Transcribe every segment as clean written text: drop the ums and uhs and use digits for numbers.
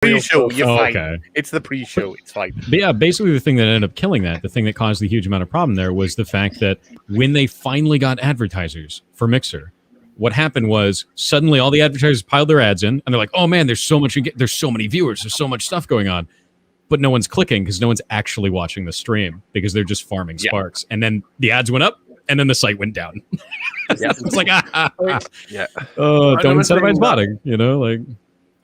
pre-show, you're fine. Okay. It's the pre-show, it's fine. But yeah, basically the thing that ended up killing that, the thing that caused the huge amount of problem there was the fact that when they finally got advertisers for Mixer, what happened was suddenly all the advertisers piled their ads in, and they're like, "Oh man, there's so many viewers, there's so much stuff going on," but no one's clicking because no one's actually watching the stream because they're just farming sparks. And then the ads went up, and then the site went down. It's like, don't incentivize botting, you know, like.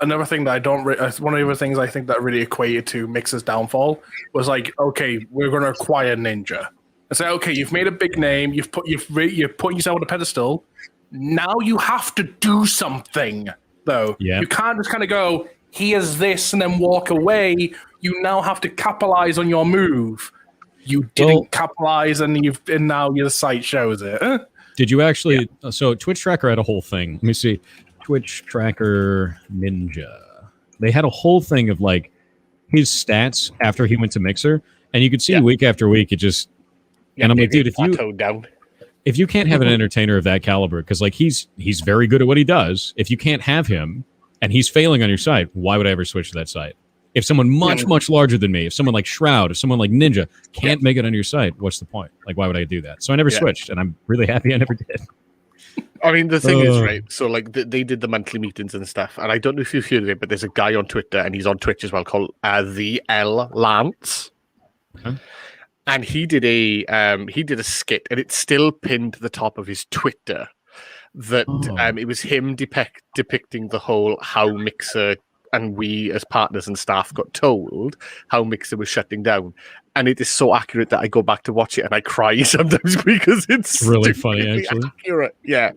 Another thing that I don't, one of the things I think that really equated to Mixer's downfall was like, okay, we're going to acquire Ninja. I say, okay, you've made a big name, you've put yourself on a pedestal. Now you have to do something, though. Yeah. You can't just kind of go, here's this, and then walk away. You now have to capitalize on your move. You didn't capitalize, and now your site shows it. Did you actually? Yeah. So Twitch Tracker had a whole thing. Let me see. Twitch Tracker Ninja. They had a whole thing of like his stats after he went to Mixer, and you could see week after week it just. And I'm like, dude, if you can't have an entertainer of that caliber, because like he's very good at what he does. If you can't have him and he's failing on your site, why would I ever switch to that site? If someone much larger than me, if someone like Shroud, if someone like Ninja can't make it on your site, what's the point? Like, why would I do that? So I never switched, and I'm really happy I never did. I mean, the thing is, right, so like they did the monthly meetings and stuff, and I don't know if you've heard of it, but there's a guy on Twitter, and he's on Twitch as well, called the L Lance. Okay. And he did a skit, and it's still pinned to the top of his Twitter, that it was him depicting the whole how Mixer and we as partners and staff got told how Mixer was shutting down. And it is so accurate that I go back to watch it and I cry sometimes because it's really funny, actually. Accurate. Yeah.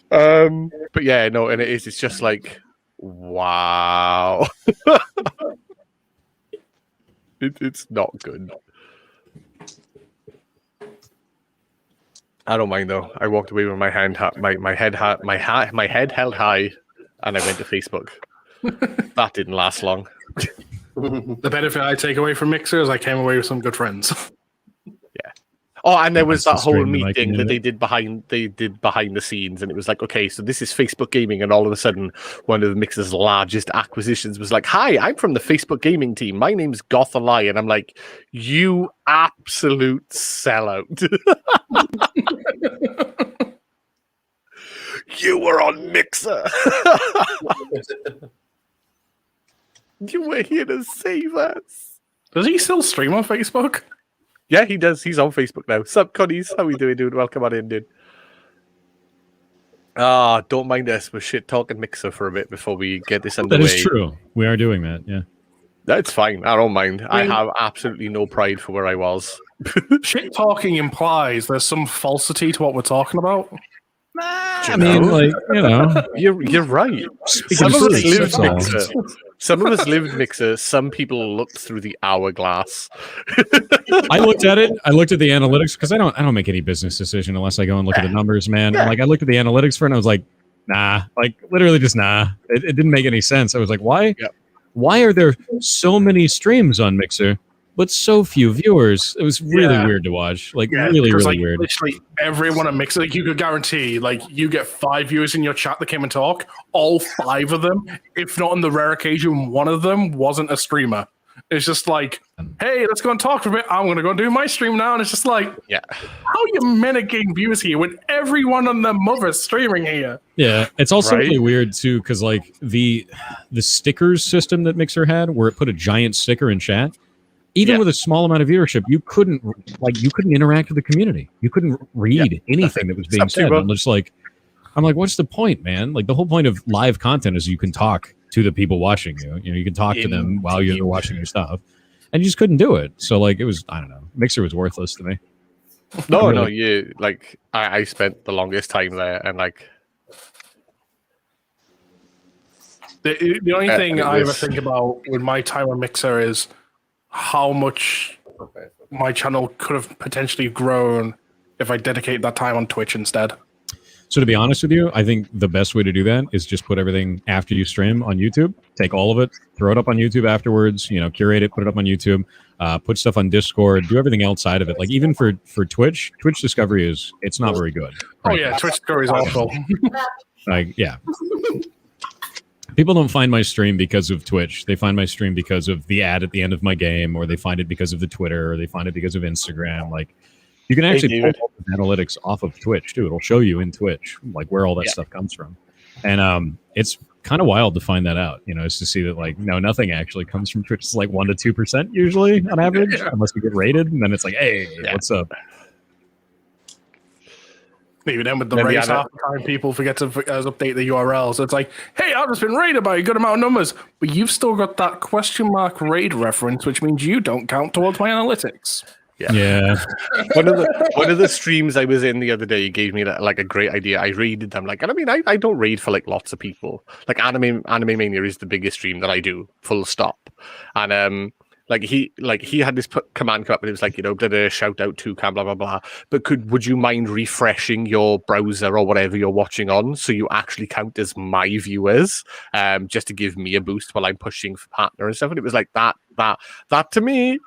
But yeah, no, and it's just like, wow. It's not good. I don't mind though. I walked away with my head held high, and I went to Facebook. That didn't last long. The benefit I take away from Mixer is I came away with some good friends. Yeah. Oh, and there was that whole meeting that they did behind the scenes, and it was like, okay, so this is Facebook Gaming, and all of a sudden, one of the Mixer's largest acquisitions was like, "Hi, I'm from the Facebook Gaming team. My name's Gothalai," and I'm like, "You absolute sellout." You were on Mixer. You were here to save us. Does he still stream on Facebook? Yeah, he does. He's on Facebook now. Sup, Connies? How we doing, dude? Welcome on in, dude. Don't mind us. We're shit talking Mixer for a bit before we get this underway. That is true. We are doing that, yeah. That's fine. I don't mind. I have absolutely no pride for where I was. Shit talking implies there's some falsity to what we're talking about. I mean, like, you know, you're right. Some of us lived Mixer. Some people looked through the hourglass. I looked at it. I looked at the analytics because I don't make any business decision unless I go and look at the numbers, man. Yeah. Like I looked at the analytics for it, and I was like, nah, like literally just nah. It didn't make any sense. I was like, why? Yep. Why are there so many streams on Mixer, but so few viewers? It was really weird to watch. Like really weird. Literally everyone at Mixer, like you could guarantee, like you get 5 viewers in your chat that came and talk. All 5 of them, if not on the rare occasion, one of them wasn't a streamer. It's just like, hey, let's go and talk for a bit. I'm going to go and do my stream now. And it's just like, how are you meant to gain views here when everyone and their mother's streaming here? Yeah, it's also really weird too, because like the stickers system that Mixer had, where it put a giant sticker in chat. Even with a small amount of viewership, you couldn't interact with the community. You couldn't read anything that was being said. I'm like, what's the point, man? Like the whole point of live content is you can talk to the people watching you. You know, you can talk to them while you're watching your stuff, and you just couldn't do it. So like, it was, I don't know. Mixer was worthless to me. No, you like I spent the longest time there, and like the only thing I ever think about with my time on Mixer is how much my channel could have potentially grown if I dedicate that time on Twitch instead. So to be honest with you, I think the best way to do that is just put everything after you stream on YouTube, take all of it, throw it up on YouTube afterwards, you know, curate it, put it up on YouTube, put stuff on Discord, do everything outside of it. Like even for Twitch Discovery it's not very good. Right? Oh yeah, Twitch Discovery is awful. Like, yeah. People don't find my stream because of Twitch. They find my stream because of the ad at the end of my game, or they find it because of the Twitter, or they find it because of Instagram. Like, you can actually pull all the analytics off of Twitch too. It'll show you in Twitch like where all that stuff comes from, and it's kind of wild to find that out. You know, is to see that like no, nothing actually comes from Twitch. It's like 1% to 2% usually on average, unless we get rated, and then it's like, hey, what's up? Maybe then with the race, half the time people forget to update the URL. So it's like, hey, I've just been raided by a good amount of numbers, but you've still got that question mark raid reference, which means you don't count towards my analytics. Yeah. One of the streams I was in the other day gave me like a great idea. I raided them and I mean I don't raid for like lots of people. Like Anime-Mania is the biggest stream that I do, full stop. And he had this command come up and it was like, did a shout out to Cam, blah blah blah. But would you mind refreshing your browser or whatever you're watching on so you actually count as my viewers, just to give me a boost while I'm pushing for partner and stuff. And it was like that to me.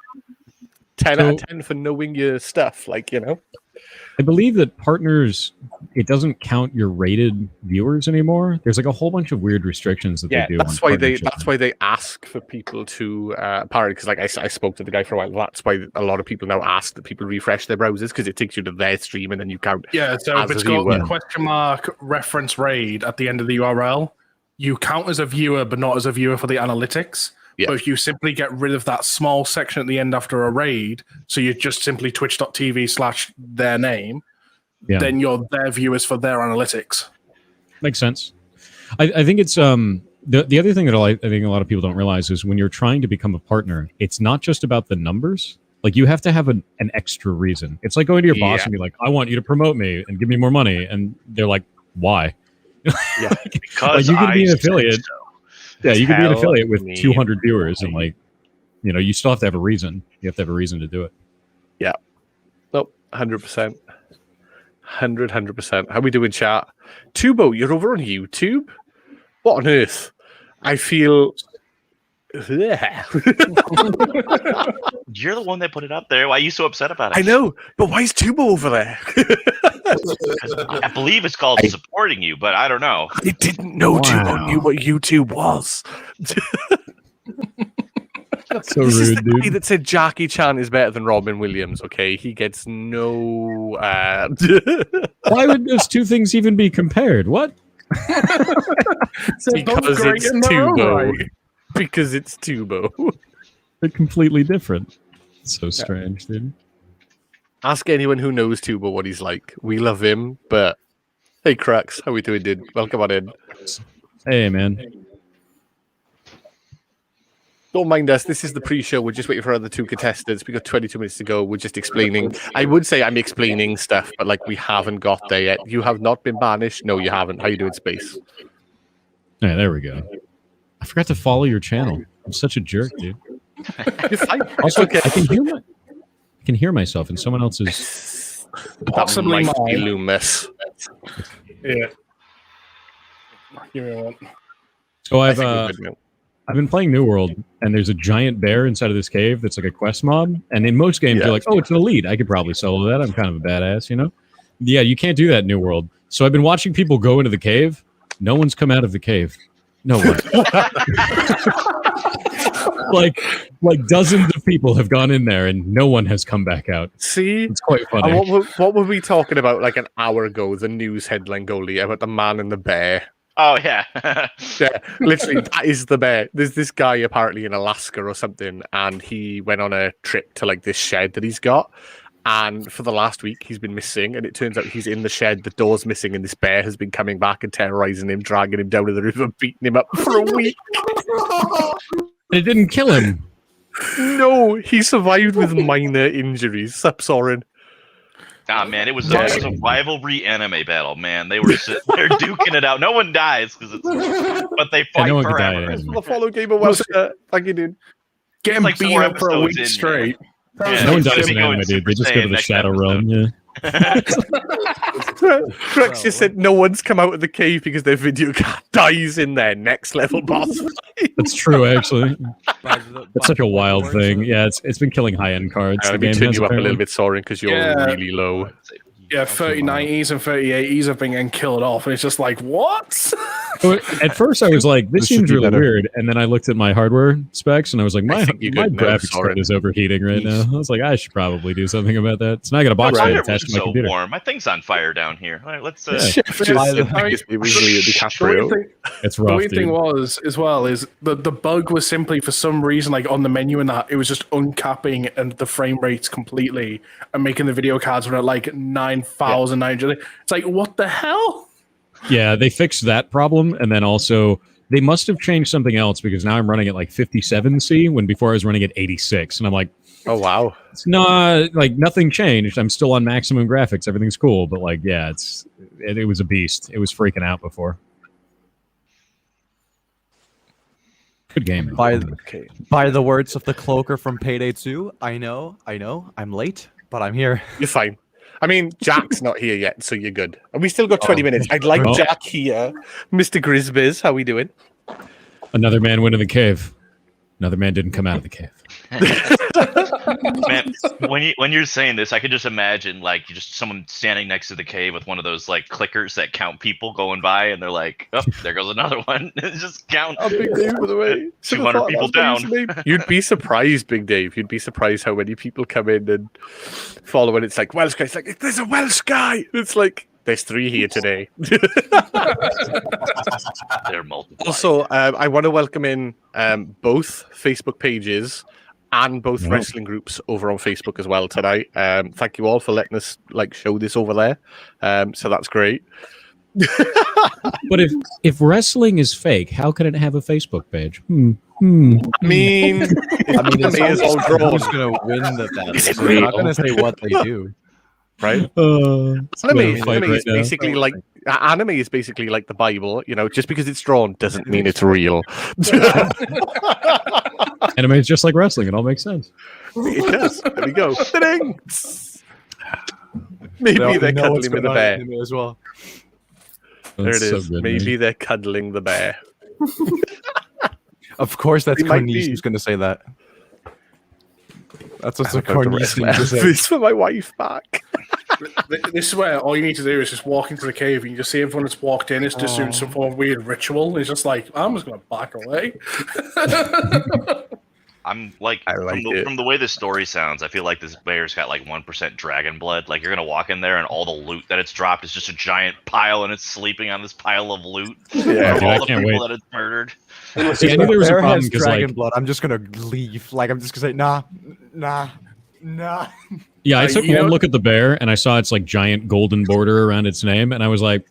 10 out of 10 for knowing your stuff, I believe that partners, it doesn't count your rated viewers anymore. There's like a whole bunch of weird restrictions that they do. That's why they ask for people to apparently, because I spoke to the guy for a while. That's why a lot of people now ask that people refresh their browsers, because it takes you to their stream and then you count. Yeah, so if it's got a question mark reference raid at the end of the URL, you count as a viewer, but not as a viewer for the analytics. Yeah. But if you simply get rid of that small section at the end after a raid, so you're just simply twitch.tv/their name, then you're their viewers for their analytics. Makes sense. I think it's the other thing that I think a lot of people don't realize is when you're trying to become a partner, it's not just about the numbers. Like you have to have an extra reason. It's like going to your boss and be like, I want you to promote me and give me more money. And they're like, why? Yeah, because you can be an affiliate. So. Yeah, you can be an affiliate with 200 viewers and you still have to have a reason. You have to have a reason to do it. Yeah. Nope, 100%. 100%. How we doing, chat? Tubo, you're over on YouTube? What on earth? I feel... You're the one that put it up there. Why are you so upset about it? I know, but why is Tubo over there? I believe it's called supporting you, but I don't know. I didn't know Tubo knew what YouTube was. That's so rude, the dude. guy that said Jackie Chan is better than Robin Williams, okay? He gets no... Why would those two things even be compared? What? Because it's Tubo. Right. Because it's Tubo. They're completely different. It's so strange, dude. Ask anyone who knows Tubo what he's like. We love him, but hey, Crux, how we doing, dude? Welcome on in. Hey, man. Don't mind us. This is the pre-show. We're just waiting for other two contestants. We got 22 minutes to go. We're just explaining. I would say I'm explaining stuff, but we haven't got there yet. You have not been banished. No, you haven't. How you doing, Space? Yeah, there we go. I forgot to follow your channel. I'm such a jerk, dude. You're fine. Also, okay. I can hear myself in someone else's. Possibly that might be Loomis. Yeah. Give me one. So I've been playing New World, and there's a giant bear inside of this cave that's like a quest mob. And in most games, you're like, oh, it's an elite. I could probably solo that. I'm kind of a badass, Yeah, you can't do that in New World. So I've been watching people go into the cave. No one's come out of the cave. No one. like dozens of people have gone in there and no one has come back out. See, it's quite funny. What were we talking about like an hour ago? The news headline, Goldie, about the man and the bear. Oh yeah, yeah. Literally, that is the bear. There's this guy apparently in Alaska or something, and he went on a trip to this shed that he's got. And for the last week, he's been missing. And it turns out he's in the shed. The door's missing. And this bear has been coming back and terrorizing him, dragging him down to the river, beating him up for a week. It didn't kill him. No, he survived with minor injuries. Sup, Soren? Ah, man, it was a rivalry anime battle, man. They were sitting there duking it out. No one dies, but they fight forever. The follow game of Welsh. Thank you, dude. Getting beat up for a week straight. Yeah, no one dies in anime, dude. They just go to the Shadow Realm. Yeah. Crux just said no one's come out of the cave because their video dies in their next level boss fight. That's true, actually. That's such a wild thing. Yeah, it's been killing high end cards. Let me turn you up a little bit, Soren, because you're really low. Yeah, 3090s and 3080s have been getting killed off, and it's just like, what? So at first, I was like, "This seems really weird," and then I looked at my hardware specs, and I was like, "My graphics card is overheating right now." I was like, "I should probably do something about that." It's not got a box fan attached to my computer. Warm. My thing's on fire down here. All right, let's. Yeah. It's rough. The weird thing was as well is the bug was simply for some reason like on the menu and that it was just uncapping and the frame rates completely and making the video cards run at like 9,900. It's like, what the hell? Yeah, they fixed that problem, and then also they must have changed something else because now I'm running at like 57C when before I was running at 86, and I'm like, oh wow, it's not like nothing changed. I'm still on maximum graphics, everything's cool, but like, yeah, it was a beast. It was freaking out before. Good game. By the words of the cloaker from Payday 2, I know, I'm late, but I'm here. You're fine. I mean, Jack's not here yet, so you're good. And we still got 20 minutes. I'd like Jack here. Mr. Grisbiz, how we doing? Another man went in the cave. Another man didn't come out of the cave. Man, when you're saying this, I could just imagine like just someone standing next to the cave with one of those like clickers that count people going by, and they're like, "Oh, there goes another one." Just count. Oh, Big Dave, by the way, 200 people down. You'd be surprised, Big Dave. You'd be surprised how many people come in and follow. And it's like Welsh guy. It's like there's a Welsh guy. It's like there's 3 here today. They're multiple. Also, I want to welcome in both Facebook pages and both wrestling groups over on Facebook as well tonight. Thank you all for letting us like show this over there. So that's great. But if wrestling is fake, how can it have a Facebook page? I mean, it's all drawn. Who's going to win the battle? So they're not going to say what they do. Right? Anime is basically like anime is basically like the Bible. You know, just because it's drawn doesn't mean it's real. Anime is just like wrestling; it all makes sense. It does. There we go. Maybe they're cuddling with the bear as well. There it is. So good, maybe they're cuddling the bear. Of course, that's Cornice who's going to say that. That's what's a Cornice thing to say. This for my wife back. This is where all you need to do is just walk into the cave and you just see everyone that's walked in is just doing some form of weird ritual. And it's just like, I'm just going to back away. I'm like, from the way the story sounds, I feel like this bear's got like 1% dragon blood. Like you're going to walk in there and all the loot that it's dropped is just a giant pile and it's sleeping on this pile of loot. Yeah, all the people that it's murdered. See, I knew there was a problem because dragon blood. I'm just going to leave. Like, I'm just going to say, nah. Yeah, I took one look at the bear and I saw its like giant golden border around its name, and I was like,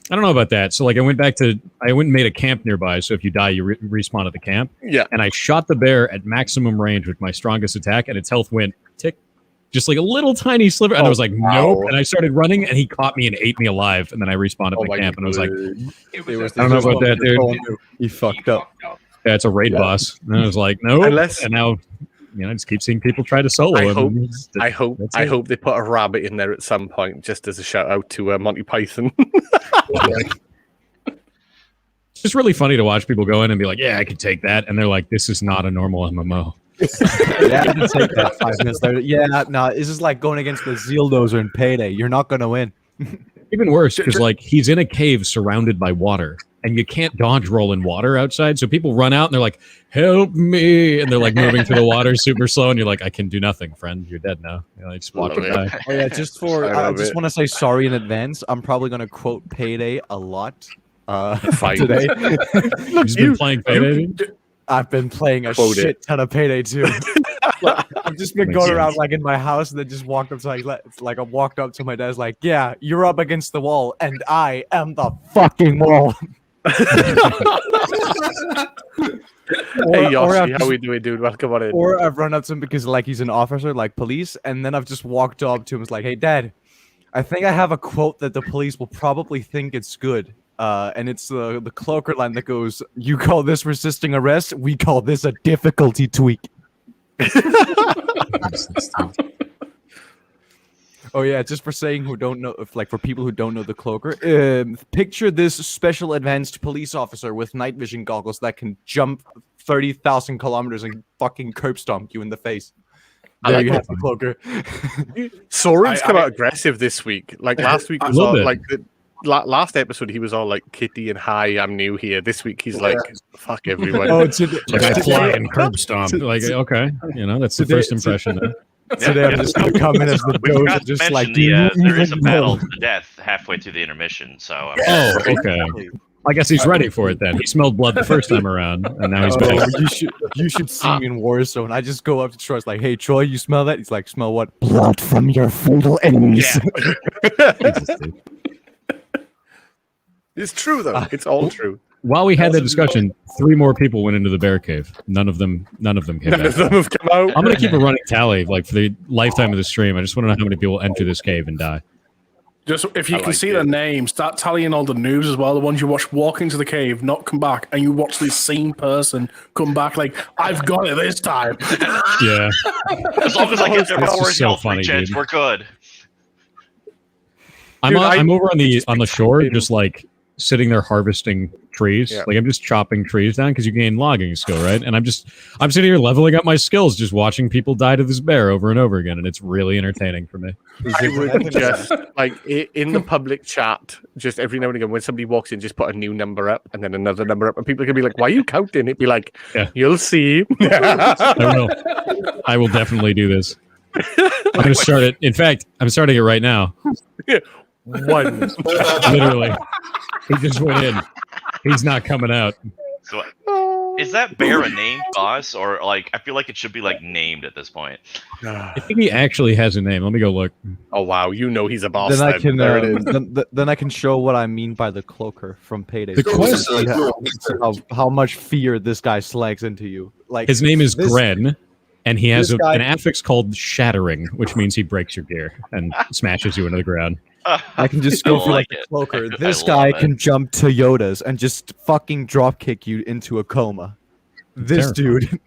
I don't know about that. So like I went and made a camp nearby. So if you die, you respawn at the camp. Yeah. And I shot the bear at maximum range with my strongest attack, and its health went tick, just like a little tiny sliver. And I was like, nope. And I started running, and he caught me and ate me alive. And then I respawned at my camp, and I was like, I don't know about that, dude. He fucked up. Yeah, it's a raid boss. And I was like, no. And now, I just keep seeing people try to solo him. I hope they put a rabbit in there at some point, just as a shout out to Monty Python. It's just really funny to watch people go in and be like, yeah, I could take that. And they're like, this is not a normal MMO. Yeah, I can take that 5 minutes later. Yeah, no, this is like going against the Zealdozer in Payday. You're not going to win. Even worse, because like he's in a cave surrounded by water, and you can't dodge roll in water outside. So people run out and they're like, help me. And they're like moving through the water super slow. And you're like, I can do nothing, friend. You're dead now. Just watch it die. Oh, yeah, I just want to say sorry in advance. I'm probably going to quote Payday a lot today. You've been playing Payday? I've been playing a shit ton of Payday too. I've just been going around like in my house and then just walked up to like I walked up to my dad's like, yeah, you're up against the wall and I am the fucking wall. Hey Yoshi, how we doing, dude? Welcome on in. Or I've run up to him because like he's an officer, like police, and then I've just walked up to him and was like, hey dad, I think I have a quote that the police will probably think it's good. And it's the cloaker line that goes, you call this resisting arrest, we call this a difficulty tweak. Oh yeah, just for saying who don't know, like for people who don't know the cloaker, picture this special advanced police officer with night vision goggles that can jump 30,000 kilometers and fucking curb stomp you in the face. There like you it. have the cloaker. Soren's come out aggressive this week. Like last week was all bit. like the last episode he was all like Kitty and hi, I'm new here. This week he's like fuck everyone. Oh, Like I fly and curb stomp. Like, okay, that's the first impression there. Today I'm just gonna come in as the We ghost, forgot and to just mention like there is a battle to the death halfway through the intermission. So Oh, okay. I guess he's ready for it then. He smelled blood the first time around, and now he's back. You should see me in Warzone. I just go up to Troy's like, "Hey Troy, you smell that?" He's like, "Smell what?" Blood from your fatal enemies. Jesus, dude. It's true though. It's all true. While we had the discussion, 3 more people went into the bear cave. None of them came None back. of them have come out. I'm gonna keep a running tally, like for the lifetime of the stream. I just want to know how many people enter this cave and die. Just if you I can like see it. the names, start tallying all the news as well. The ones you watch walk into the cave, not come back, and you watch this same person come back like, "I've got it this time." Yeah, as long as I get their That's powers just so health funny, recharge, dude. we're good. I'm Dude, I'm over on the shore, just like sitting there harvesting trees. Yeah. Like I'm just chopping trees down because you gain logging skill, right? And I'm sitting here leveling up my skills, just watching people die to this bear over and over again, and it's really entertaining for me. I would just like in the public chat, just every now and again when somebody walks in, just put a new number up and then another number up, and people are gonna be like, "Why are you counting?" It'd be like, Yeah. "You'll see." I will definitely do this. I'm gonna start it. In fact, I'm starting it right now. One. Literally, he just went in. He's not coming out. So, is that bear a named boss, or like I feel like it should be like named at this point? I think he actually has a name. Let me go look. Oh wow, he's a boss. Then I can There it is. then I can show what I mean by the cloaker from Payday. The See how much fear this guy slags into you. Like His name is this- Gren, and he has this guy- an affix called Shattering, which means he breaks your gear and smashes you into the ground. I can just go I for like like it. the cloaker. I This love guy it. can jump Toyotas and just fucking drop kick you into a coma. This dude.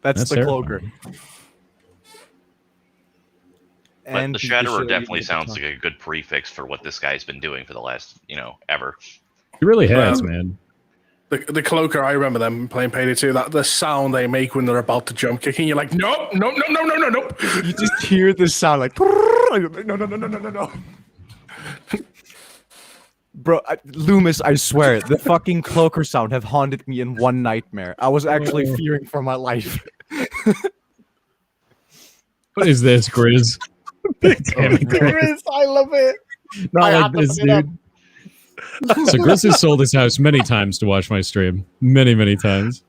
That's the cloaker. terrifying. But the he Shatterer should definitely use sounds the like a good prefix for what this guy's been doing for the last, ever. He really has, man. The cloaker, I remember them playing Payday 2. That the sound they make when they're about to jump kick, and you're like, "Nope, nope, nope, nope, nope, nope." You just hear this sound like no. Bro, Loomis, I swear, the fucking cloaker sound have haunted me in one nightmare. I was actually fearing for my life. What is this, Grizz? Damn it, Grizz. I love it. Not I like had to this, pick it up. dude. So Grizz has sold his house many times to watch my stream. Many, many times.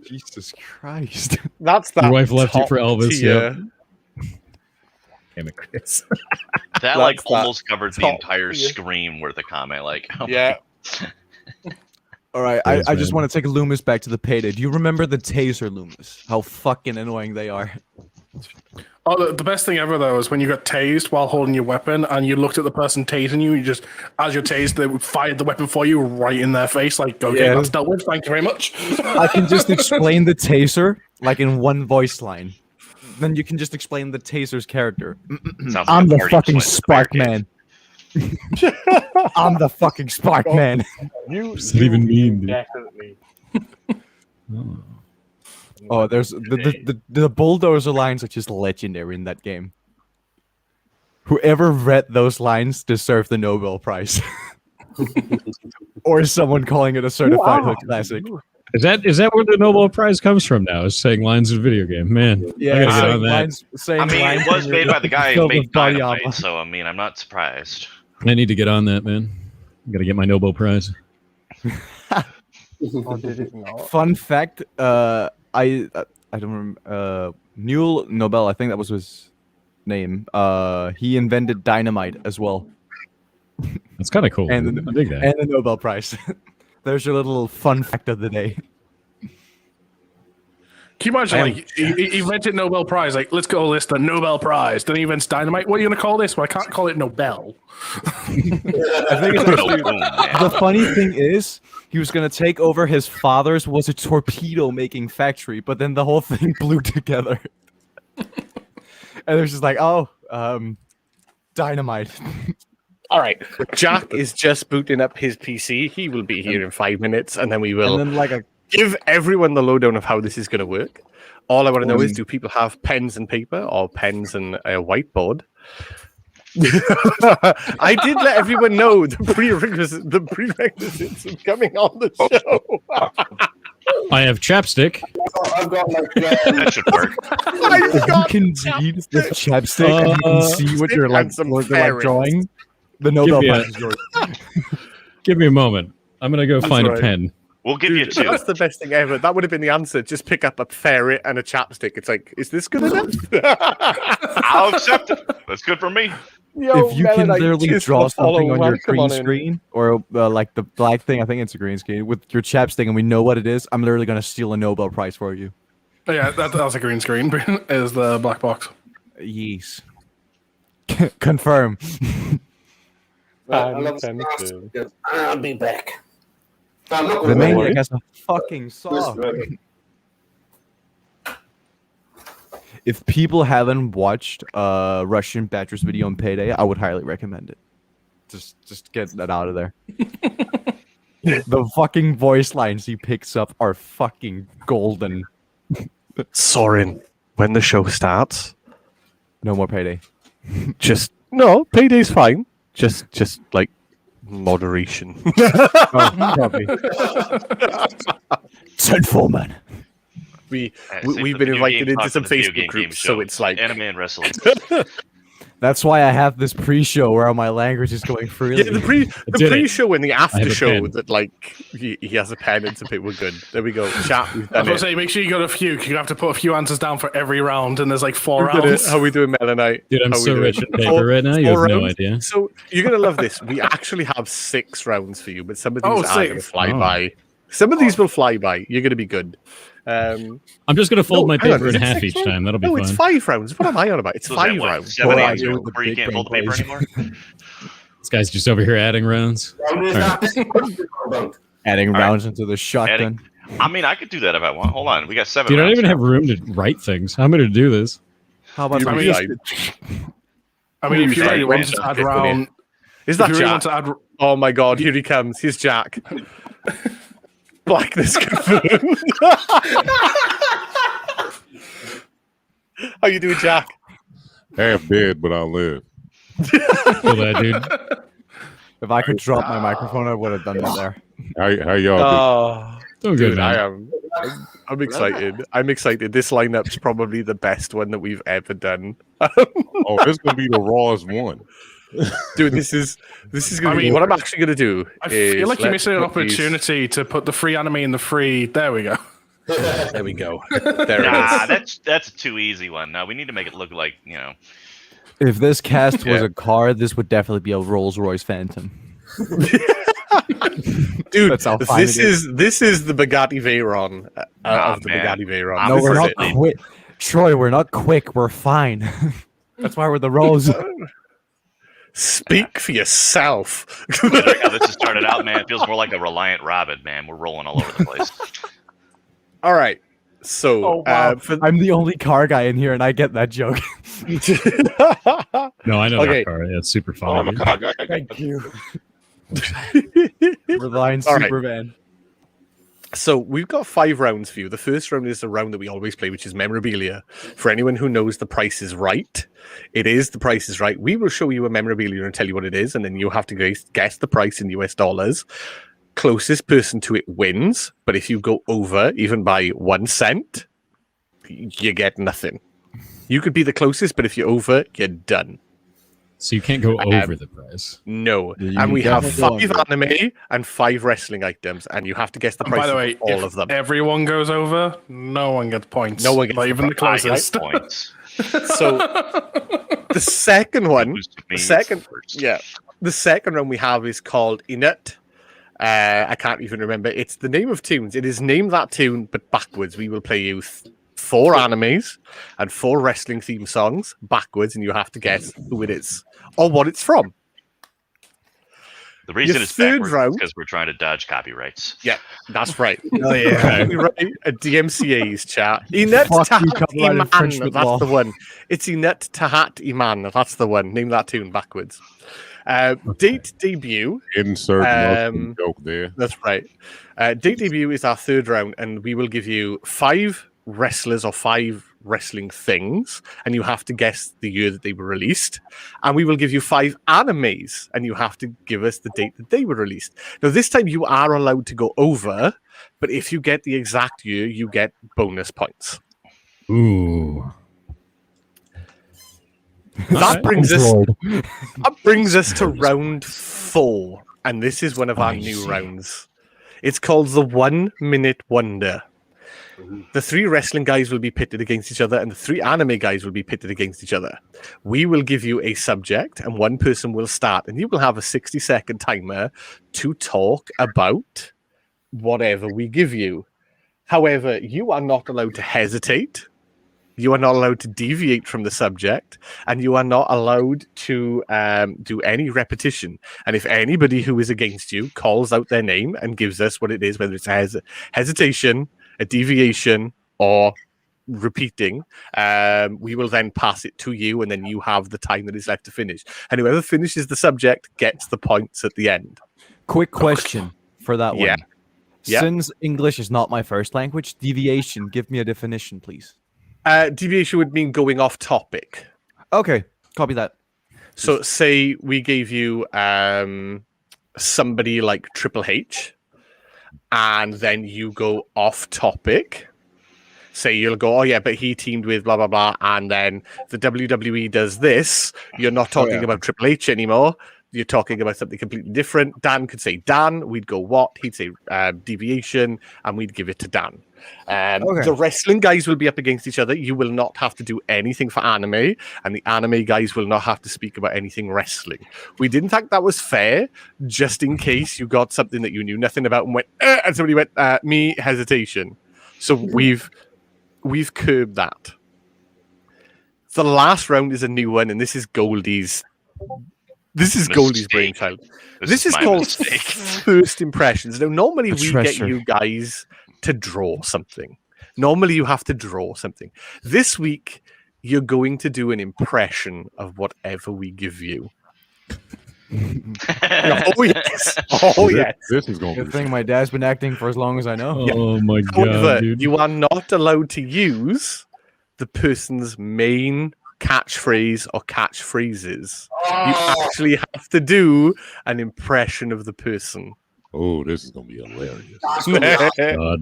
Jesus Christ. That's that. Your wife left you top for Elvis, tier. Damn it, Chris. That like That's that almost covered the top entire tier. scream worth of comment. Like, oh my Yeah. All right, Yes, I just man. want to take Loomis back to the Payday. Do you remember the taser Loomis? How fucking annoying they are. Oh, the best thing ever though is when you got tased while holding your weapon, and you looked at the person tasing you. You just, as you're tased, they fired the weapon for you right in their face. Like, okay, Yeah. that's dealt with. Thank you very much. I can just explain the taser like in one voice line. Then you can just explain the taser's character. Sounds like I'm a the party fucking explains the bear spark cave. man. I'm the fucking spark man. What's that even mean, dude? Definitely. Oh, there's the bulldozer lines are just legendary in that game. Whoever read those lines deserved the Nobel Prize. Or someone calling it a certified hood classic. Is that where the Nobel Prize comes from now? Is saying lines in a video game. Man, I gotta get saying on that. saying I mean, lines it was when made you're by the guy who filled made with body Dynamite, armor. so I mean, I'm not surprised. I need to get on that, man. I gotta get my Nobel Prize. Fun fact, I don't remember. Newell Nobel, I think that was his name. He invented dynamite as well, That's kind of cool. And dude. I dig that. and the Nobel Prize. There's your little fun fact of the day. Can you imagine, like, he invented Nobel Prize. Like, let's go list the Nobel Prize. Then he invents dynamite. What are you going to call this? Well, I can't call it Nobel. I think it's actually, Boom, man. the funny thing is, he was gonna take over his father's was a torpedo making factory, but then the whole thing blew together. And it was just like, oh, dynamite. All right. Jack is just booting up his PC. He will be here in 5 minutes, and then we will. And then like a give everyone the lowdown of how this is going to work. All I want to know is, do people have pens and paper or pens and a whiteboard? I did let everyone know the prerequisites of coming on the show. I have chapstick. I've got like That should work. If you can read with chapstick and you can see what you're like, some what they're like parents. drawing, the Nobel Give me Prize is yours. Give me a moment. I'm gonna go find right. a pen. We'll give you Dude, 2. that's the best thing ever. That would have been the answer. Just pick up a ferret and a chapstick. It's like, is this good enough? I'll accept it. That's good for me. Yo, If you can Melanie, literally just draw follow something on your welcome green on in. screen or like the black thing, I think it's a green screen with your chapstick, and we know what it is, I'm literally gonna steal a Nobel Prize for you. Yeah, that's a green screen. Is the black box? Yes. Confirm. I love the because I'll be back. I'm not The gonna maniac worry. has a fucking saw. If people haven't watched Russian Badger's video on Payday, I would highly recommend it. Just get that out of there. The fucking voice lines he picks up are fucking golden. Soren, when the show starts, No more Payday. no, payday's fine. Just like moderation. Oh, copy. 10-4, man. We've Save the been video invited game into talk some for the video Facebook game groups, show. so it's like Anime and wrestling. That's why I have this pre-show where my language is going freely. yeah, the did it. pre-show and the after have a show pen. that like he has a pen and some people. We're good. There we go. Chat. We've I was done gonna it. say, make sure you got a few. You have to put a few answers down for every round, and there's like 4 We've done it. rounds. How we doing, Melanite? Dude, I'm How we so doing? rich in paper right now. You have no idea. So you're gonna love this. We actually have 6 rounds for you, but some of these Oh, are gonna 6. fly Oh. by. Some of these will fly by. You're gonna be good. I'm just gonna fold my hang on, paper is in it half 6 each rounds? time. That'll be No, it's fine. 5 rounds. What am I on about? It's So is that 5 what, rounds. 7 Well, eight, you're the where you big can't fold the brain paper boys. anymore? This guy's just over here adding rounds. Adding right. rounds into the shotgun. I mean, I could do that if I want. Hold on. We got 7 Dude, I don't rounds even now. have room to write things. How am I gonna do this? How about You I mean, decide. I mean, if you Right, really when want it's to add fit with round, Is if that you really want Jack? to add, Oh my god, here he comes. Here's Jack. Blackness confirmed. How you doing, Jack? Half dead, but I'll live. Feel that, dude. If I could drop my microphone, I would have done that there. How y'all Oh, Doing dude, good, I man. am. I'm excited. I'm excited. This lineup's probably the best one that we've ever done. do? Oh, this gonna be the rawest one. Dude, this is gonna I be mean, what I'm actually gonna do. I feel like you're let's missing an put these- opportunity to put the free anime in the free. There we go. There we go. There Nah, it is. that's a too easy one. No, we need to make it look like, If this cast was Yeah. a car, this would definitely be a Rolls Royce Phantom. Dude, That's how fine this it is. is the Bugatti Veyron of the man. Bugatti Veyron. No, This we're is not it. quick. Troy, we're not quick. We're fine. That's why we're the Rolls. Speak for yourself. I like how this has started out, man. It feels more like a Reliant Robin, man. We're rolling all over the place. All right. So, Oh, wow. for I'm the only car guy in here, and I get that joke. No, I know Okay. that car. Yeah, it's super Oh, fun. Thank you. Reliance All right. Supervan. So we've got 5 rounds for you. The first round is the round that we always play, which is memorabilia. For anyone who knows The Price is Right, it is The Price is Right. We will show you a memorabilia and tell you what it is, and then you have to guess the price in US dollars. Closest person to it wins, but if you go over, even by 1 cent, you get nothing. You could be the closest, but if you're over, you're done. So you can't go over the price. No. Yeah, And you we have definitely 5 anime and 5 wrestling items, and you have to guess the price By the way, of all if of them. everyone goes over, no one gets points. No one gets not even the points. closest. Points. So the second one, Who's to me the second, first? yeah, the second one we have is called Inut. I can't even remember. It's the name of tunes. It is name that tune, but backwards. We will play you 4 animes and 4 wrestling theme songs backwards, and you have to guess who it is or what it's from. The reason Your it's third backwards round- is because we're trying to dodge copyrights. Yeah, that's right. Oh, yeah. Copyright a DMCA's chat. Inut Fuck you, Tahat copyright Iman. infringement That's law. the one. It's Inut Tahat Iman. That's the one. Name that tune backwards. Date debut. Insert Muslim joke there. That's right. Date debut is our third round, and we will give you 5 wrestlers or 5 wrestling things, and you have to guess the year that they were released. And we will give you 5 animes, and you have to give us the date that they were released. Now, this time you are allowed to go over, but if you get the exact year, you get bonus points. Ooh. That brings us to round 4, and this is one of our new rounds. It's called the 1 Minute Wonder. The 3 wrestling guys will be pitted against each other, and the 3 anime guys will be pitted against each other. We will give you a subject, and one person will start, and you will have a 60-second timer to talk about whatever we give you. However, you are not allowed to hesitate. You are not allowed to deviate from the subject, and you are not allowed to do any repetition. And if anybody who is against you calls out their name and gives us what it is, whether it's a hesitation, a deviation, or repeating, we will then pass it to you, and then you have the time that is left to finish. And whoever finishes the subject gets the points at the end. Quick question for that one. Yeah. Since English is not my first language, deviation, give me a definition, please. Deviation would mean going off topic. Okay, copy that. So say we gave you somebody like Triple H, and then you go off topic. Say you'll go, oh yeah, but he teamed with blah, blah, blah, and then the WWE does this. You're not talking about Triple H anymore. You're talking about something completely different. Dan could say Dan, we'd go what? He'd say deviation, and we'd give it to Dan. The wrestling guys will be up against each other. You will not have to do anything for anime, and the anime guys will not have to speak about anything wrestling. We didn't think that was fair, just in case you got something that you knew nothing about and went, and somebody went, me, hesitation. So we've curbed that. The last round is a new one, and this is Goldie's. This is Goldie's brainchild. This is called First Impressions. Now, normally we get you guys to draw something. Normally you have to draw something. This week, you're going to do an impression of whatever we give you. Oh, yes. Oh, yes. This is going to Good be thing my dad's been acting for as long as I know. Oh, my However, God, dude. you are not allowed to use the person's main catchphrase or catchphrases. You actually have to do an impression of the person. Oh, this is going to be hilarious. God.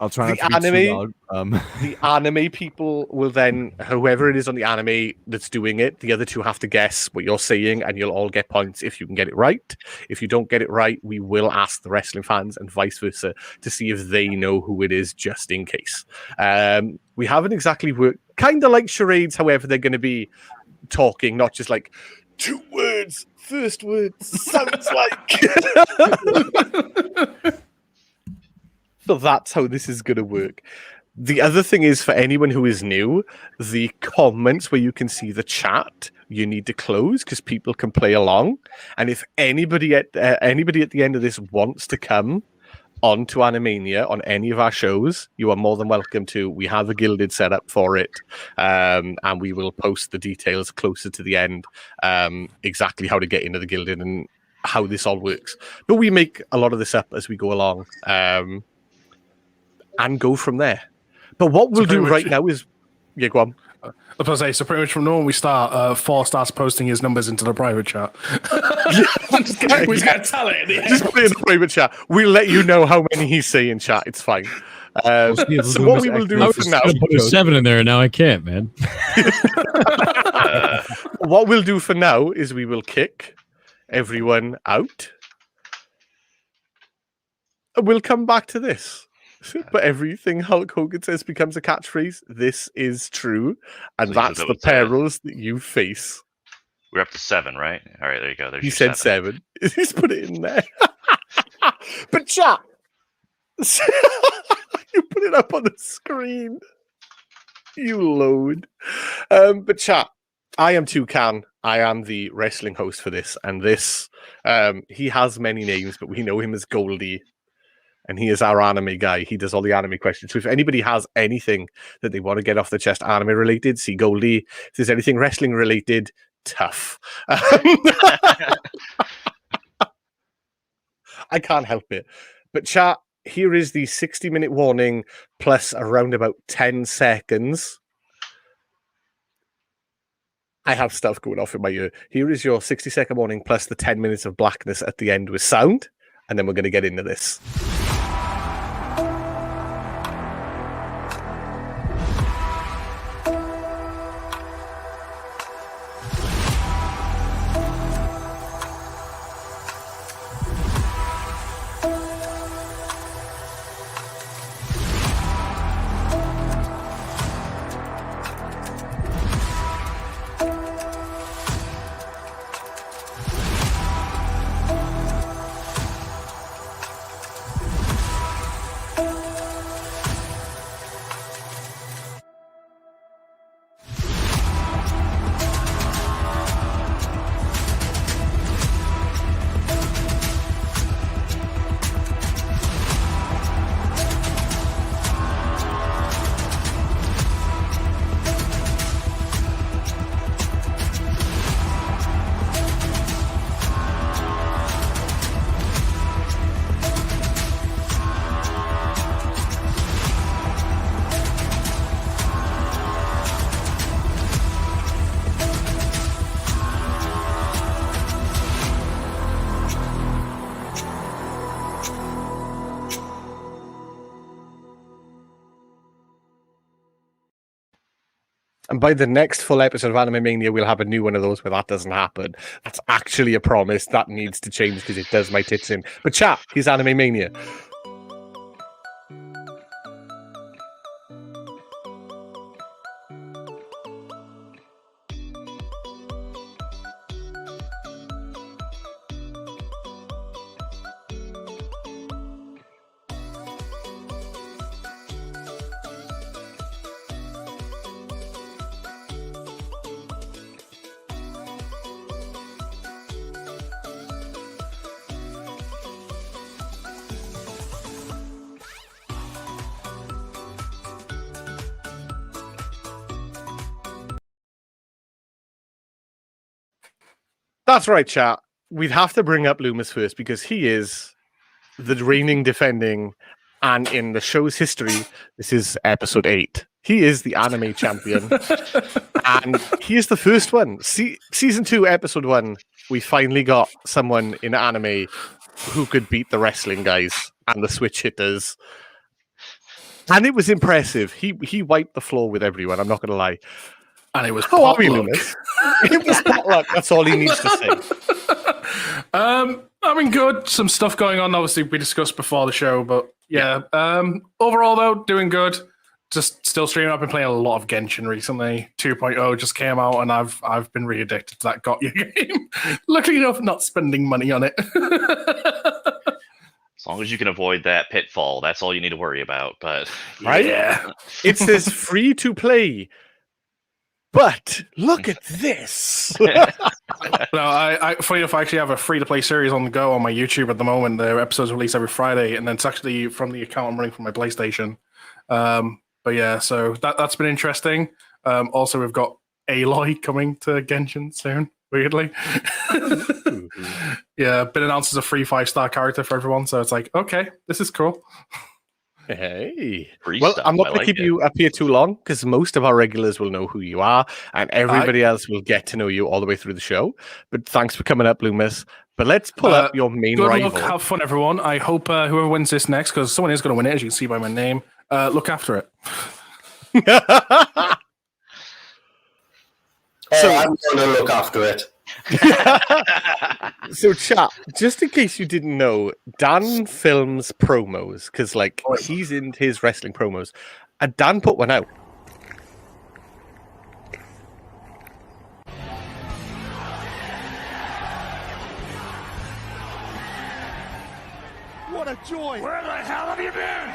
I'll try not The to be too anime- loud. The anime people will then, whoever it is on the anime that's doing it, the other two have to guess what you're saying, and you'll all get points if you can get it right. If you don't get it right, we will ask the wrestling fans and vice versa to see if they know who it is, just in case. We haven't exactly worked, kind of like charades, however, they're going to be talking, not just like 2 words, first word, sounds like. So that's how this is going to work. The other thing is, for anyone who is new, the comments where you can see the chat, you need to close because people can play along. And if anybody at the end of this wants to come onto Anime-Mania on any of our shows, you are more than welcome to. We have a Guilded set up for it, and we will post the details closer to the end, exactly how to get into the Guilded and how this all works. But we make a lot of this up as we go along. And go from there. But what we'll do right now is... Yeah, go on. I was going to say, so pretty much from now when we start, Thor starts posting his numbers into the private chat. We can't tell it. Just put it in the private chat. We'll let you know how many he's saying in chat. It's fine. So what we will do for now... I put a 7 in there, and now I can't, man. What we'll do for now is we will kick everyone out. And we'll come back to this. But everything Hulk Hogan says becomes a catchphrase. This is true, and that's the perils that you face. We're up to 7, right? All right, there you go. There's He your said 7. 7. He's put it in there. But chat, you put it up on the screen. You load. But chat, I am Toucan. I am the wrestling host for this, and this he has many names, but we know him as Goldie. And he is our anime guy. He does all the anime questions. So if anybody has anything that they want to get off the chest anime related, see Goldie. If there's anything wrestling related, tough. I can't help it. But chat, here is the 60-minute warning plus around about 10 seconds. I have stuff going off in my ear. Here is your 60-second warning plus the 10 minutes of blackness at the end with sound. And then we're going to get into this. And by the next full episode of Anime-Mania, we'll have a new one of those where that doesn't happen. That's actually a promise. That needs to change because it does my tits in. But chat, here's Anime-Mania. That's right, chat. We'd have to bring up Loomis first because he is the reigning, defending, and in the show's history, this is episode 8. He is the anime champion, and he is the first one. Season 2, episode 1, we finally got someone in anime who could beat the wrestling guys and the switch hitters. And it was impressive. He wiped the floor with everyone, I'm not going to lie. And it was How are we, Loomis? It was potluck. That's all he needs to say. I mean, good. Some stuff going on. Obviously, we discussed before the show, but yeah. Overall, though, doing good. Just still streaming. I've been playing a lot of Genshin recently. 2.0 just came out, and I've been really addicted to that Got You game. Luckily enough, not spending money on it. As long as you can avoid that pitfall, that's all you need to worry about. But right? Yeah, it says free to play. But look at this. No, I funny enough, I actually have a free-to-play series on the go on my YouTube at the moment. The episodes release every Friday, and then it's actually from the account I'm running from my PlayStation. But yeah, so that's been interesting. Also, we've got Aloy coming to Genshin soon, weirdly. Yeah, been announced as a free 5-star character for everyone, so it's like, okay, this is cool. Hey. Free well, stuff. I'm not going I to like keep it. you up here too long because most of our regulars will know who you are and everybody else will get to know you all the way through the show. But thanks for coming up, Loomis. But let's pull up your main Good rival. luck, have fun, everyone. I hope whoever wins this next, because someone is going to win it, as you can see by my name, look after it. So I'm going to look after it. So, chat, just in case you didn't know, Dan films promos because, like, he's in his wrestling promos, and Dan put one out. What a joy! Where the hell have you been?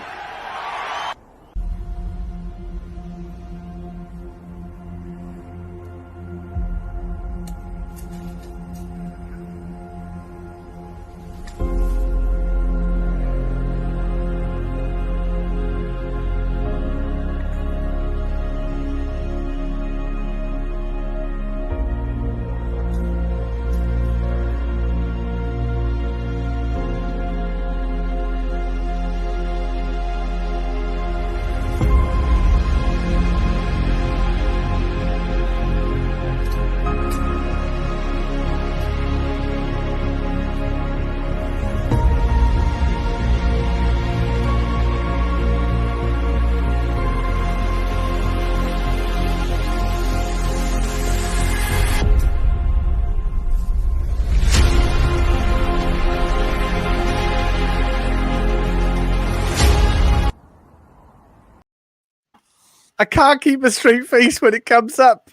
I can't keep a straight face when it comes up.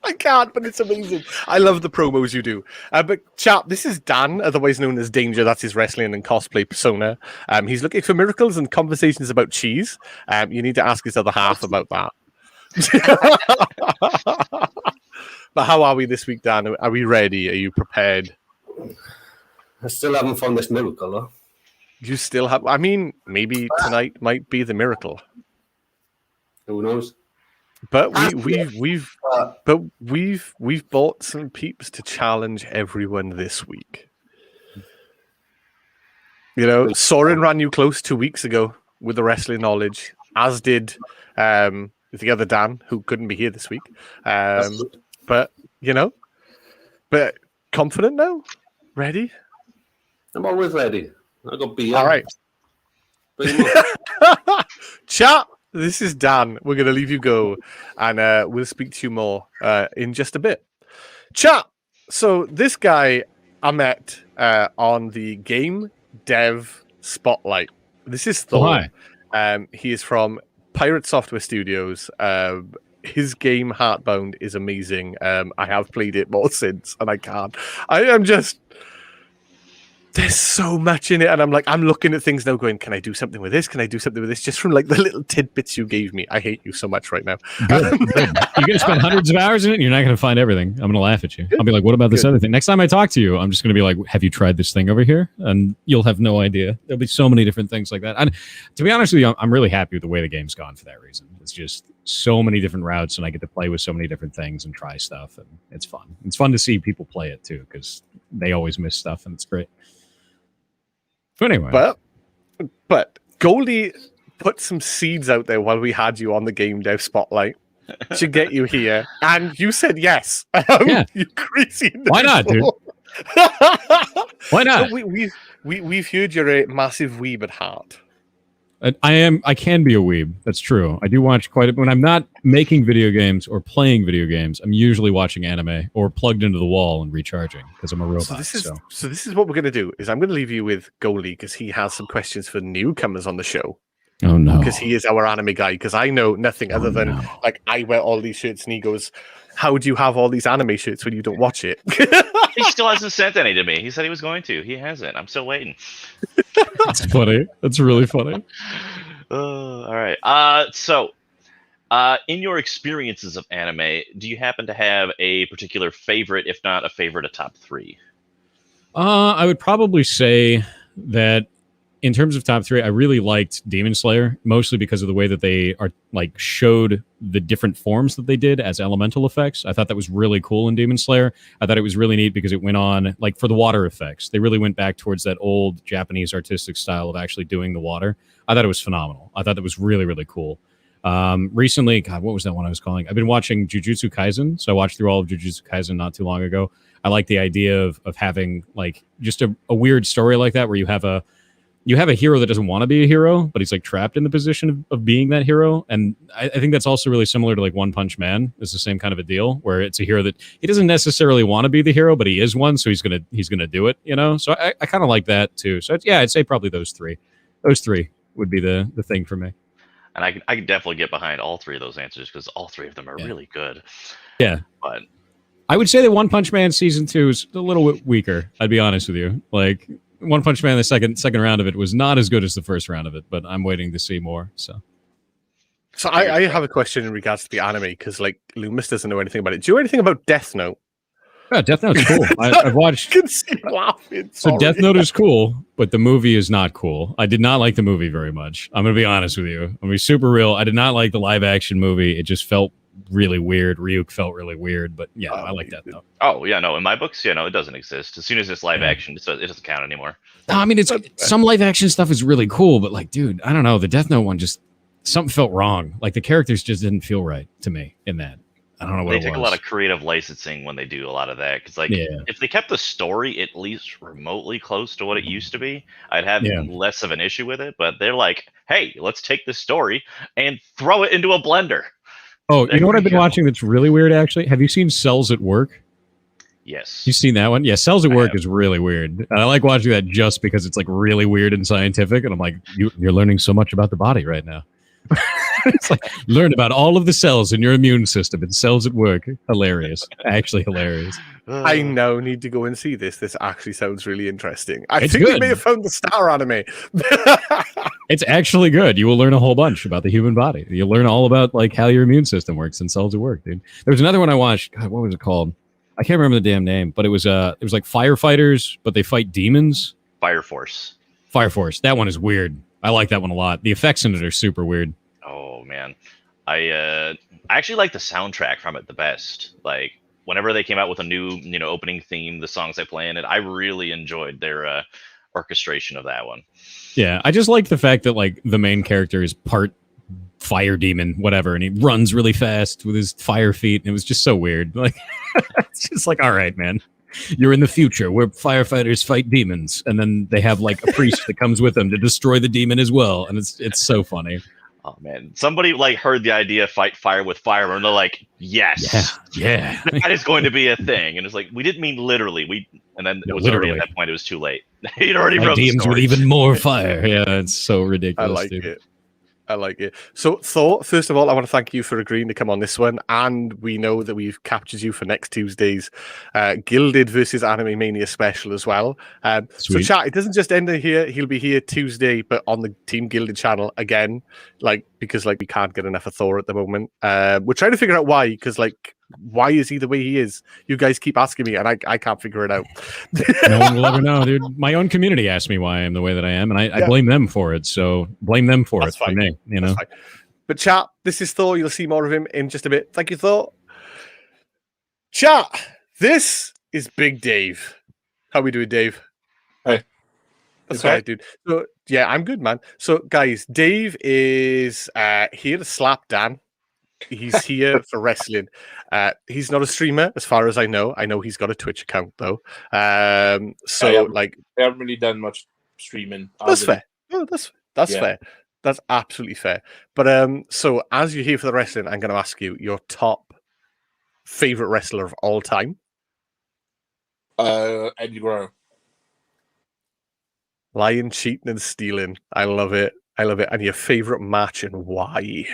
I can't, but it's amazing. I love the promos you do. But chap, this is Dan, otherwise known as Danger. That's his wrestling and cosplay persona. He's looking for miracles and conversations about cheese. You need to ask his other half about that. But how are we this week, Dan? Are we ready? Are you prepared? I still haven't found this miracle, though. You still have. I mean, maybe tonight might be the miracle. Who knows? But we've bought some peeps to challenge everyone this week. You know, Soren ran you close 2 weeks ago with the wrestling knowledge, as did the other Dan, who couldn't be here this week. But you know, but confident now, ready. I'm always ready. I got beer. All right, chat. This is Dan. We're going to leave you go, and we'll speak to you more in just a bit. Chat. So this guy I met on the Game Dev Spotlight. This is Thor. He is from Pirate Software Studios. His game Heartbound is amazing. I have played it more since, and I can't. I am just... There's so much in it, and I'm looking at things now going, can I do something with this? Can I do something with this? Just from like the little tidbits you gave me. I hate you so much right now. Good. You're going to spend hundreds of hours in it, and you're not going to find everything. I'm going to laugh at you. I'll be like, what about this other thing? Next time I talk to you, I'm just going to be like, have you tried this thing over here? And you'll have no idea. There'll be so many different things like that. And to be honest with you, I'm really happy with the way the game's gone for that reason. It's just so many different routes, and I get to play with so many different things and try stuff, and it's fun. It's fun to see people play it, too, because they always miss stuff, and it's great. Anyway, but Goldie put some seeds out there while we had you on the Game Dev Spotlight to get you here, and you said yes. Yeah. You crazy. Why not, dude? Why not? So we've heard you're a massive weeb at heart. I can be a weeb. That's true. I do watch quite a bit. When I'm not making video games or playing video games, I'm usually watching anime or plugged into the wall and recharging because I'm a robot. So this is what we're going to do. Is I'm going to leave you with Goldie because he has some questions for newcomers on the show. Oh no! Because he is our anime guy. Because I know nothing other than like I wear all these shirts, and he goes, "How do you have all these anime shirts when you don't watch it?" He still hasn't sent any to me. He said he was going to. He hasn't. I'm still waiting. That's funny. That's really funny. All right. So, in your experiences of anime, do you happen to have a particular favorite, if not a favorite, a top three? I would probably say that in terms of top three, I really liked Demon Slayer, mostly because of the way that they are like showed the different forms that they did as elemental effects. I thought that was really cool in Demon Slayer. I thought it was really neat because it went on, like for the water effects, they really went back towards that old Japanese artistic style of actually doing the water. I thought it was phenomenal. I thought that was really, really cool. Recently, God, what was that one I was calling? I've been watching Jujutsu Kaisen, so I watched through all of Jujutsu Kaisen not too long ago. I like the idea of having like just a weird story like that where you have a hero that doesn't want to be a hero, but he's like trapped in the position of being that hero. And I think that's also really similar to like One Punch Man. It's the same kind of a deal where it's a hero that he doesn't necessarily want to be the hero, but he is one, so he's gonna do it, you know. So I kind of like that too. So I'd say probably those three. Those three would be the thing for me. And I can definitely get behind all three of those answers because all three of them are really good. Yeah, but I would say that One Punch Man season 2 is a little bit weaker. I'd be honest with you, like. One Punch Man, the second round of it was not as good as the first round of it, but I'm waiting to see more. So I have a question in regards to the anime because like Loomis doesn't know anything about it. Do you know anything about Death Note? Yeah, Death Note's cool. I've watched. I can see you laughing. So Death Note is cool, but the movie is not cool. I did not like the movie very much. I'm gonna be honest with you. I'm gonna be super real. I did not like the live action movie. It just felt really weird. Ryuk felt really weird, but yeah, I like Death Note. Oh yeah, no, in my books, it doesn't exist. As soon as it's live action, it doesn't count anymore. No, I mean, it's some live action stuff is really cool, but like, dude, I don't know. The Death Note one just something felt wrong. Like the characters just didn't feel right to me in that. I don't know what they it take was. a lot of creative licensing when they do a lot of that. Because like, if they kept the story at least remotely close to what it used to be, I'd have less of an issue with it. But they're like, hey, let's take this story and throw it into a blender. Oh, you know what I've been watching that's really weird, actually? Have you seen Cells at Work? Yes. You've seen that one? Yeah, Cells at Work is really weird. And I like watching that just because it's like really weird and scientific. And I'm like, you're learning so much about the body right now. It's like, learn about all of the cells in your immune system and cells at work. Hilarious. Actually hilarious. I now need to go and see this. This actually sounds really interesting. I It's think we good. may have found the star anime. It's actually good. You will learn a whole bunch about the human body. You'll learn all about like how your immune system works and cells at work, dude. There was another one I watched. God, what was it called? I can't remember the damn name, but it was like firefighters, but they fight demons. Fire Force. Fire Force. That one is weird. I like that one a lot. The effects in it are super weird. Oh man, I actually like the soundtrack from it the best. Like whenever they came out with a new opening theme, the songs they play in it, I really enjoyed their orchestration of that one. Yeah, I just like the fact that like the main character is part fire demon, whatever, and he runs really fast with his fire feet, and it was just so weird. Like, it's just like, all right, man, you're in the future where firefighters fight demons, and then they have like a priest that comes with them to destroy the demon as well, and it's so funny. Oh man, somebody like heard the idea of fight fire with fire, and they're like, yes, yeah, that is going to be a thing. And it's like, we didn't mean literally. And then it was already at that point, it was too late. He'd already wrote the demons with story. even more fire. Yeah, it's so ridiculous. I like it. I like it. So, Thor, first of all, I want to thank you for agreeing to come on this one. And we know that we've captured you for next Tuesday's Gilded versus Anime-Mania special as well. So, chat, it doesn't just end here. He'll be here Tuesday, but on the Team Gilded channel again, because we can't get enough of Thor at the moment. We're trying to figure out why, because why is he the way he is? You guys keep asking me, and I can't figure it out. No one will ever know, dude. My own community asked me why I am the way that I am, and I blame them for it. So blame them for it. For me, But chat, this is Thor. You'll see more of him in just a bit. Thank you, Thor. Chat, this is Big Dave. How we doing, Dave? Hey. That's right, dude. So yeah, I'm good, man. So guys, Dave is here to slap Dan. He's here for wrestling. He's not a streamer, as far as I know. I know he's got a Twitch account though. I haven't really done much streaming. That's fair. No, that's fair. That's absolutely fair. But so as you're here for the wrestling, I'm going to ask you your top favorite wrestler of all time. Eddie Guerrero. Lying, cheating, and stealing. I love it. And your favorite match and why?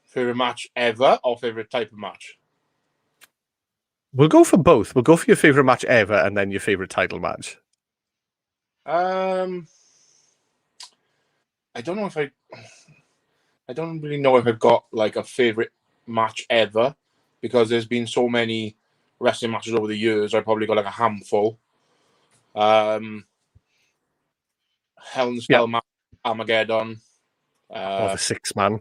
Favorite match ever or favorite type of match? We'll go for both. We'll go for your favorite match ever and then your favorite title match. I don't know if I don't really know if I've got like a favorite match ever, because there's been so many wrestling matches over the years. I probably got like a handful. Hell in a Cell match, Armageddon. The 6-man.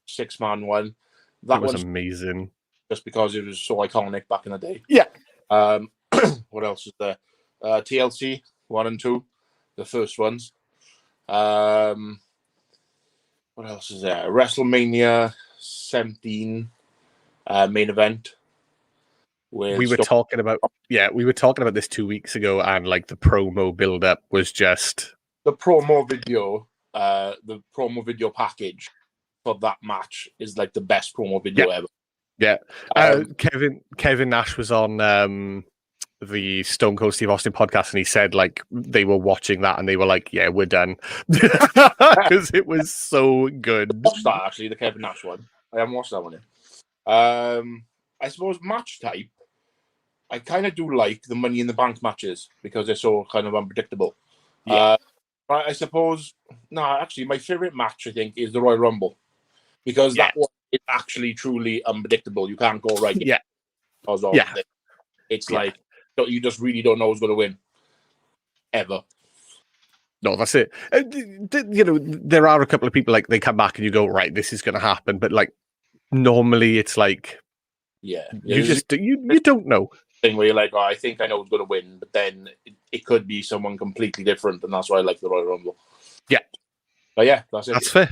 6-man one. That was amazing. Just because it was so iconic back in the day. Yeah. What else is there? TLC 1 and 2, the first ones. What else is there? WrestleMania 17 main event. We were talking about this 2 weeks ago, and like the promo build up was just the promo video. The promo video package for that match is like the best promo video ever. Yeah. Kevin Nash was on the Stone Cold Steve Austin podcast, and he said like they were watching that and they were like, yeah, we're done. Because it was so good. I watched that actually, the Kevin Nash one. I haven't watched that one yet. I suppose match type, I kind of do like the Money in the Bank matches because they're so kind of unpredictable. Yeah. I suppose actually my favorite match I think is the Royal Rumble, because that one is actually truly unpredictable. You can't go right. Yeah. It's like you just really don't know who's going to win ever. No, that's it. There are a couple of people like they come back and you go, right, this is going to happen, but like normally it's like, you don't know. Thing where you're like, I think I know who's going to win, but then it could be someone completely different, and that's why I like the Royal Rumble. Yeah, but yeah, that's it. That's fair.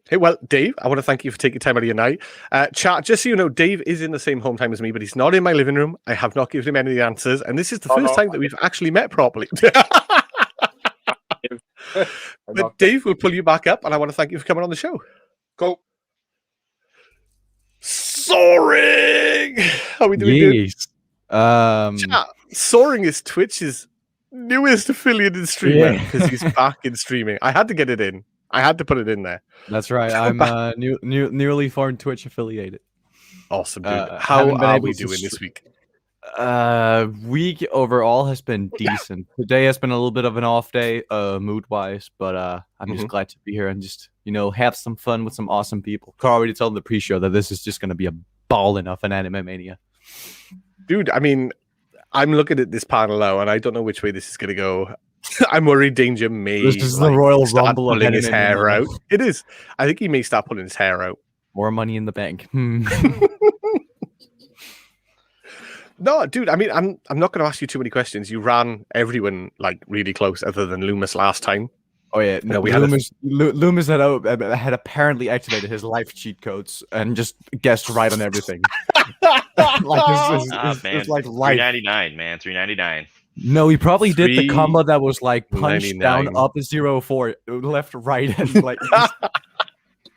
Hey, well, Dave, I want to thank you for taking time out of your night. Chat, just so you know, Dave is in the same home time as me, but he's not in my living room. I have not given him any of the answers, and this is the first time that we've actually met properly. But Dave, we'll pull you back up, and I want to thank you for coming on the show. Cool. Soaring! How are we doing, dude? Chat, Soaring is Twitch's newest affiliated streamer because he's back in streaming. I had to get it in. I had to put it in there. That's right. I'm newly formed Twitch affiliated. Awesome, dude. How are we doing this week? Week overall has been decent. Today has been a little bit of an off day, mood wise, but I'm just glad to be here and just have some fun with some awesome people. Carl already told the pre-show that this is just gonna be a ball enough an Anime-Mania. Dude, I mean, I'm looking at this panel now, and I don't know which way this is gonna go. I'm worried Danger may. This is the Royal Rumble of pulling his Anime-Mania. hair out. It is. I think he may start pulling his hair out. More money in the bank. No, dude. I mean, I'm not going to ask you too many questions. You ran everyone like really close, other than Loomis last time. Oh yeah, no. Loomis had apparently activated his life cheat codes and just guessed right on everything. Man, like life. $3.99, man, $3.99. No, he probably did the combo that was like punch down, up 0-4, left, right, and like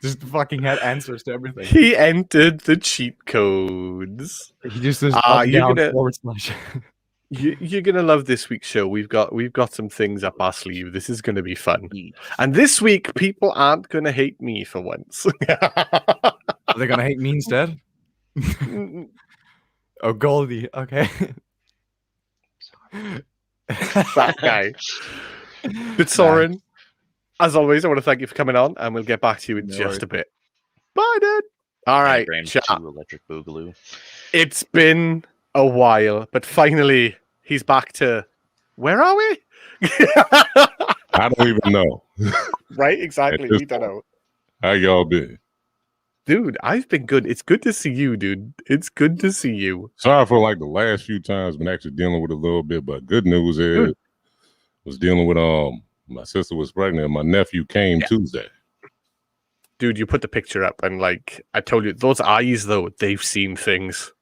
just fucking had answers to everything. He entered the cheat codes. He just does up, down, forward slash. You're gonna love this week's show. We've got some things up our sleeve. This is gonna be fun. And this week, people aren't gonna hate me for once. Are they gonna hate me instead? Oh, Goldie. Okay. That guy. But Soren, as always, I want to thank you for coming on, and we'll get back to you in just a bit. Bye, dude. All right, Electric Boogaloo. It's been a while, but finally he's back to. Where are we? I don't even know. Right? Exactly. We don't know. How y'all been? Dude, I've been good. It's good to see you, dude. It's good to see you. Sorry for like the last few times been actually dealing with a little bit, but good news is was dealing with my sister was pregnant and my nephew came Tuesday. Dude, you put the picture up and like I told you, those eyes though, they've seen things.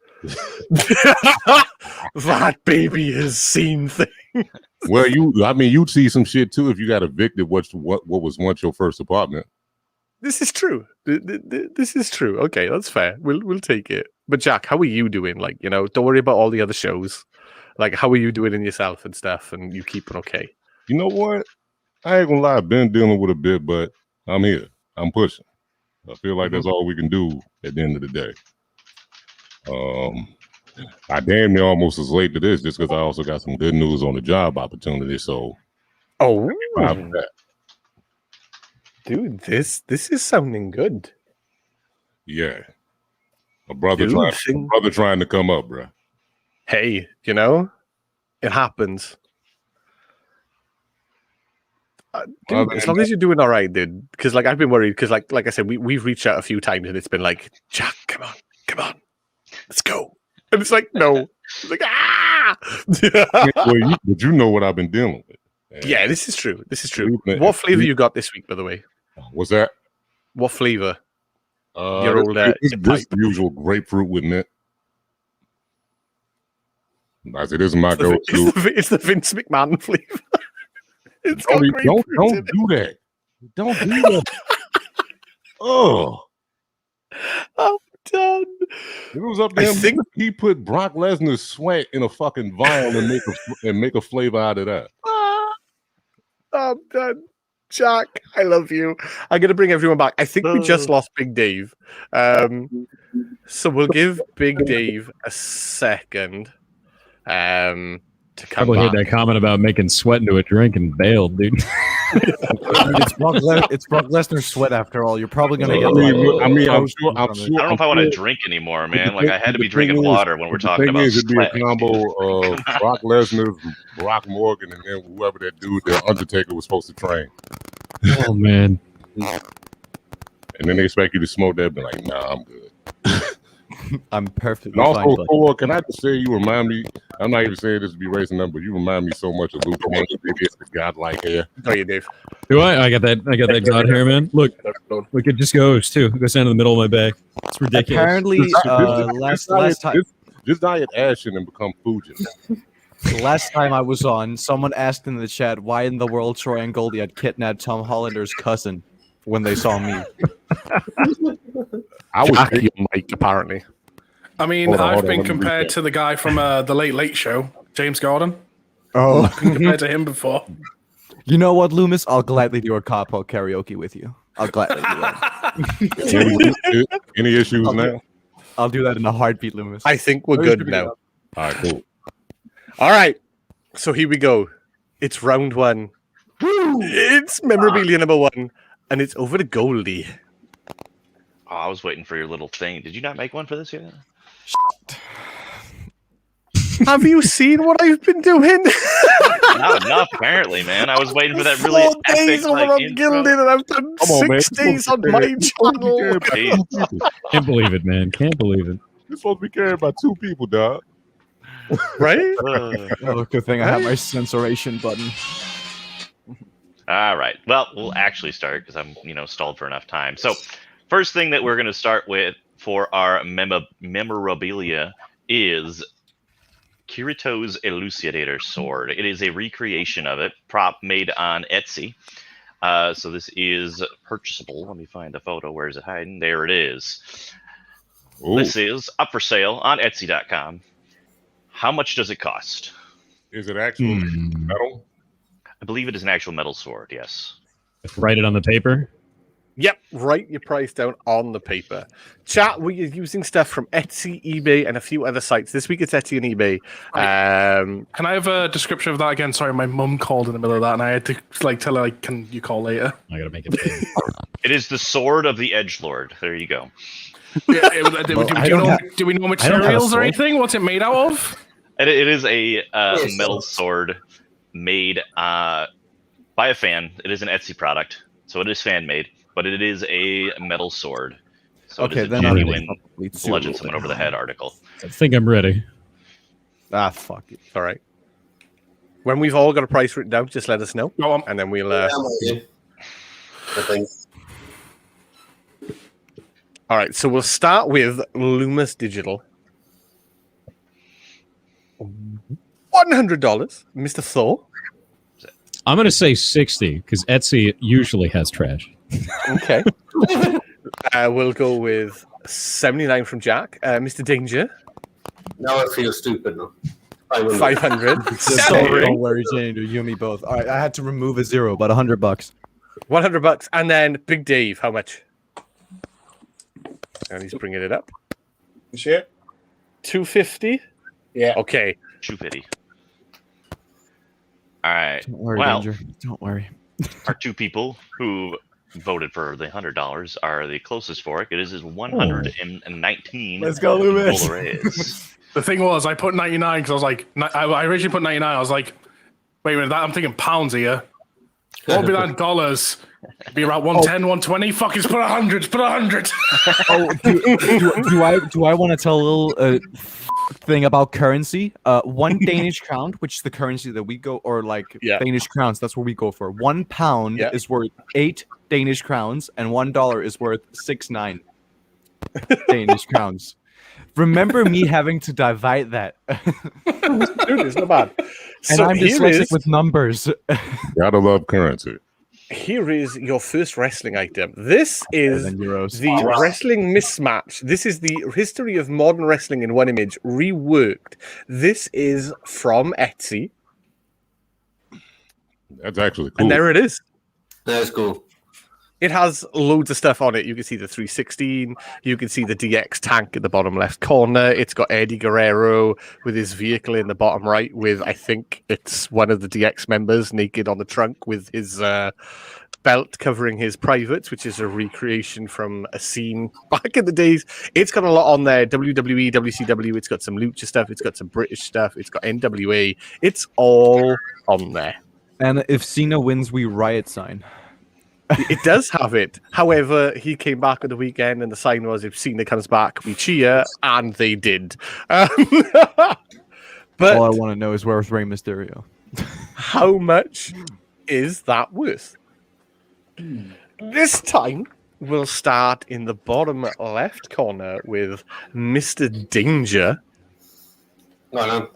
That baby has seen things. Well, you'd see some shit too if you got evicted what was once your first apartment. This is true. This is true. Okay, that's fair. We'll take it. But Jack, how are you doing? Like, don't worry about all the other shows. Like, how are you doing in yourself and stuff? And you keeping okay? You know what? I ain't gonna lie. I've been dealing with a bit, but I'm here. I'm pushing. I feel like that's all we can do at the end of the day. I damn near almost as late to this just because I also got some good news on the job opportunity. So, that. Dude, this is sounding good. Yeah, a brother trying to come up, bro. Hey, it happens. Dude, as long as you're doing all right, dude. Because like I've been worried. Because like I said, we've reached out a few times and it's been like, Jack, come on, let's go. And it's like, no. It's like, ah. But you know what I've been dealing with. Yeah, this is true. What flavor you got this week, by the way? What's that? What flavor? Your old this usual grapefruit with mint. I said, this is my go-to. It's the Vince McMahon flavor. Don't do that. Don't do that. Oh, I'm done. It was up there. He put Brock Lesnar's sweat in a fucking vial and make a flavor out of that. I'm done. Jack, I love you. I'm going to bring everyone back. I think we just lost Big Dave. So we'll give Big Dave a second to come Probably back. hit that comment about making sweat into a drink and bailed, dude. It's Brock Lesnar's sweat after all. You're probably going to get I'm sure. I don't know if I want to drink anymore, man. Like I had to be drinking water when we're talking about it'd be a sweat. combo of Brock Lesnar, Brock Morgan, and then whoever that dude, the Undertaker, was supposed to train. Oh man! And then they expect you to smoke that, be like, nah, I'm good. I'm perfectly and also, fine. Thor, can I just say you remind me? I'm not even saying this to be racing them, but you remind me so much of Luke Cage. Maybe it's the godlike hair. Oh, you, Dave. Do I? I got that god hair, man. Look, it just goes too. It goes down to the middle of my back. It's ridiculous. Apparently, last time this diet ashen and become Fuji. The last time I was on, someone asked in the chat why in the world Troy and Goldie had kidnapped Tom Hollander's cousin when they saw me. I was Mike, apparently. I mean, I've been compared to the guy from the Late Late Show, James Gordon. Oh, I've been compared to him before. You know what, Loomis? I'll gladly do a cop-out karaoke with you. I'll gladly do that. Any issues now? I'll do that in a heartbeat, Loomis. I think we're good now. All right, cool. All right. So here we go. It's round one. It's memorabilia number one, and it's over to Goldie. Oh, I was waiting for your little thing. Did you not make one for this yet? Have you seen what I've been doing? Not enough, apparently, man. I was waiting for that really 4 days epic, over like, on intro. Gilded, and I've done Come on, man. 6 days on my channel. Can't believe it, man. Can't believe it. You're supposed to be carried by 2 people, dog. Right? Oh, good thing I have my censoration button. All right. Well, we'll actually start because I'm, stalled for enough time. So, first thing that we're going to start with for our memorabilia is Kirito's Elucidator Sword. It is a recreation of it, prop made on Etsy. So this is purchasable. Let me find the photo. Where is it hiding? There it is. Ooh. This is up for sale on Etsy.com. How much does it cost? Is it actual metal? I believe it is an actual metal sword, yes. Write it on the paper. Yep, write your price down on the paper. Chat, we're using stuff from Etsy, eBay, and a few other sites. This week it's Etsy and eBay. Can I have a description of that again? Sorry, my mum called in the middle of that, and I had to tell her, can you call later? I gotta make it big. It is the Sword of the Edgelord. There you go. Yeah, do we know materials or anything? What's it made out of? It is a metal sword made by a fan. It is an Etsy product, so it is fan-made, but it is a metal sword. So Okay, it is a then genuine I'll bludgeon someone over the head article. I think I'm ready. Ah, fuck it. All right. When we've all got a price written down, just let us know, Go on. and then we'll. I'm with you. I think. All right, so we'll start with Loomis Digital. $100, Mr. Thor. I'm gonna say 60 because Etsy usually has trash. Okay. We'll go with 79 from Jack. Mr. Danger. Now I feel stupid now. I will 500. Sorry. Don't worry, Jane. You and me both. All right, I had to remove a zero, about $100. $100, and then Big Dave. How much? And he's bringing it up. You see it? 250. Yeah. Okay. 250. All right. Don't worry, Well, Danger. Don't worry. our two people who voted for the $100 are the closest for it. It is 119. Let's go, Loomis. Is. The thing was, I put 99 because I was like, I originally put 99. I was like, wait a minute, I'm thinking pounds here. What would be that in dollars? It'd be around 110, 120. Fuck, just put 100. Just put 100. Oh, do I want to tell a little thing about currency? 1 Danish crown, which is the currency that we go, or like Danish crowns, that's what we go for. 1 pound is worth 8 Danish crowns, and $1 is worth 6.9 Danish crowns. Remember me having to divide that. Dude, it's not bad. And I'm dyslexic with numbers. Gotta love currency. Here is your first wrestling item. This is Euros. the wrestling mismatch. This is the history of modern wrestling in one image, reworked. This is from Etsy. That's actually cool. And there it is. That's cool. It has loads of stuff on it. You can see the 316. You can see the DX tank in the bottom left corner. It's got Eddie Guerrero with his vehicle in the bottom right with, I think it's one of the DX members naked on the trunk with his belt covering his privates, which is a recreation from a scene back in the days. It's got a lot on there. WWE, WCW. It's got some lucha stuff. It's got some British stuff. It's got NWA. It's all on there. And if Cena wins, we riot sign. It does have it. However, he came back on the weekend, and the sign was, if Cena comes back, we cheer, and they did. But all I want to know is where's Rey Mysterio? How much is that worth? This time, we'll start in the bottom left corner with Mr. Danger. No.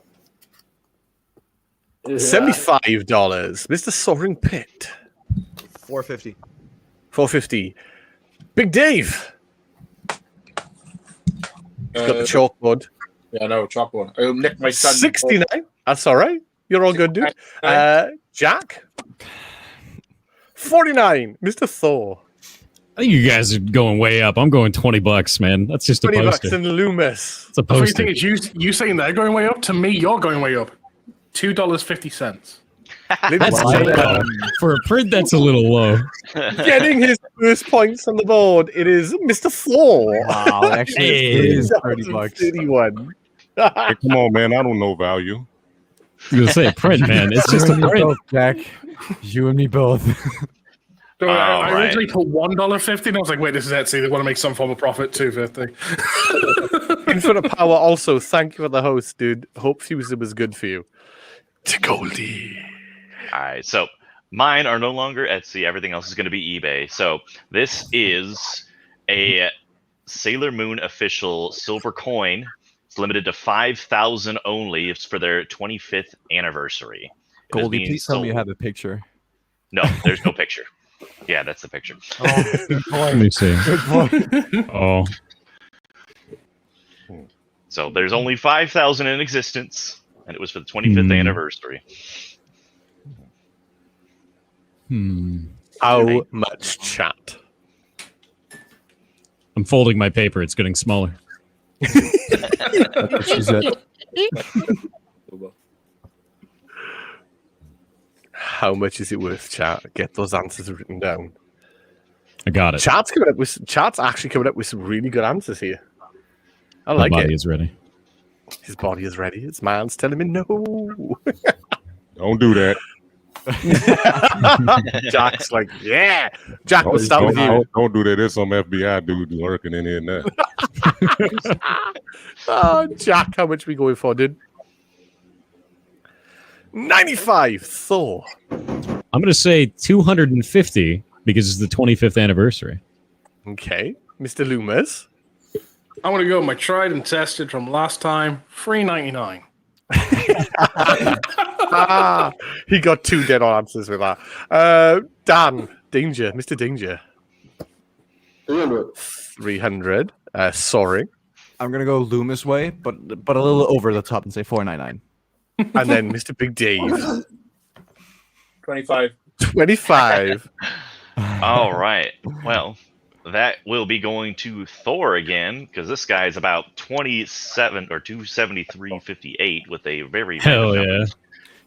$75. Mr. Soaring Pit. $450. $450. Big Dave. He's got the chalkboard. Yeah, no, chalkboard. I'll nick my son. 69. That's all right. You're all good, dude. Jack. $49, Mr. Thor. I think you guys are going way up. I'm going $20, man. That's just a $20 poster. and Loomis. It's a The funny poster. thing is, you saying they're going way up. To me, you're going way up. $2.50. For a print, that's a little low. Getting his first points on the board, it is Mr. Thor. Wow, actually, it is $30. $31. Hey, come on, man. I don't know value. I was gonna say print, man. It's just You a and me print. both, Jack. You and me both. So All I right. originally put $1.50, and I was like, "Wait, this is Etsy. They want to make some form of profit." $2.50. Infinite Power also, thank you for the host, dude. Hope Fuser was good for you. To Goldie. All right, so mine are no longer Etsy. Everything else is going to be eBay. So this is a Sailor Moon official silver coin. It's limited to 5,000 only. It's for their 25th anniversary. It is Goldie, being please tell me you sold- have a picture. No, there's no picture. Yeah, that's the picture. Oh, good Let boy. me see. Good boy. Oh, So there's only 5,000 in existence, and it was for the 25th anniversary. How much chat? I'm folding my paper. It's getting smaller. That's what she said. How much is it worth, chat? Get those answers written down. I got it. Chat's actually coming up with some really good answers here. I My like body it. is ready. His body is ready. His mind's telling me no. Don't do that. Jack's like, yeah. Jack, we'll start with you. Don't do that. There's some FBI dude lurking in here now. Oh, Jack, how much we going for, dude? 95, Thor. I'm gonna say 250 because it's the 25th anniversary. Okay. Mr. Loomis. I'm gonna go with my tried and tested from last time. $3.99. He got two dead on answers with that. Dan, Danger, Mr. Danger. 300. 300. Sorry. I'm gonna go Loomis way, but a little over the top and say $4.99. And then Mr. Big Dave. 25. 25. All right. Well, that will be going to Thor again because this guy is about 27 or 273.58 with a very Hell random yeah. number.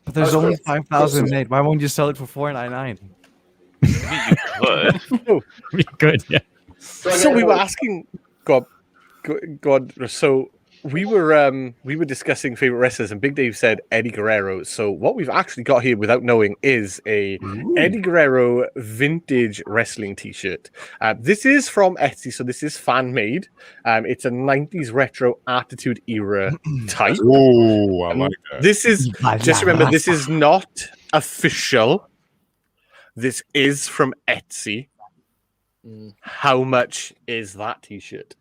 But there's only 5,000 made. Why won't you sell it for $4.99? You could. Pretty good, yeah. So we were asking God. So we were discussing favorite wrestlers, and Big Dave said Eddie Guerrero. So what we've actually got here, without knowing, is a Eddie Guerrero vintage wrestling T-shirt. This is from Etsy, so this is fan made. It's a '90s retro Attitude Era type. Oh, I like that. This is just remember, this is not official. This is from Etsy. How much is that T-shirt?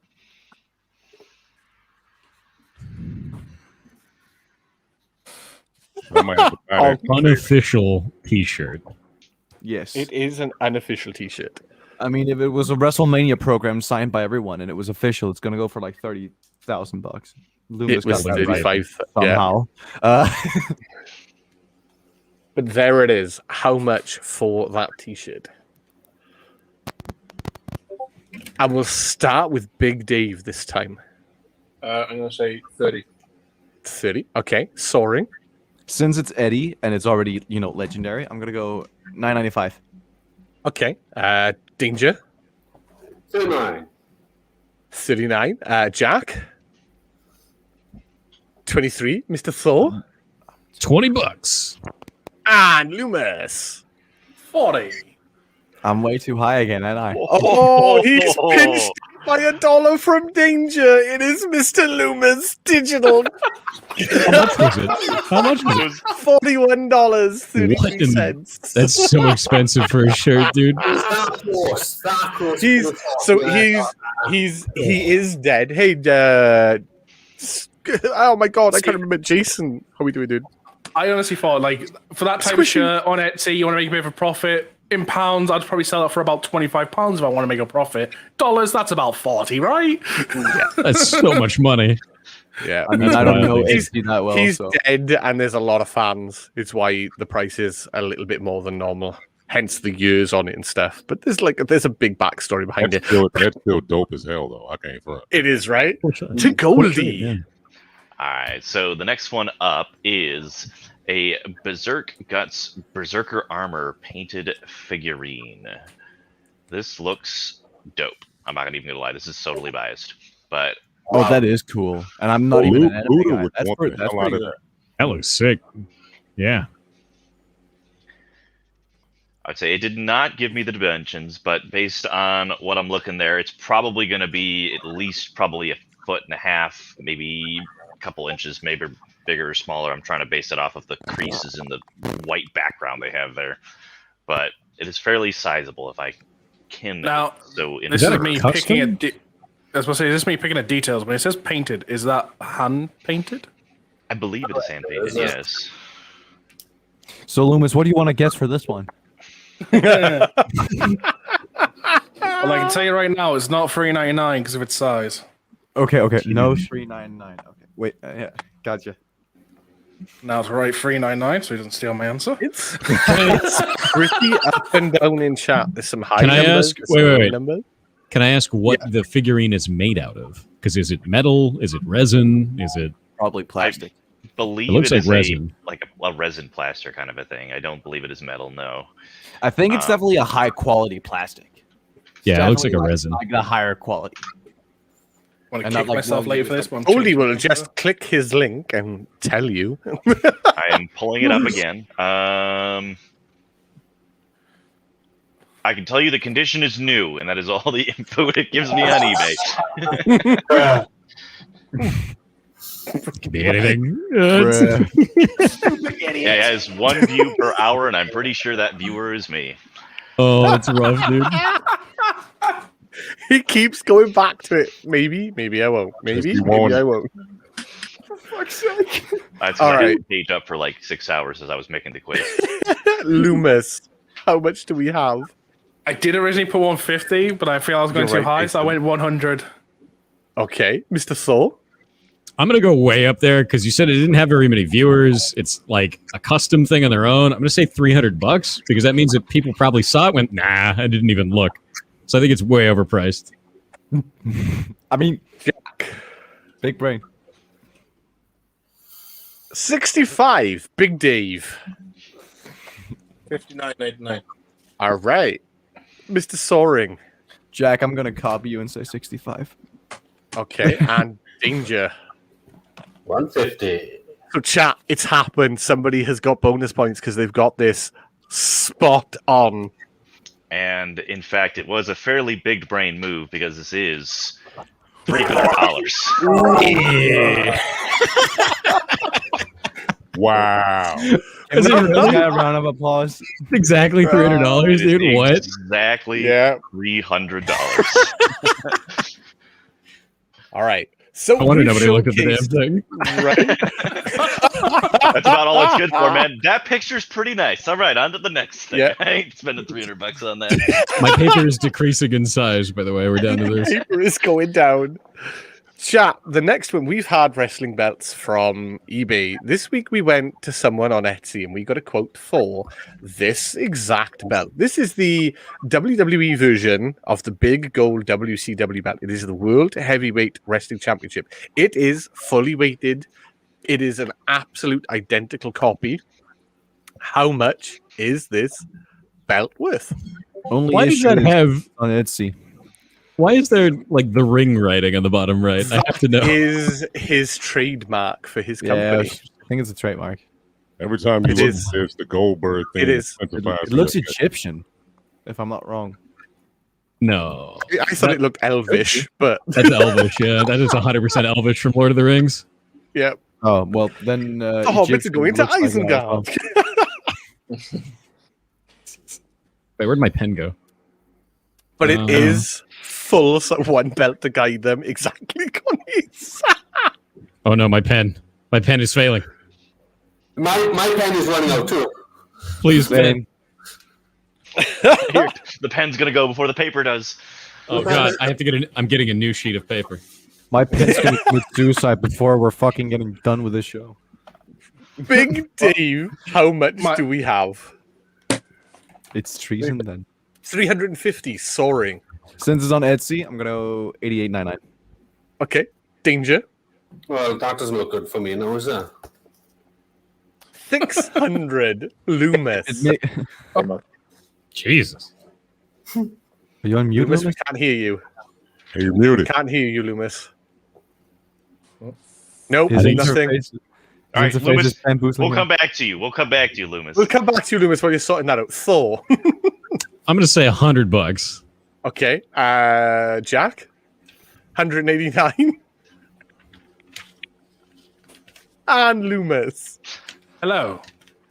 I might have to buy that. Unofficial T-shirt. Yes. It is an unofficial T-shirt. I mean, if it was a WrestleMania program signed by everyone and it was official, it's gonna go for like $30,000. Loomis It was got that right 35. Yeah. somehow. But there it is. How much for that T-shirt? And we'll start with Big Dave this time. I'm going to say 30. 30. Okay. Soaring. Since it's Eddie and it's already legendary, I'm gonna go $9.95. Okay. Danger. 39. 39. Jack. 23. Mr. Thor. $20. And Loomis. 40. I'm way too high again, ain't I? Oh, he's pinched by $1 from Danger. It is Mr. Loomis Digital. How much was it? How much was it? $41.33. That's so expensive for a shirt, dude. Dark Horse. He is dead. Hey, oh my god, I can't remember Jason. How we doing, dude? I honestly thought, like, for that type of shirt on Etsy, you want to make a bit of a profit. In pounds, I'd probably sell it for about £25 if I want to make a profit. Dollars, that's about 40, right? Yeah, That's so much money. yeah. I mean, I don't know He's- Etsy that well. He's So. dead, and there's a lot of fans. It's why the price is a little bit more than normal. hence the years on it and stuff. But there's a big backstory behind That's still dope as hell, though. I can't front. it. It is, right? To Goldie. Yeah. All right, so the next one up is a Berserk Guts Berserker Armor painted figurine. This looks dope. I'm not even gonna lie, this is totally biased, but Oh, that is cool. And I'm not even an anime Buddha guy. would That's want pretty, the that's hell out pretty of good. That looks sick. Yeah. I'd say it did not give me the dimensions, but based on what I'm looking there, it's probably going to be at least probably 1.5 feet, maybe a couple inches, maybe bigger or smaller. I'm trying to base it off of the creases in the white background they have there, but it is fairly sizable if I can. Now, so in this that is a me custom? picking at. I was going to say, this is me picking at details. When it says painted, is that hand painted? I believe it is hand painted. Yes. So, Loomis, what do you want to guess for this one? Well, I can tell you right now, it's not $3.99 because of its size. Okay. No, $3.99. Okay, wait. Yeah, gotcha. Now it's right $3.99, so he doesn't steal my answer. It's pretty up and down in chat. There's some high Can I numbers. ask- there's some wait. low numbers. Can I ask what the figurine is made out of? Because is it metal? Is it resin? Is it? Probably plastic. Believe It looks like is resin. a resin plaster kind of a thing. I don't believe it is metal. No. I think it's definitely a high quality plastic. Yeah, it looks like a Definitely resin. Like a higher quality. Want to And kick not like myself one later you for this one? Goldie will just click his link and tell you. I am pulling it up again. I can tell you the condition is new, and that is all the info it gives me on eBay. Could be anything. Bruh. Yeah, it has 1 view per hour, and I'm pretty sure that viewer is me. Oh, that's rough, dude. He keeps going back to it. Maybe I won't. Maybe I won't. For fuck's sake. That's All I had right. the page up for like 6 hours as I was making the quiz. Loomis, how much do we have? I did originally put 150, but I feel I was going You're too right, high, so I Jason. went 100. Okay, Mr. Thor. I'm gonna go way up there because you said it didn't have very many viewers. It's like a custom thing on their own. I'm gonna say $300 because that means that people probably saw it, went, nah, I didn't even look. So I think it's way overpriced. I mean, Jack. big brain. 65. Big Dave. $59.99. All right, Mr. Soaring. Jack, I'm gonna copy you and say 65. Okay, and Danger. 150. So chat, it's happened. Somebody has got bonus points because they've got this spot on. And in fact, it was a fairly big brain move because this is $300. Wow. Is it really a round of applause? Exactly $300, dude. What? Exactly Yeah. $300. All right. So I wonder we nobody looked at the damn showcased- thing. Right. That's about all it's good for, man. That picture's pretty nice. All right, on to the next thing. Yeah. I ain't spending $300 on that. My paper is decreasing in size, by the way. We're down to this. Paper is going down. Chat, the next one, we've had wrestling belts from eBay. This week we went to someone on Etsy and we got a quote for this exact belt. This is the WWE version of the big gold WCW belt. It is the World Heavyweight Wrestling Championship. It is fully weighted. It is an absolute identical copy. How much is this belt worth? Only Why does that have? on Etsy? Why is there like the ring writing on the bottom right? I have to know. Is his trademark for his Yeah, company. I think it's a trademark. Every time you It look is. at this, the Goldberg thing. It is. intensifies It looks in your head. Egyptian, if I'm not wrong. No, I thought it looked elvish, but that's Elvish. Yeah, that is 100% Elvish from Lord of the Rings. yeah. Oh well, then The Hobbits are Egyptian going to looks like that as well. Isengard. Wait, where'd my pen go? But it is full one belt to guide them exactly. Connie's. Oh no, my pen. My pen is failing. My pen is running out too. Please, pen. Here, the pen's gonna go before the paper does. Oh god, I have to get. I'm getting a new sheet of paper. My pen's gonna commit suicide before we're fucking getting done with this show. Big Dave, how much My- do we have? It's treason then. 350, Soaring. Since it's on Etsy, I'm gonna go 88.99. Okay, Danger. Well, that doesn't look good for me now, is it? 600, Loomis. Jesus. Are you on mute, Loomis, we Loomis? can't hear you. Hey, you're muted. Can't hear you, Loomis. Nope, His nothing. interface- All right, his interface Loomis, is bamboozling we'll him. come back to you. We'll come back to you, Loomis. We'll come back to you, Loomis, while you're sorting that out. Thor. I'm gonna say $100. Okay, Jack. 189. And Loomis. Hello.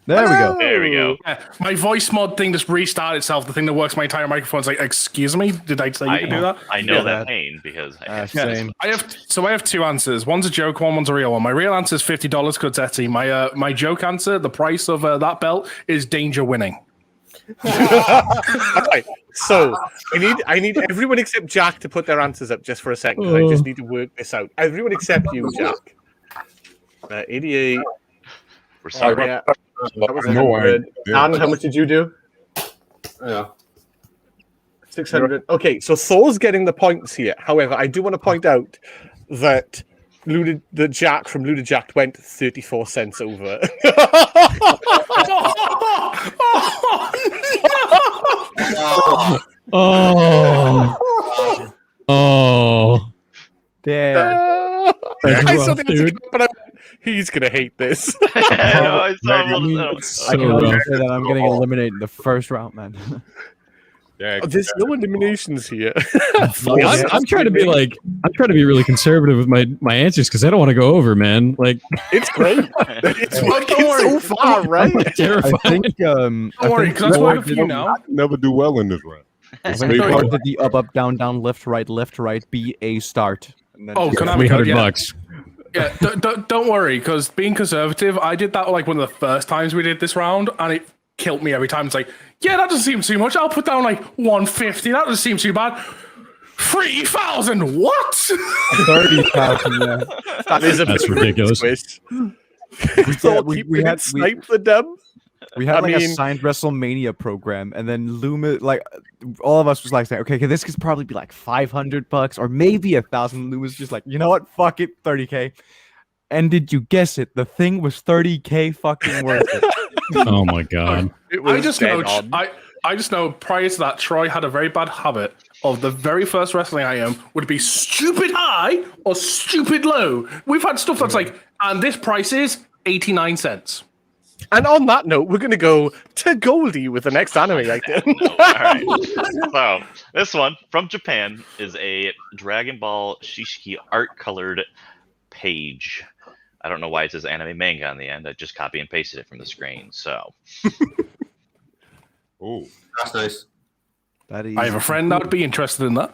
There we go. There we go. Yeah, my voice mod thing just restarted itself. The thing that works my entire microphone is like, excuse me, did I say you could do that? I know Yeah. that pain because Yeah. Same. I have two answers. One's a joke, one's a real one. My real answer is $50 because it's Etsy. My joke answer, the price of that belt is Danger winning. Okay, so I need everyone except Jack to put their answers up just for a second. 'Cause I just need to work this out. Everyone except you, Jack. 88. we're sorry. Yeah, that was No 100. idea. And how much did you do? Yeah. 600. Okay, so Thor's getting the points here. However, I do want to point out that the Jack from Luda Jack went 34 cents over. Oh. Oh. There. I rough, saw the answer, dude. but he's gonna hate this. I know, I So can only rough. say that I'm getting eliminated in the first round, man. Yeah, There's no eliminations here. I'm trying to be really conservative with my answers because I don't want to go over, man. Like It's great. It's working Don't worry. so far, right? I terrified. think Don't worry, because that's what I have for you now. never do well in this round. I Stay think Sorry. Thor focused. did the up, down, down, left, right, be a start. And then Oh, just- Konami code, yeah. $300. Yeah, don't worry, because being conservative, I did that like one of the first times we did this round, and it killed me every time. It's like, yeah, that doesn't seem too much. I'll put down like 150. That doesn't seem too bad. 3,000. What? 30,000, yeah. That is a That's bit ridiculous. twist. Yeah, Thor we keeping had- it snipe the dumb. We had I like a mean- signed WrestleMania program, and then Loomis, like all of us was like, saying, okay, this could probably be like $500 or maybe 1,000. Loomis just like, you know what? Fuck it, 30K. And did you guess it? The thing was 30K fucking worth it. Oh my god. It was I just dead know. on. I just know. Prior to that, Troy had a very bad habit of the very first wrestling item would be stupid high or stupid low. We've had stuff that's like, and this price is 89 cents. And on that note, we're going to go to Goldie with the next anime item. All right. So this one from Japan is a Dragon Ball Shishiki art colored page. I don't know why it says anime manga on the end. I just copy and pasted it from the screen. So Oh, That's nice. That is I have a friend that would be interested in that.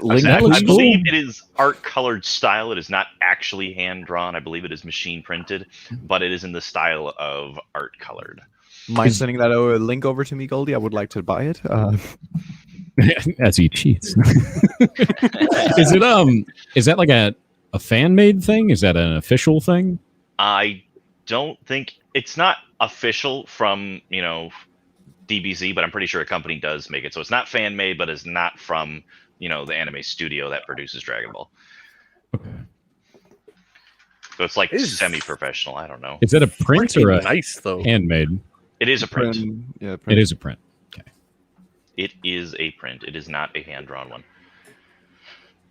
Link That looks I cool. believe it is art colored style. It is not actually hand drawn. I believe it is machine printed, but it is in the style of art colored. Mind sending that link over to me, Goldie? I would like to buy it. As he cheats. Is that like a fan made thing? Is that an official thing? I don't think it's not official from DBZ, but I'm pretty sure a company does make it. So it's not fan made, but it's not from the anime studio that produces Dragon Ball. So it's like Is- semi-professional. I don't know. Is that a print Pretty or a nice, though. handmade? It is a print. Yeah, It is a print. It is a print. It is not a hand-drawn one,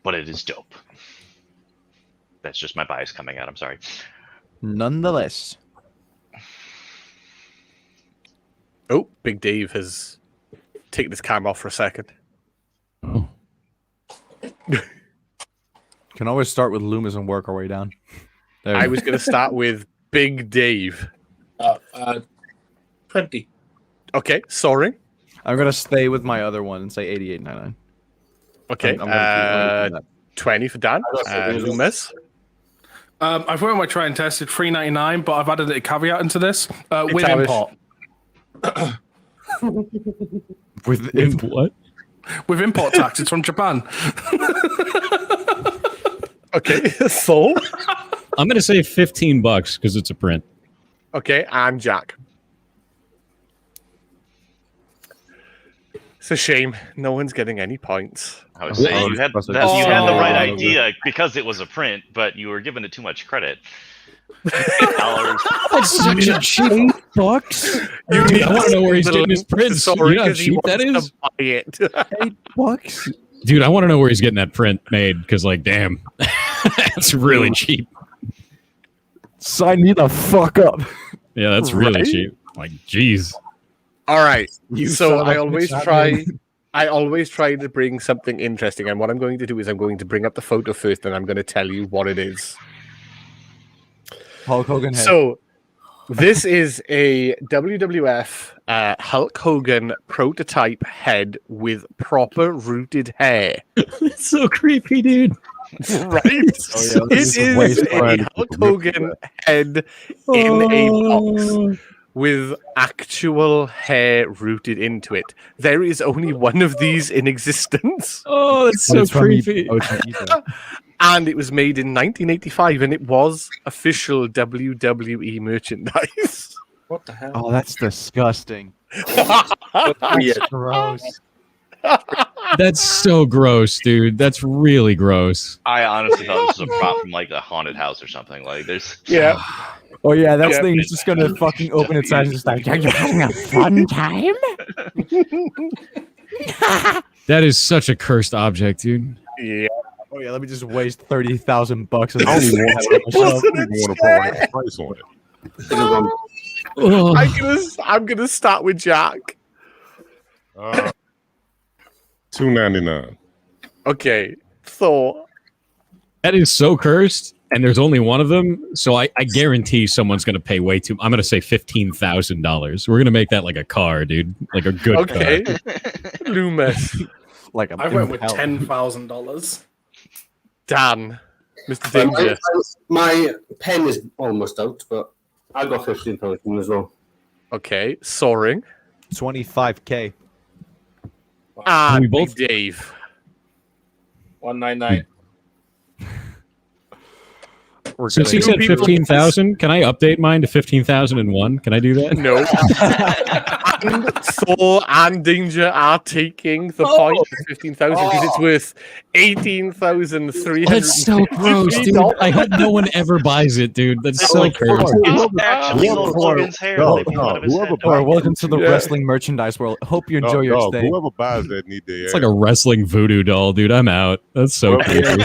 but it is dope. That's just my bias coming out. I'm sorry. Nonetheless. Oh, Big Dave has taken his camera off for a second. Oh. Can always start with Loomis and work our way down. There I you was going to start with Big Dave. 20. Okay, sorry. go. I'm gonna stay with my other one and say 88.99. Okay, I'm gonna keep that. 20 for Dan. Loomis. I've went on my try and tested $3.99, but I've added a caveat into this with Irish. import. With What? With import tax, it's from Japan. Okay, so. I'm gonna say $15 because it's a print. Okay, and Jack. It's a shame. No one's getting any points. I would say you had the right idea because it was a print, but you were giving it too much credit. $8. That's such a cheap $8. Dude, I want to know where he's getting his prints. You know how cheap that is? $8. Dude, I want to know where he's getting that print made because, like, damn, that's really cheap. Sign me the fuck up. Yeah, that's really cheap. Like, jeez. All right. So I always try to bring something interesting, and what I'm going to do is I'm going to bring up the photo first, and I'm going to tell you what it is. Hulk Hogan head. So this is a WWF Hulk Hogan prototype head with proper rooted hair. It's so creepy, dude. Right? It is a Hulk Hogan head in a box with actual hair rooted into it. There is only one of these in existence. Oh, that's so creepy. And it was made in 1985, and it was official WWE merchandise. What the hell? Oh, that's disgusting. Weird. Gross. That's so gross, dude. That's really gross. I honestly thought this was a prop from like a haunted house or something. Like there's Oh yeah, that thing is just gonna fucking open its eyes and just like, are you having a fun time? That is such a cursed object, dude. Yeah. Oh yeah, let me just waste $30,000 on I don't this. even want to put a price on it. Oh, I'm gonna start with Jack. $2.99. Okay, Thor. that is so cursed, and there's only one of them. So I guarantee someone's going to pay way too. I'm going to say $15,000. We're going to make that like a car, dude, like a good car. Loomis. Like a I went with $10,000. Dan. Mr. Danger. My pen is almost out, but I got 15,000 as well. Okay, Soaring. 25K. And We both- Big Dave. 199. Since he said 15,000, can I update mine to 15,001? Can I do that? No. And Thor and Danger are taking the point of 15,000 because it's worth 18,300. That's so gross, dude. I hope no one ever buys it, dude. That's so cursed. it's actually Hulk Hogan's hair. They pulled out of his head. Or welcome to the wrestling merchandise world. Hope you enjoy your stay. Whoever buys that need their It's like a wrestling voodoo doll, dude. I'm out. That's so creepy.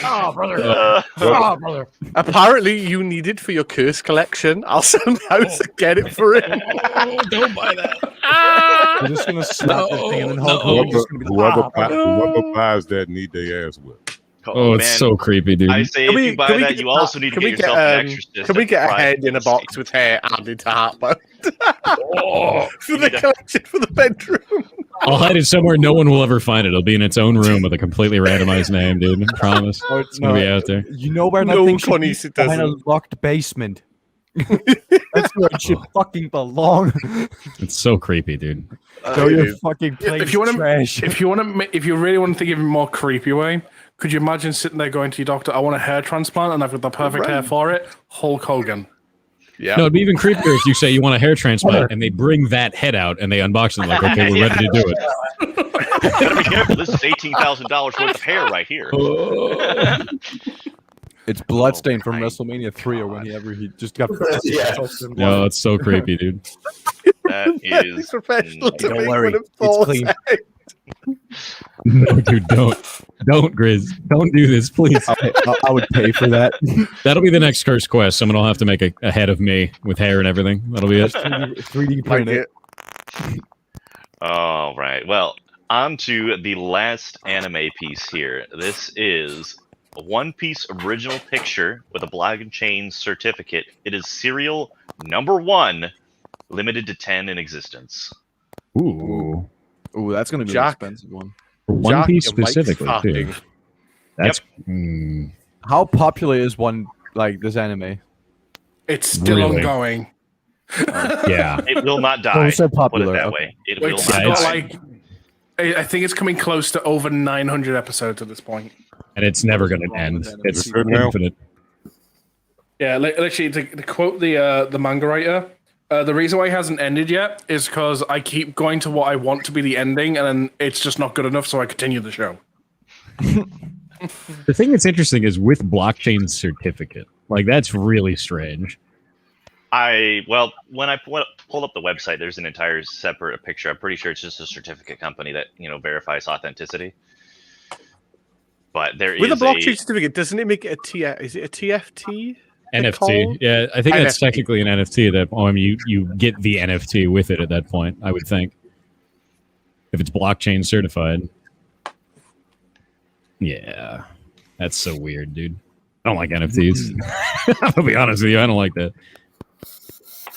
Oh, brother. Apparently, you need it for your curse collection. I'll somehow get it for it. Oh, don't buy that. I'm just gonna slap that thing and then Hulk Hogan's just gonna be like, whoever buys that need their ass whipped. Oh, it's man. so creepy, dude. I say if you buy that, you also need to get yourself an exorcist. Can we get a head in a box with hair added to heartburn? For the collection for the bedroom. I'll hide it somewhere no one will ever find it. It'll be in its own room with a completely randomized name, dude. I promise. Oh, It's gonna be out there. You know where that No, thing should Connie, be? it Behind a doesn't. locked basement. That's where it should fucking belong. It's so creepy, dude. Throw your fucking Yeah, plate if you want trash. to, if you really want to think of a more creepy way, could you imagine sitting there going to your doctor, "I want a hair transplant, and I've got the perfect hair for it"? Hulk Hogan. Yeah. No, it'd be even creepier if you say you want a hair transplant and they bring that head out and they unbox it like, okay, we're ready to do it. Gotta be careful. This is $18,000 worth of hair right here. It's Bloodstain from my WrestleMania 3 or whenever he just got. Yeah. No, it's so creepy, dude. That is professional to Don't make worry, one of it's Thor's clean. head. No, dude, don't, Grizz, don't do this, please. I would pay for that. That'll be the next curse quest. Someone will have to make a head of me with hair and everything. That'll be it. 3D Like print it. it. all right. Well, on to the last anime piece here. This is a One Piece original picture with a Black and Chain certificate. It is serial number 1, limited to 10 in existence. Ooh, Ooh, that's gonna be Jack. an expensive one. for One Jack, Piece your mic's specifically, too. farting. That's How popular is one like this anime? It's still Really? ongoing. yeah. It will not Oh, die. it's so Put popular. it that Okay. way. It will It's not Yeah, got die. like, I think it's coming close to over 900 episodes at this point. And it's never going to wrong end. with that? It's Is it good now? infinite. Yeah, literally to quote the manga writer, The reason why it hasn't ended yet is because I keep going to what I want to be the ending, and then it's just not good enough, so I continue the show. The thing that's interesting is with blockchain certificate. Like, that's really strange. When I pulled up the website, there's an entire separate picture. I'm pretty sure it's just a certificate company that verifies authenticity. But there with is a blockchain certificate, doesn't it make it is it a TFT? NFT. Yeah, I think that's NFT. technically an NFT. That you get the NFT with it at that point. I would think if it's blockchain certified. Yeah, that's so weird, dude. I don't like NFTs. I'll be honest with you, I don't like that.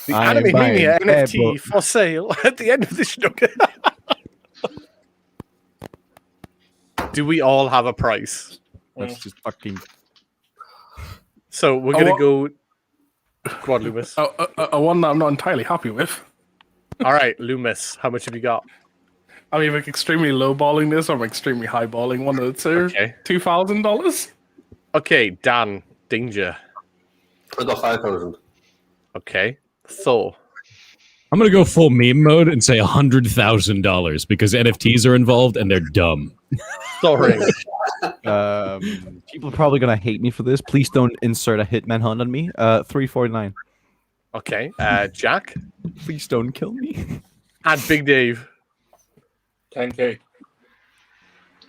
The Anime-Mania NFT for sale at the end of the show. Do we all have a price? That's just fucking. So we're gonna go. Go on, Loomis. A one that I'm not entirely happy with. All right, Loomis, how much have you got? I'm either extremely lowballing this or I'm extremely highballing one of the two. Okay. $2,000. Okay, Dan, danger. I got 5,000. Okay, Thor. I'm gonna go full meme mode and say $100,000 because NFTs are involved and they're dumb. Sorry. People are probably gonna hate me for this. Please don't insert a hitman hunt on me. 349. Okay, Jack. Please don't kill me. And Big Dave. 10K.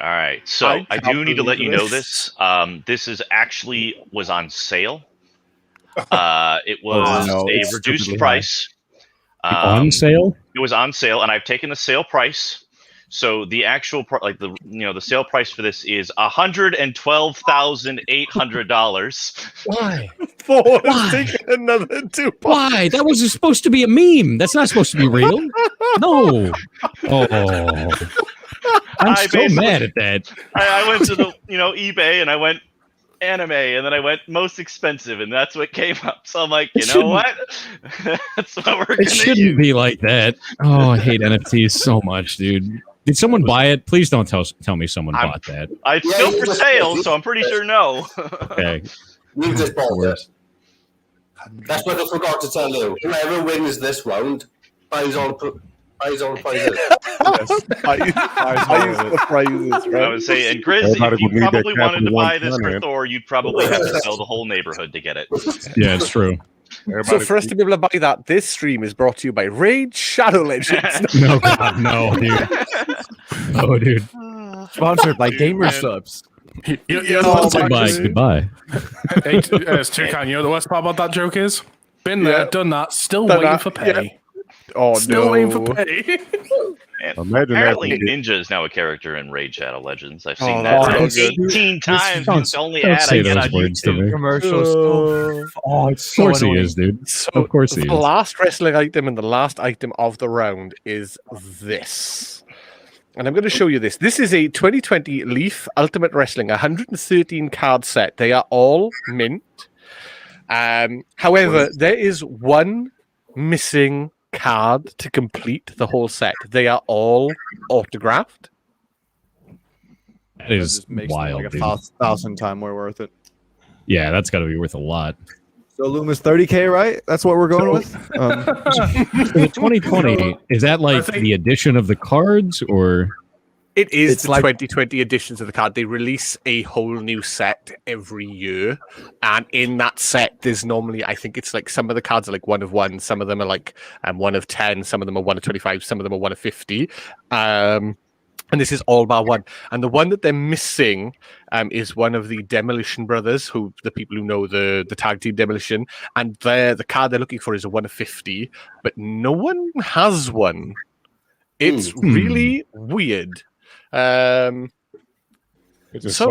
All right, so I do need to let you know this. This is was on sale. It was a reduced price. On sale? It was on sale, and I've taken the sale price. So the actual the sale price for this is $112,800. Why? Taking another 2. Why? That was supposed to be a meme. That's not supposed to be real. No. Oh. I'm so mad at that. I went to the eBay and I went anime, and then I went most expensive, and that's what came up. So I'm like, you know what? That's what we're gonna It shouldn't be like that. Oh, I hate NFTs so much, dude. Did someone buy it? Please don't tell me someone bought that. It's still for sale, so I'm pretty sure no. Okay. You just bought it. That's what I forgot to tell you. Whoever wins this round buys all the prizes. I use the prizes, right? I would say, and Grizz, if you probably wanted to buy this for Thor, you'd probably have to sell the whole neighborhood to get it. Yeah, it's true. So for us to be able to buy that, this stream is brought to you by Raid Shadow Legends. No, God, no, dude. Oh, dude. Sponsored by Gamer Subs. Sponsored by Goodbye. Hey, it's Toucan. You know the worst part about that joke is? Been there, done that, still waiting for pay. Yeah. Oh, still waiting for pay. Apparently, Ninja is now a character in Raid Shadow Legends. I've seen that 18 times. It's the only ad I get on YouTube. Commercials. It's so Of course annoying. He is, dude. So of course he is. The last wrestling item and the last item of the round is this. And I'm going to show you this. This is a 2020 Leaf Ultimate Wrestling 113 card set. They are all mint. However, there is one missing card to complete the whole set. They are all autographed. That is makes wild, like dude. 1,000 times more worth it. Yeah, that's got to be worth a lot. So Loomis 30K, right? That's what we're going with. The 2020 is that like the addition of the cards, or it is it's the like 2020 editions of the card. They release a whole new set every year, and in that set, there's normally, I think it's like some of the cards are like 1 of 1, some of them are like 1 of 10, some of them are 1 of 25, some of them are 1 of 50. And this is all bar one. And the one that they're missing is one of the Demolition Brothers, who the people who know the tag team Demolition. And the card they're looking for is a 1 of 50, but no one has one. It's really weird. So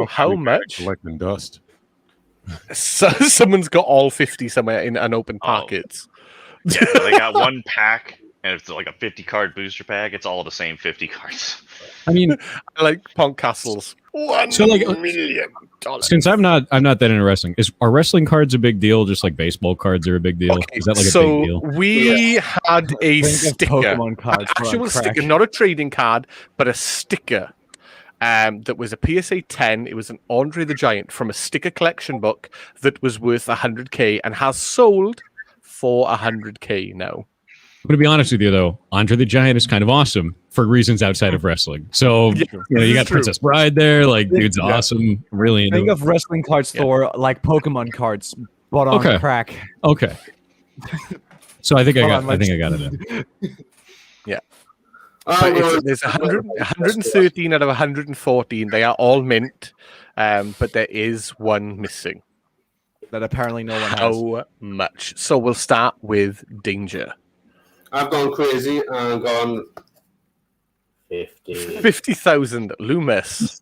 how much? Collecting dust. So someone's got all 50 somewhere in unopened packets. Yeah, so they got one pack, and it's like a 50 card booster pack. It's all the same 50 cards. I mean, I like Punk Castles. $1 million. Since I'm not that into wrestling, are wrestling cards a big deal? Just like baseball cards are a big deal. Okay, is that like a so big deal? We had a sticker, Pokemon cards, actual sticker, not a trading card, but a sticker. That was a PSA 10. It was an Andre the Giant from a sticker collection book that was worth $100K and has sold for $100K now. I'm gonna be honest with you though, Andre the Giant is kind of awesome for reasons outside of wrestling. So you got Princess Bride there, like dude's awesome. Really into Think of wrestling cards, Thor, like Pokemon cards, but on crack. Okay. So I think I got it in. Yeah. But there's 113 out of 114. They are all mint, but there is one missing. That apparently no one has. How much? So we'll start with Danger. I've gone crazy and I've gone 50,000. Loomis.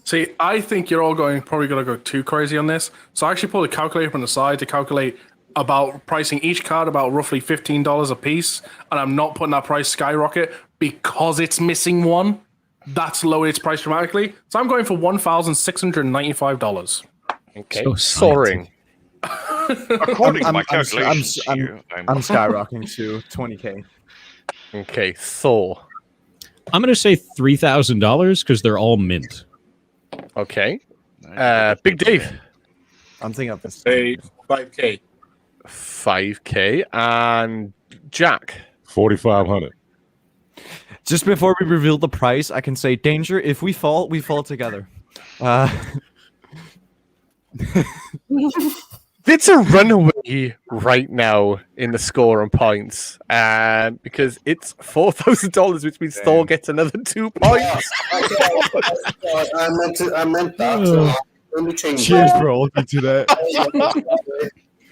See, I think you're all probably going to go too crazy on this. So I actually pulled a calculator on the side to calculate about pricing each card about roughly $15 a piece, and I'm not putting that price skyrocket because it's missing one. That's lowered its price dramatically. So I'm going for $1,695. Okay, so soaring. According to my calculations, I'm skyrocketing to 20K. Okay, Thor. I'm going to say $3,000 because they're all mint. Okay. Big Dave. I'm thinking of this. Say 5K. 5K. And Jack. 4,500. Just before we reveal the price, I can say, Danger, if we fall together. It's a runaway right now in the score on points, because it's $4,000, which means Thor gets another 2 points. I meant that. So let me change Cheers, that. bro. Look into that.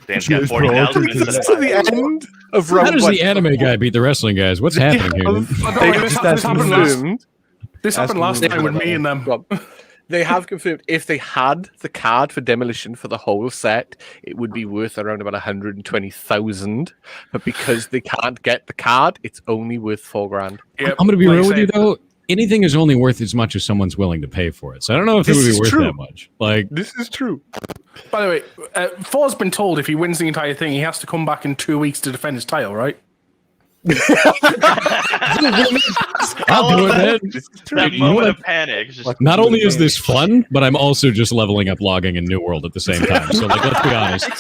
Dan's got 40,000. This is to the end of round How does one. the anime guy beat the wrestling guys? What's happening here? This happened last time with me and them. They have confirmed if they had the card for Demolition for the whole set, it would be worth around about 120,000. But because they can't get the card, it's only worth $4,000. Yep. I'm going to be real with you though. Anything is only worth as much as someone's willing to pay for it. So I don't know if it would be worth that much. Like, this is true. By the way, Thor's been told if he wins the entire thing, he has to come back in 2 weeks to defend his title, right? I'll do it, man. That moment of panic. Just Not only is this fun, but I'm also just leveling up logging in New World at the same time. So, like, let's be honest.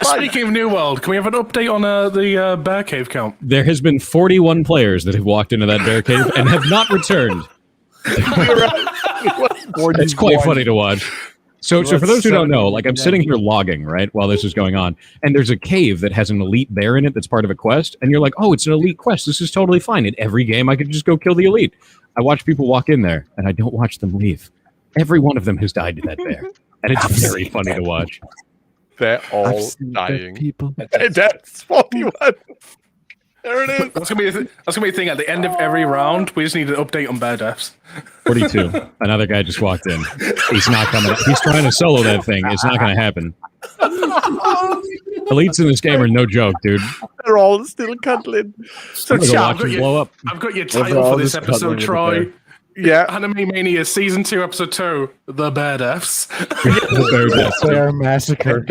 Speaking of New World, can we have an update on the Bear Cave count? There has been 41 players that have walked into that bear cave and have not returned. It's quite funny to watch. So for those who don't know, like I'm sitting here logging, right, while this is going on, and there's a cave that has an elite bear in it that's part of a quest, and you're like, oh, it's an elite quest. This is totally fine. In every game, I could just go kill the elite. I watch people walk in there, and I don't watch them leave. Every one of them has died to that bear, and it's very funny to watch. They're all dying. People. That's 41. There it is. That's gonna be a thing at the end of every round. We just need an update on bear deaths. 42. Another guy just walked in. He's not coming. He's trying to solo that thing. It's not going to happen. Elites in this game are no joke, dude. They're all still cuddling. So, I've got your title for this episode, Troy. Yeah, Anime-Mania Season 2, Episode 2, The Bear Deaths. The bear deaths. Bear massacre.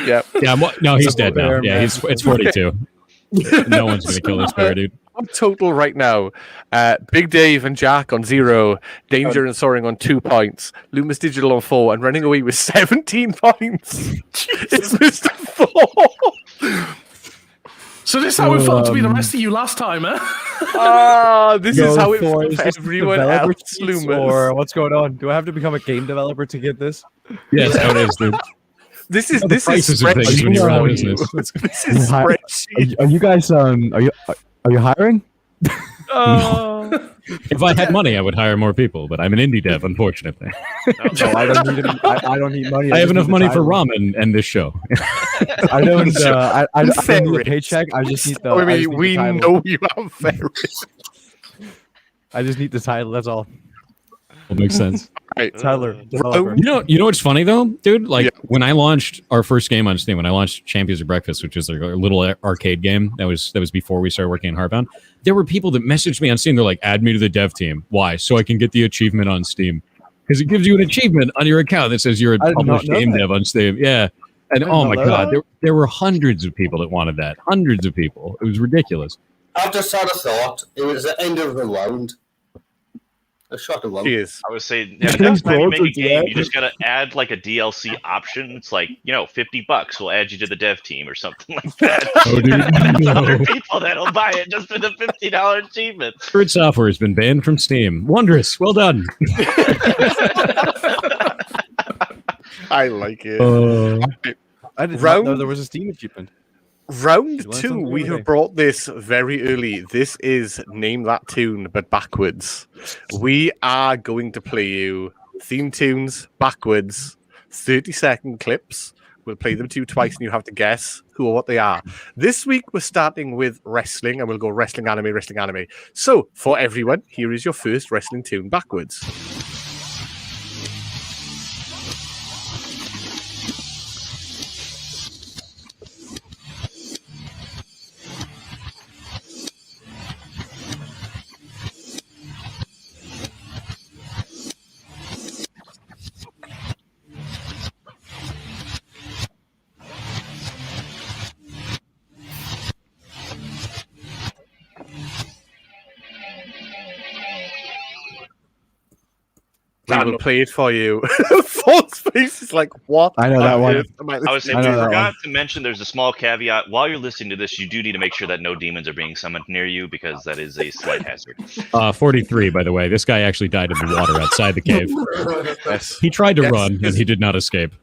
Yeah. No, he's dead now. Yeah, it's 42. No one's going to kill this bear, dude. On total right now, Big Dave and Jack on 0, Danger and Soaring on 2 points, Loomis Digital on 4, and running away with 17 points. It's Mr. Thor. So this is how it felt to be the rest of you last time, eh? This is how it felt for everyone else, Loomis. Or what's going on? Do I have to become a game developer to get this? Yeah, that's how it is, dude. This is prices of things when you run a business. This is spreadsheet. Are you guys are you hiring? If I had money, I would hire more people, but I'm an indie dev, unfortunately. No, I don't need money. I have enough money for ramen and this show. I don't need a paycheck. I just need the. We know you have ferrets. I just need the title. That's all. That makes sense. Right. Tyler, developer. You know what's funny though, dude? Like when I launched our first game on Steam, when I launched Champions of Breakfast, which is like a little arcade game that was before we started working in Hardbound, there were people that messaged me on Steam. They're like, "Add me to the dev team." Why? So I can get the achievement on Steam, because it gives you an achievement on your account that says you're a published game dev on Steam. Yeah, and oh my god, there were hundreds of people that wanted that. Hundreds of people. It was ridiculous. I've just had a thought. It was the end of the round. A shot of one. Cheers. I was saying, yeah, next time you make a game, you just gotta add like a DLC option. It's like, $50. We'll add you to the dev team or something like that. Oh, dude, That's no. other people that'll buy it just for the $50 achievement. Spirit Software has been banned from Steam. Wondrous. Well done. I like it. I did not Round- know there was a Steam achievement. Round You learn 2, something we every have day. brought this very early. This is Name That Tune, but backwards. We are going to play you theme tunes backwards, 30-second clips. We'll play them to you twice, and you have to guess who or what they are. This week, we're starting with wrestling, and we'll go wrestling, anime, wrestling, anime. So, for everyone, here is your first wrestling tune backwards. We will play it for you. False face is like, what? I know that one. I was saying, I we know that forgot to mention there's a small caveat. While you're listening to this, you do need to make sure that no demons are being summoned near you because that is a slight hazard. 43, by the way. This guy actually died in the water outside the cave. Yes. He tried to Yes, run, yes. and he did not escape.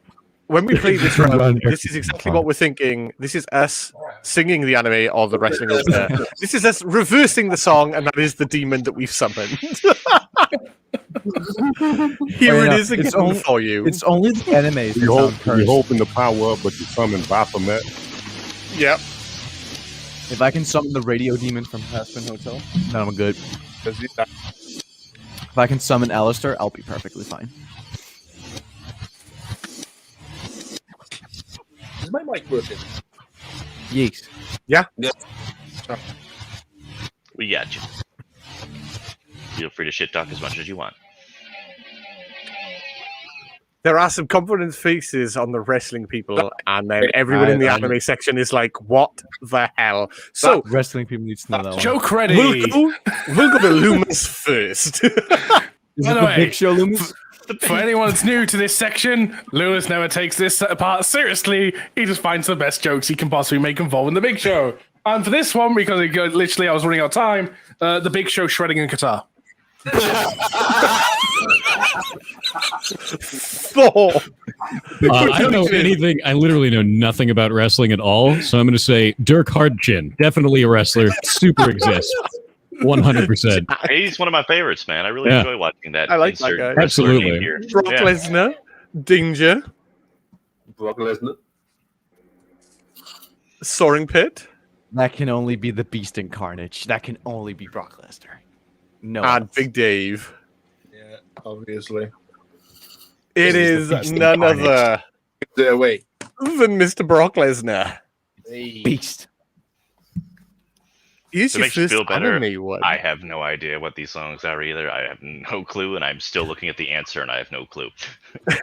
When we play this round, this is exactly what we're thinking. This is us singing the anime or the wrestling opener. This is us reversing the song, and that is the demon that we've summoned. Here it is again for you. It's only the animes that sound You're cursed. hoping to power up, but you summon Baphomet. Yep. If I can summon the radio demon from Aspen Hotel, then I'm good. If I can summon Alistair, I'll be perfectly fine. Is my mic working? Yeeks. Yeah. We got you. Feel free to shit talk as much as you want. There are some confident faces on the wrestling people, and then everyone in the anime section is like, what the hell? So, Wrestling people need to know that one. Joke ready. we'll go to Loomis first. Is By it the the way, Big Show, Loomis? For anyone that's new to this section, Lewis never takes this part seriously. He just finds the best jokes he can possibly make involving the Big Show. And for this one, because literally I was running out of time, the Big Show shredding in Qatar. Thor. I don't know anything. I literally know nothing about wrestling at all. So I'm going to say Dirk Hardchin. Definitely a wrestler. Super exists. 100%. He's one of my favorites, man. I really Yeah. enjoy watching that. I like that insert guy. wrestler Absolutely. name here. Brock Yeah. Lesnar. Danger. Brock Lesnar. Soaring Pit. That can only be the Beast Incarnate. That can only be Brock Lesnar. No. And Big Dave. Yeah, obviously. It This is is the Beast none Incarnate. other Wait. than Mr. Brock Lesnar. Beast. Here's To your make you first feel better, anime one. I have no idea what these songs are either. I have no clue, and I'm still looking at the answer, and I have no clue. All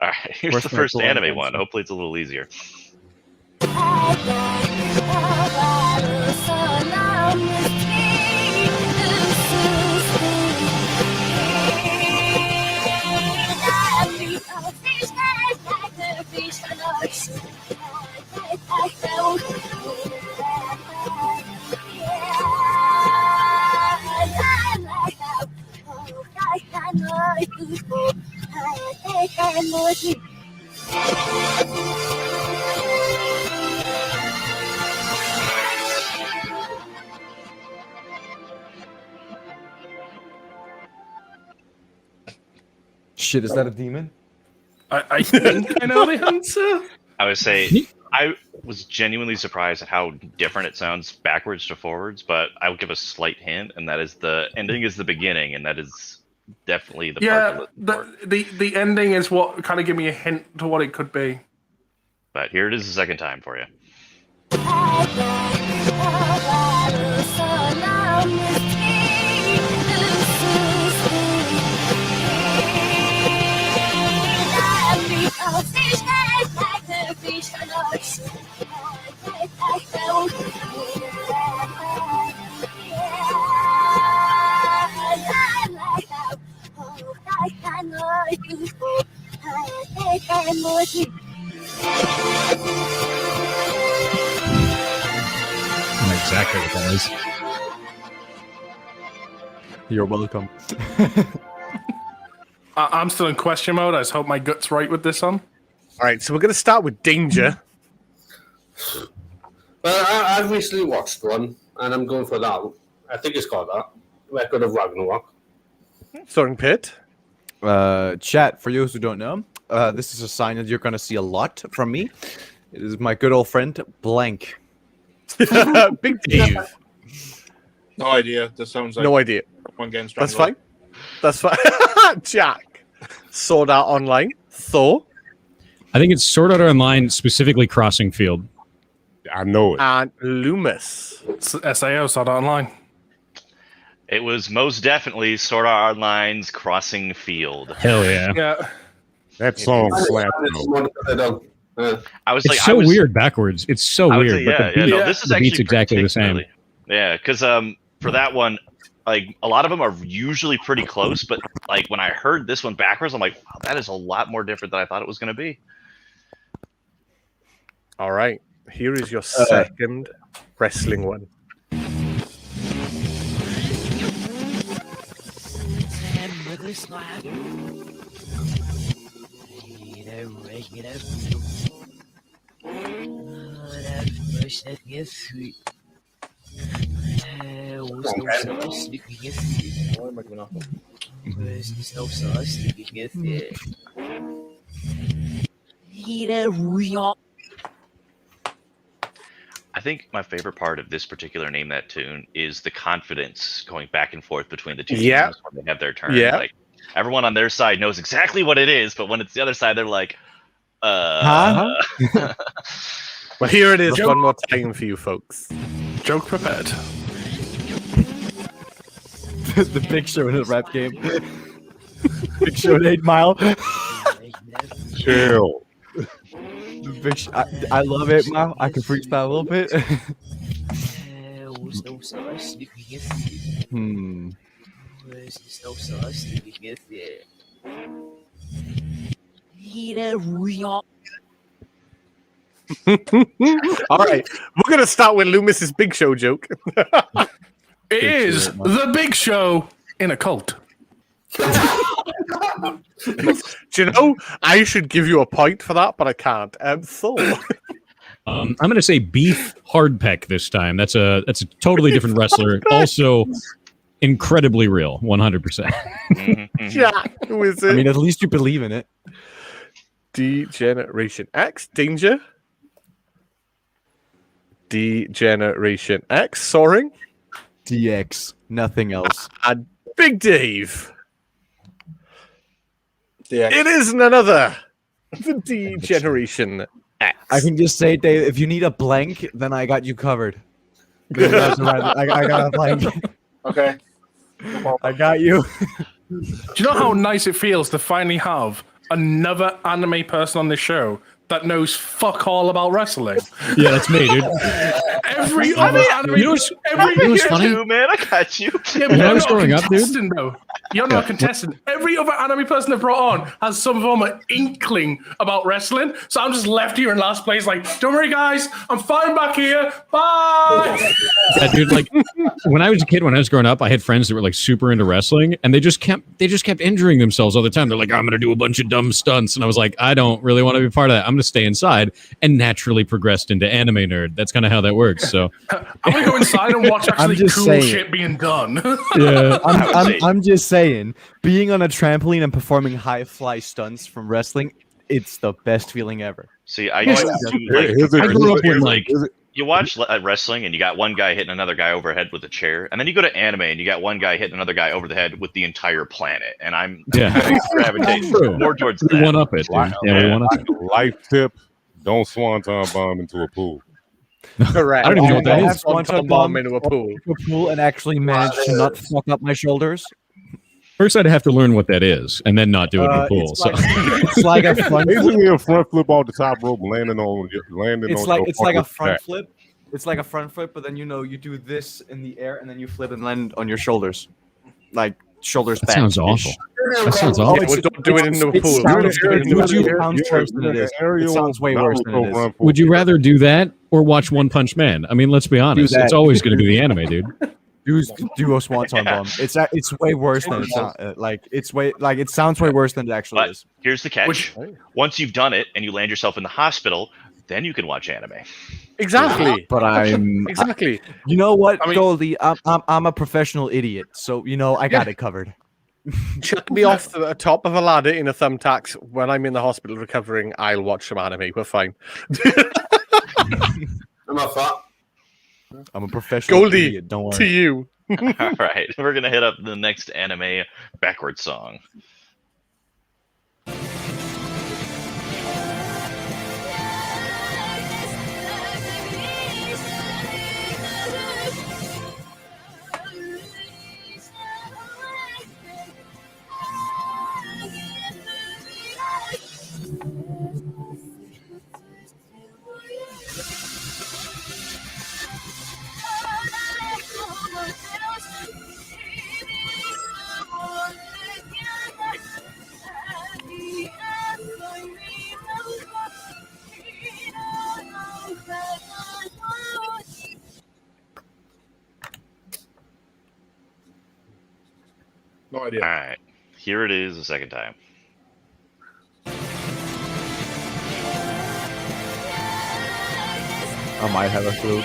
right, here's Where's the my first cool anime answer? one. Hopefully, it's a little easier. Shit, is that a demon? I think I know the answer. I would say I was genuinely surprised at how different it sounds backwards to forwards, but I will give a slight hint, and that is the ending is the beginning, and that is definitely the part Yeah, to listen for. the ending is what kind of give me a hint to what it could be. But here it is the second time for you. I know exactly what that is. You're welcome. I'm still in question mode. I just hope my gut's right with this one. All right, so we're going to start with Danger. Well, I've recently watched one, and I'm going for that. I think it's called that. Record of Ragnarok. Starring Pitt. Chat, for those who don't know, this is a sign that you're going to see a lot from me. It is my good old friend, Blank. Big Dave. No idea. That sounds like No idea. one getting That's strangled. fine. That's fine. Jack. Sword Art Online. Thor. I think it's Sword Art Online, specifically Crossing Field. I know it. And Loomis. SAO, Sword Art Online. It was most definitely Sword Art Online's Crossing Field. Hell yeah. Yeah. That song slapped. though. I was It's like, so weird backwards. It's so weird. But the beat, no, this is the actually beat's exactly the same. particularly- Yeah, because for that one, like a lot of them are usually pretty close, but like when I heard this one backwards, I'm like, wow, that is a lot more different than I thought it was going to be. All right. Here is your second wrestling one. I think my favorite part of this particular Name That Tune is the confidence going back and forth between the two Yeah. teams when they have their turn. Yeah. Like everyone on their side knows exactly what it is, but when it's the other side, they're like, Well, here it is one more time for you folks. Joke prepared. The Big Show in a rap game. Big Show in 8 Mile. Chill. The Big Show, I love 8 Mile. I can freestyle a little bit. All right. We're going to start with Loomis's Big Show joke. It is the Big Show in a cult. Do you know, I should give you a point for that, but I can't. Thor. I'm going to say Beef Hardpeck this time. That's a totally different wrestler. Also, incredibly real, 100%. Jack, who is it? I mean, at least you believe in it. Degeneration X. Danger. Degeneration X. Soaring. DX. Nothing else. And Big Dave. Yeah. It is none other than Degeneration X. I can just say, Dave, if you need a blank, then I got you covered. I got a blank. Okay. I got you. Do you know how nice it feels to finally have another anime person on this show that knows fuck all about wrestling? Yeah, that's me, dude. Every other anime, You know what's funny? Too, man, I got you. Yeah, but When I you're was not a growing up, dude- contestant, though. You're not a contestant. Every other anime person they've brought on has some form of inkling about wrestling. So I'm just left here in last place, like, don't worry, guys, I'm fine back here. Bye. Yeah, dude, like when I was a kid, when I was growing up, I had friends that were like super into wrestling, and they just kept injuring themselves all the time. They're like, I'm gonna do a bunch of dumb stunts, and I was like, I don't really want to be part of that. I'm gonna stay inside, and naturally progressed into anime nerd. That's kind of how that works. So I'm gonna go inside and watch actually just cool saying. shit being done. yeah, I'm just saying, being on a trampoline and performing high fly stunts from wrestling, it's the best feeling ever. See, I used to like, I grew up with like you watch wrestling and you got one guy hitting another guy overhead with a chair, and then you go to anime and you got one guy hitting another guy over the head with the entire planet. And I'm gravitating more towards that. we one up it, dude. Yeah, we one up it. Life tip: don't swanton bomb into a pool. Correct. I don't even know what that I is. have One bomb into a pool. A pool and actually manage to not fuck up my shoulders. First, I'd have to learn what that is, and then not do it in the pool. It's So like a front. Basically, a front flip off the top rope, landing on. It's your like a fucking front back. flip. It's like a front flip, but then you do this in the air, and then you flip and land on your shoulders, like shoulders that back. sounds awful. That sounds awful. Don't do it in the pool. It sounds way worse than it is. Would you rather do that or watch One Punch Man? I mean, let's be honest. It's always going to be the anime, dude. Do a Swanton Bomb. It's way worse than it sounds. It sounds way worse than it actually is. Here's the catch: once you've done it and you land yourself in the hospital, then you can watch anime. Exactly. But exactly. You know what, Goldie? I'm a professional idiot, so I got it covered. Chuck me off the top of a ladder in a thumbtacks when I'm in the hospital recovering. I'll watch some anime. We're fine. I'm not fat. I'm a professional Goldie, idiot. Don't worry. to you. All right, we're gonna hit up the next anime backwards song. No idea. All right, here it is the second time. I might have a clue.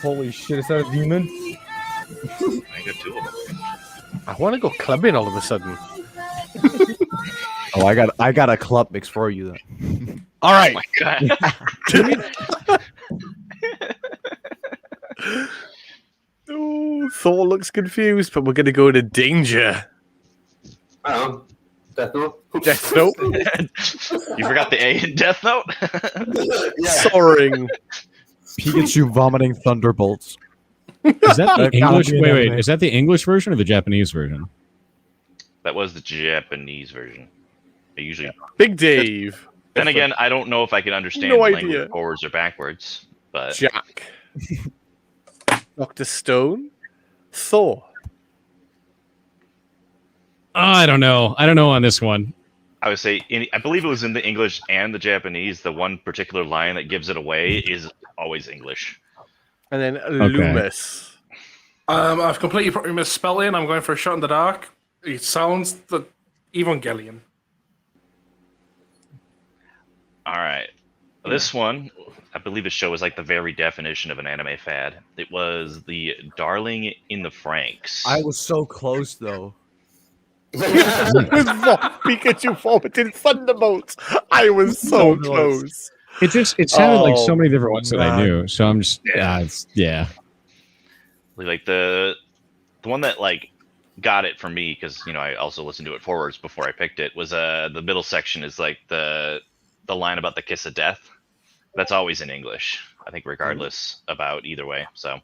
Holy shit, is that a demon? I got two of them. I want to go clubbing all of a sudden. Oh, I got a club mix for you then. All right. Oh my God. Oh, Thor looks confused, but we're going to go to danger. Death Note. Death Note. You forgot the A in Death Note? Soaring. Pikachu vomiting thunderbolts. Is that the English? be an Wait. anime. Is that the English version or the Japanese version? That was the Japanese version. They usually. Big Dave. Then again, I don't know if I can understand No the idea. language forwards or backwards, but Jack. Dr. Stone. Thor. I don't know. I don't know on this one. I would say I believe it was in the English and the Japanese. The one particular line that gives it away is always English. And then Loomis. I've completely probably misspelled it. I'm going for a shot in the dark. It sounds the Evangelion. All right. This one, I believe the show is like the very definition of an anime fad. It was the Darling in the Franxx. I was so close though. Pikachu vomited thunderbolts. I was so close. It sounded like so many different ones that I knew. So I'm just yeah. Like the one that like got it for me, because I also listened to it forwards before I picked it, was the middle section is like the line about the kiss of death. That's always in English, I think, regardless about either way. So of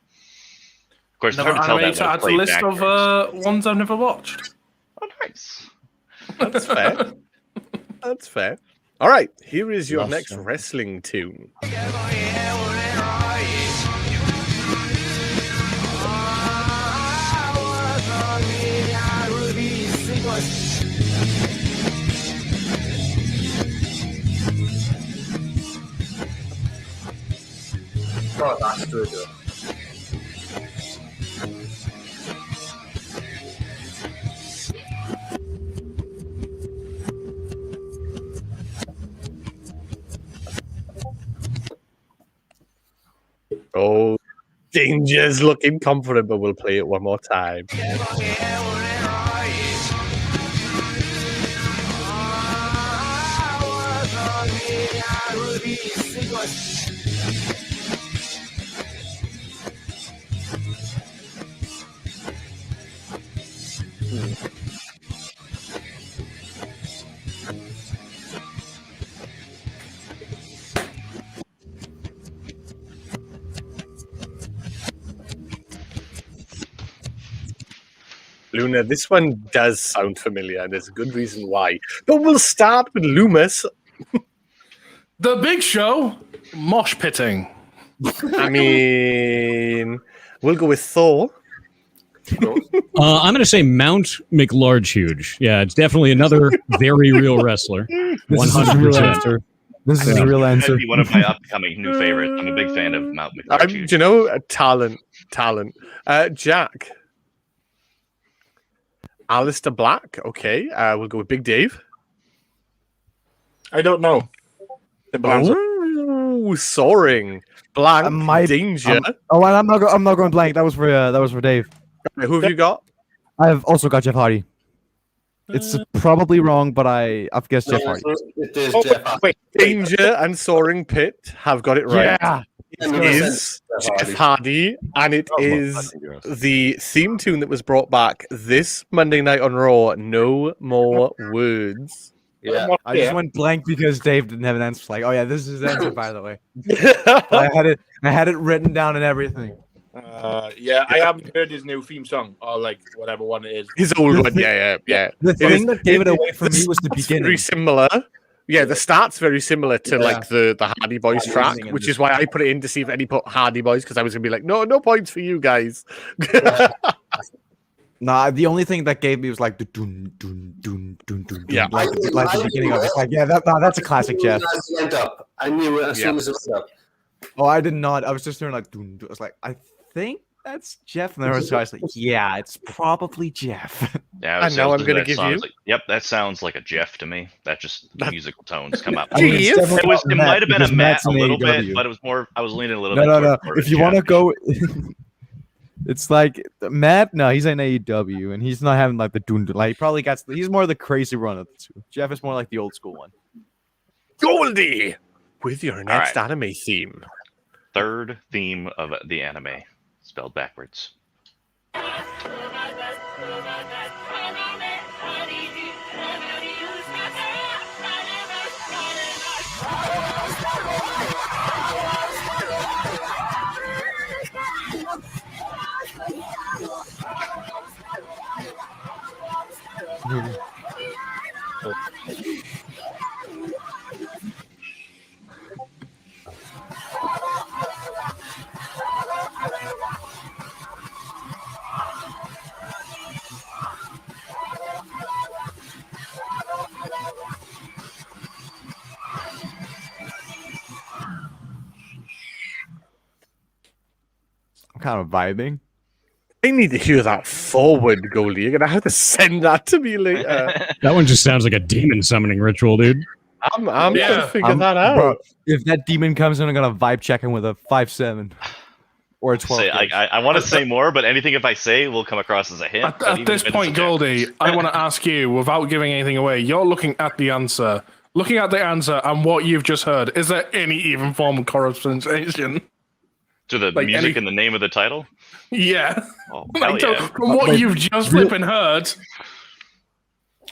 course it's hard to tell that to add to the list of ones I've never watched. Oh, nice. That's fair. That's fair. All right, here is your next wrestling tune. Oh, that's good. Oh, Danger's looking confident, but we'll play it one more time. Luna, this one does sound familiar, and there's a good reason why. But we'll start with Loomis. The Big Show, mosh pitting. I mean, we'll go with Thor. I'm going to say Mount McLarge-Huge. Yeah, it's definitely another very real wrestler. 100%. This is a real answer. That'd be one of my upcoming new favorites. I'm a big fan of Mount McLarge. Do you know, talent. Jack. Alistair Black. Okay, we'll go with Big Dave. I don't know. Oh, soaring. Blank. Danger. I'm not going blank. That was for Dave. Who have you got? I've also got Jeff Hardy. It's probably wrong, but I've guessed Jeff Hardy. It is Jeff Hardy. Wait, Danger and Soaring Pit have got it right. Yeah. It is Jeff Hardy, and it is the theme tune that was brought back this Monday night on Raw. No More Words. Yeah. I just went blank because Dave didn't have an answer. Like, oh yeah, this is his answer, by the way. I had it written down and everything. Yeah, I haven't heard his new theme song or like whatever one it is. His old one, yeah. The thing that gave it away for me was the beginning. Very similar. Yeah, the start's very similar to like the Hardy Boys track, which is why I put it in to see if any put Hardy Boys, because I was gonna be like, no points for you guys. Nah, the only thing that gave me was like the dun dun dun dun dun. Yeah, like the beginning of it. Like, yeah, that's a classic Jeff. I knew it as soon as it went up. Oh, I did not. I was just hearing like dun, dun. I was like, I think that's Jeff. And then I was like, yeah, it's probably Jeff. Yeah, and now I'm going to give you. Like, yep, that sounds like a Jeff to me. That just musical tones come out. It might have been a Matt a little bit, but it was more. I was leaning a little bit. No. If you want to go, it's like Matt. No, he's in AEW, and he's not having like the dun. Like he probably got. He's more the crazy run of the two. Jeff is more like the old school one. Goldie, with your next anime theme. Third theme of the anime, spelled backwards. I'm kind of vibing. I need to hear that forward, Goldie. You're gonna have to send that to me later. That one just sounds like a demon summoning ritual, dude. I'm gonna figure that out. Bro, if that demon comes in, I'm gonna vibe check him with a 5-7 or a 12. I want to say more, but anything if I say will come across as a hint. At this point, Goldie, I want to ask you, without giving anything away, you're looking at the answer. Looking at the answer and what you've just heard, is there any even form of correspondence? To the like music and the name of the title? Yeah. Oh, from what you've just flipping heard.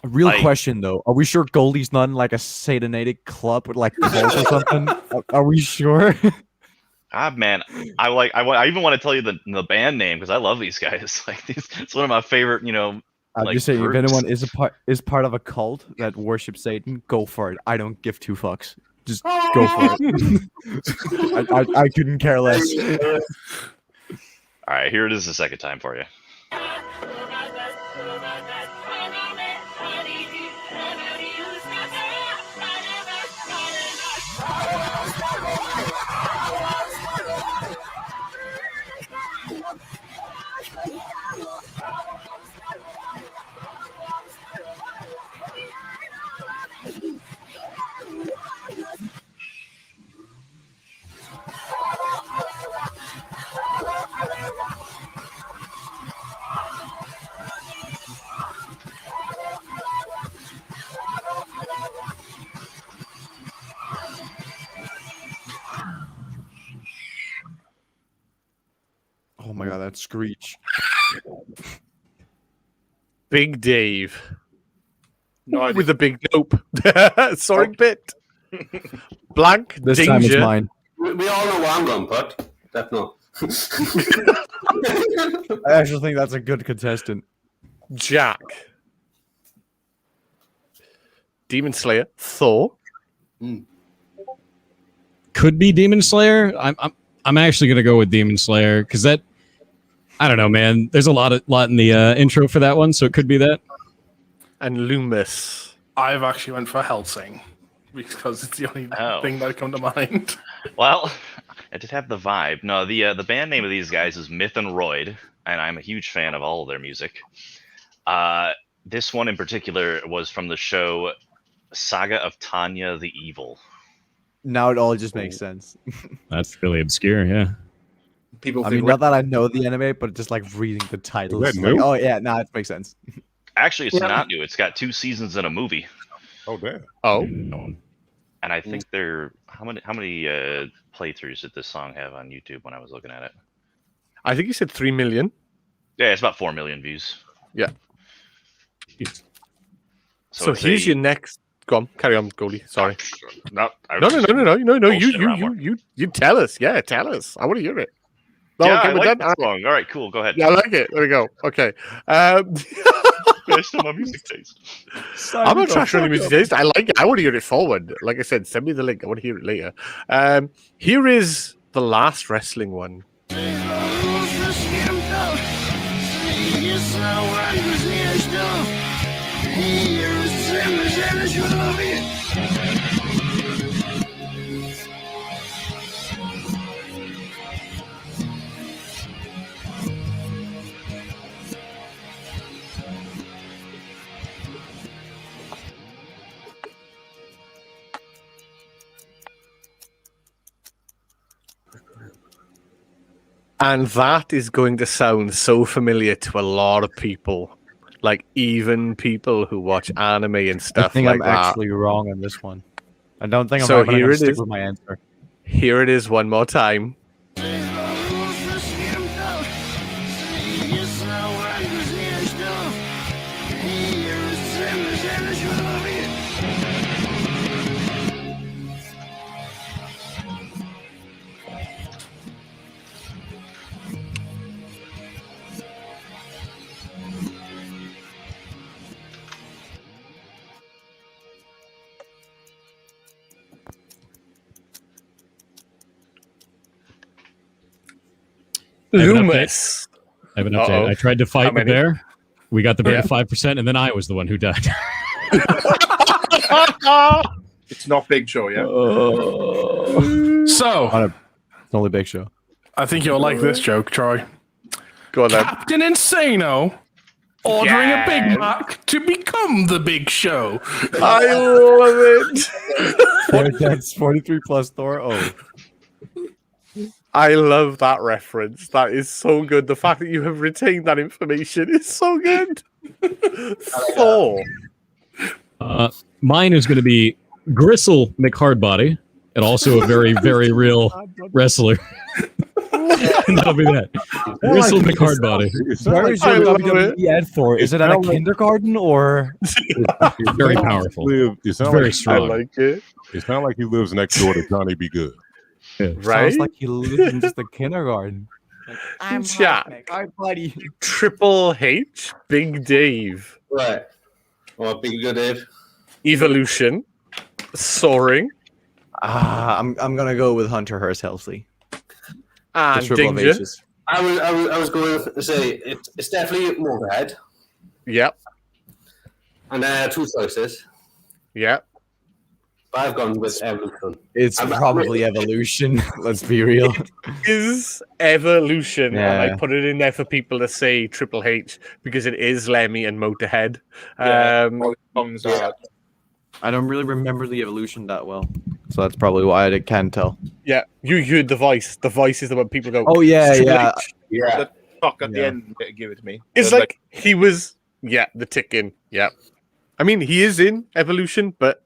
Real question though, are we sure Goldie's not in like a satanic club with like cult or something? Are we sure? Man, I even want to tell you the band name because I love these guys. Like it's one of my favorite, I'm just saying, if anyone is part of a cult that worships Satan, go for it. I don't give two fucks. Just go for it. I couldn't care less. All right, here it is the second time for you. Oh my god, that screech. Big Dave. No, with a big nope. Soaring Pit. Blank. This Danger. time it's mine. We all know what I'm going to put. Definitely. I actually think that's a good contestant. Jack. Demon Slayer. Thor. Could be Demon Slayer. I'm actually gonna go with Demon Slayer because that. I don't know, man. There's a lot in the intro for that one, so it could be that. And Loomis. I've actually went for Helsing because it's the only thing that come to mind. Well, I did have the vibe. No, the band name of these guys is Myth and Royd, and I'm a huge fan of all of their music. This one in particular was from the show Saga of Tanya the Evil. Now it all just makes sense. That's really obscure, yeah. People. I mean, not that I know the anime, but just like reading the titles. Is that Like, new? oh yeah, it makes sense. Actually, it's not new. It's got 2 seasons and a movie. Oh damn. Oh. And I think they're how many playthroughs did this song have on YouTube when I was looking at it? I think you said 3 million. Yeah, it's about 4 million views. Yeah. So it's here's your next. Go on, carry on, goalie. Sorry. No. You tell us. Yeah, tell us. I want to hear it. No, Yeah, okay, I we're like done. that song. All right, cool. Go ahead. Yeah, I like it. There we go. Okay. I still my music taste. I'm not trashing the music taste. I like it. I want to hear it forward. Like I said, send me the link. I want to hear it later. Here is the last wrestling one. And that is going to sound so familiar to a lot of people. Like even people who watch anime and stuff I think like I'm that. actually wrong on this one. I don't think I'm So right, but I'm here gonna it stick is. with my answer. Here it is one more time. Loomis. I have an update. I tried to fight the bear. We got the bear Yeah. to 5%, and then I was the one who died. It's not Big Show, yeah. So, It's only Big Show. I think you'll like this joke, Troy. Go on then. Captain Insano ordering a Big Mac to become the Big Show. I love it. That's 43 plus Thor. Oh, I love that reference. That is so good. The fact that you have retained that information is so good. Thor. Mine is going to be Gristle McHardbody, and also a very, very real wrestler. And that'll be that. Gristle McHardbody. where is I your love WWE ad for? Is it at a kindergarten or? Very powerful. It sounds Very like, I strong. like it. it sounds like he lives next door to Johnny Be Good. Right? Sounds like he lives in just a kindergarten. I'm Jack. Hi, buddy. Triple H. Big Dave. Right. Well, Big Good Dave. Evolution. Soaring. I'm gonna go with Hunter Hearst Helsley. And The triple of Danger. H's. I was going to say it's definitely Motorhead. Yep. And then 2 choices. Yep. But I've gone with Evolution. It's I'm not probably Evolution. Let's be real. Is Evolution, Yeah. and I put it in there for people to say Triple H because it is Lemmy and Motorhead. Yeah, all the songs are- I don't really remember the Evolution that well, so that's probably why I can't tell. Yeah, you heard the voice. The voice is the one people go. Oh yeah, Triple yeah. H. yeah. The talk at the Yeah. end, give it to me. It's They're like he was. Yeah, the ticking. Yeah, I mean he is in Evolution, but